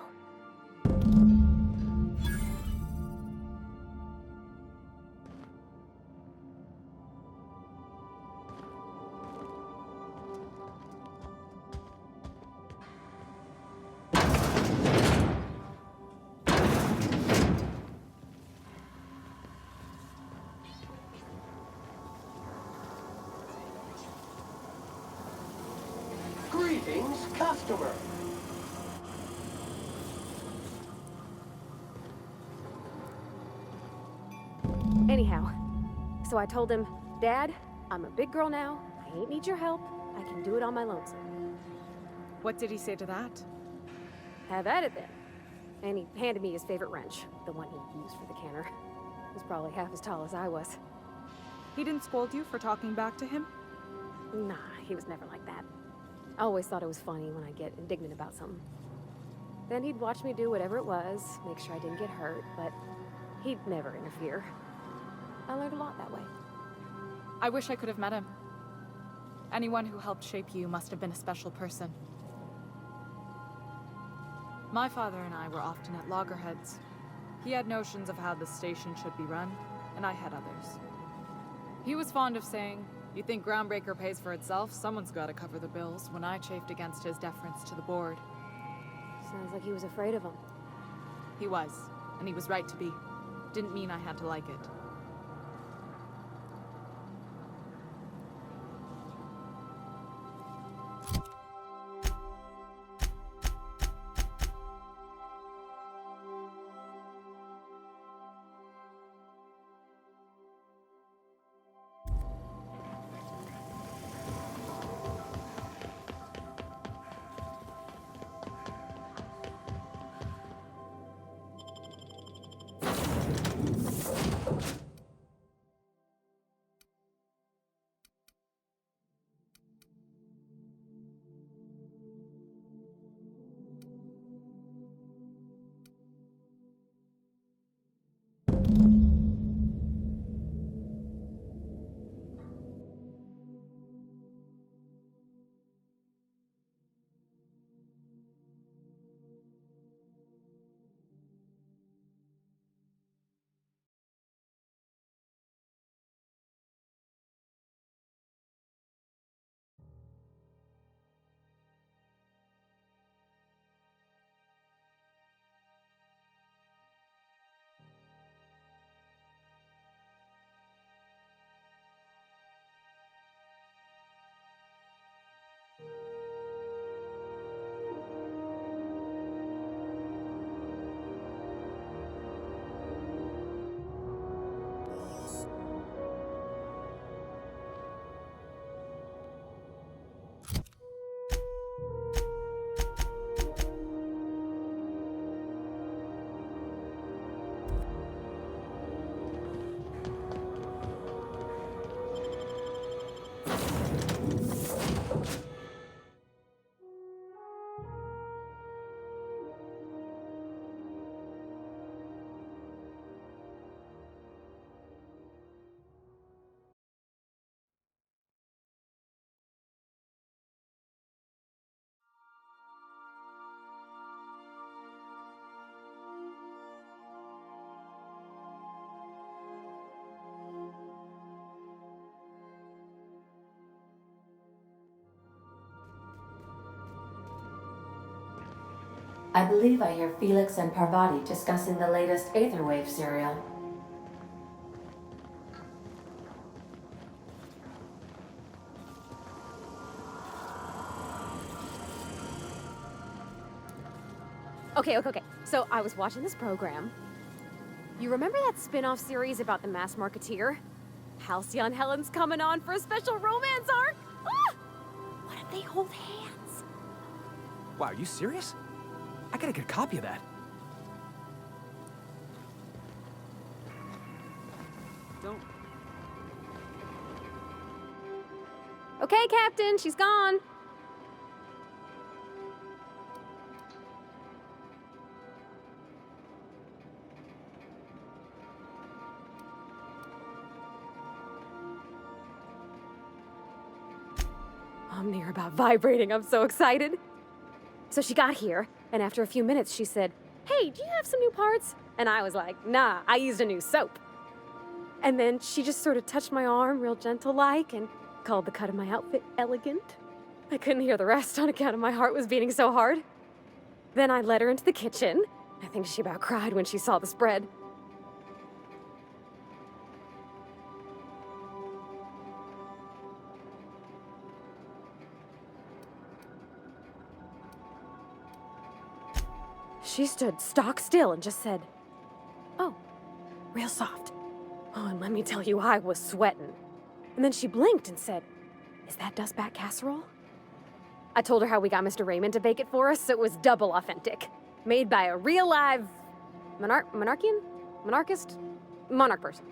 Greetings, customer. Anyhow, so I told him, Dad, I'm a big girl now. I ain't need your help. I can do it on my lonesome. What did he say to that? Have at it then. And he handed me his favorite wrench, the one he used for the canner. He was probably half as tall as I was. He didn't scold you for talking back to him? Nah, he was never like that. I always thought it was funny when I get indignant about something. Then he'd watch me do whatever it was, make sure I didn't get hurt, but he'd never interfere. I learned a lot that way. I wish I could have met him. Anyone who helped shape you must have been a special person. My father and I were often at loggerheads. He had notions of how the station should be run, and I had others. He was fond of saying, "You think Groundbreaker pays for itself? Someone's got to cover the bills," when I chafed against his deference to the board. Sounds like he was afraid of him. He was, and he was right to be. Didn't mean I had to like it. I believe I hear Felix and Parvati discussing the latest Aetherwave serial. Okay. So I was watching this program. You remember that spin-off series about the mass marketeer? Halcyon Helen's coming on for a special romance arc? Ah! What if they hold hands? Wow, are you serious? I gotta get a copy of that. Don't. Okay, Captain, she's gone. I'm near about vibrating. I'm so excited. So she got here, and after a few minutes, she said, "Hey, do you have some new parts?" And I was like, "Nah, I used a new soap." And then she just sort of touched my arm real gentle-like and called the cut of my outfit elegant. I couldn't hear the rest on account of my heart was beating so hard. Then I led her into the kitchen. I think she about cried when she saw the spread. She stood stock still and just said, "Oh, real soft." Oh, and let me tell you, I was sweating. And then she blinked and said, "Is that dustback casserole?" I told her how we got Mr. Raymond to bake it for us, so it was double authentic. Made by a real live monarch person.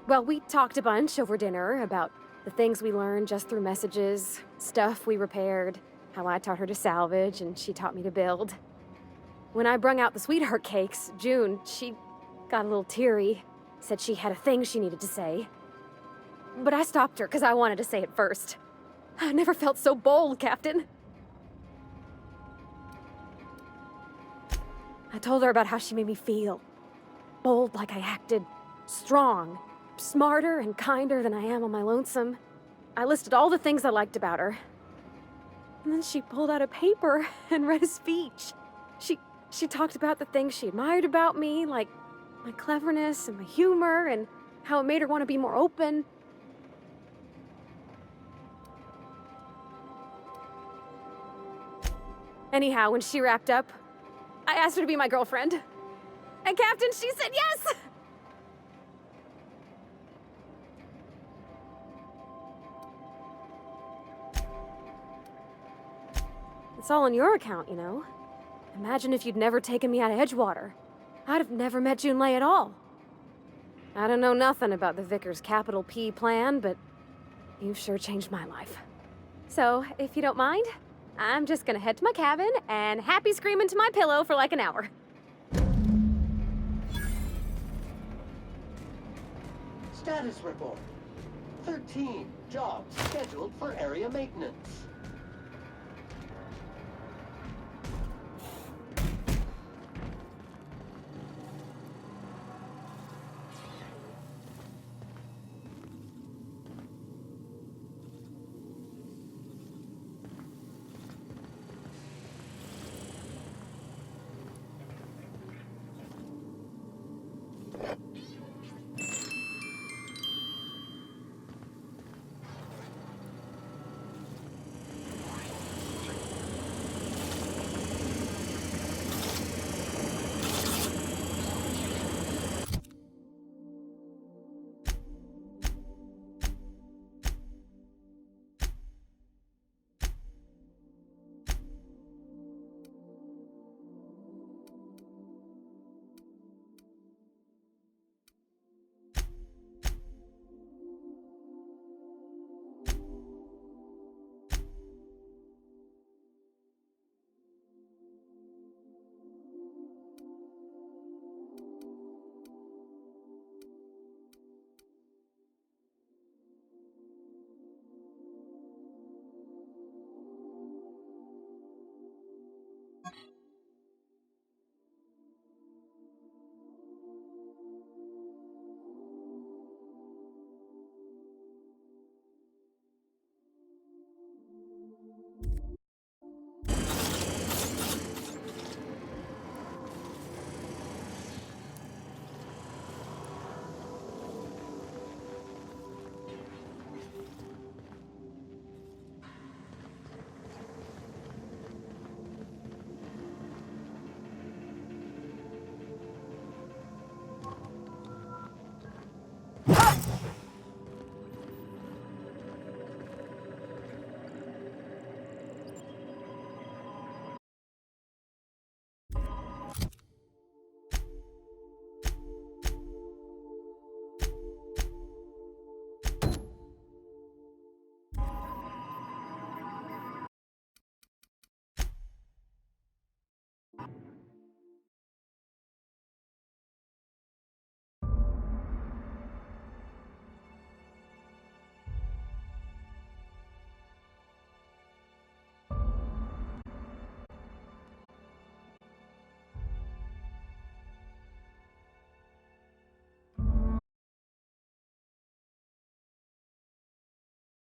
Well, we talked a bunch over dinner about the things we learned just through messages, stuff we repaired, how I taught her to salvage and she taught me to build. When I brung out the sweetheart cakes, June, she got a little teary, said she had a thing she needed to say. But I stopped her because I wanted to say it first. I never felt so bold, Captain. I told her about how she made me feel. Bold like I acted, strong, smarter and kinder than I am on my lonesome. I listed all the things I liked about her. And then she pulled out a paper and read a speech. She talked about the things she admired about me, like my cleverness and my humor, and how it made her want to be more open. Anyhow, when she wrapped up, I asked her to be my girlfriend. And Captain, she said yes! It's all on your account, you know. Imagine if you'd never taken me out of Edgewater. I'd have never met Junlei at all. I don't know nothing about the Vicar's capital P plan, but you've sure changed my life. So, if you don't mind, I'm just gonna head to my cabin and happy scream into my pillow for like an hour. Status report. 13 jobs scheduled for area maintenance.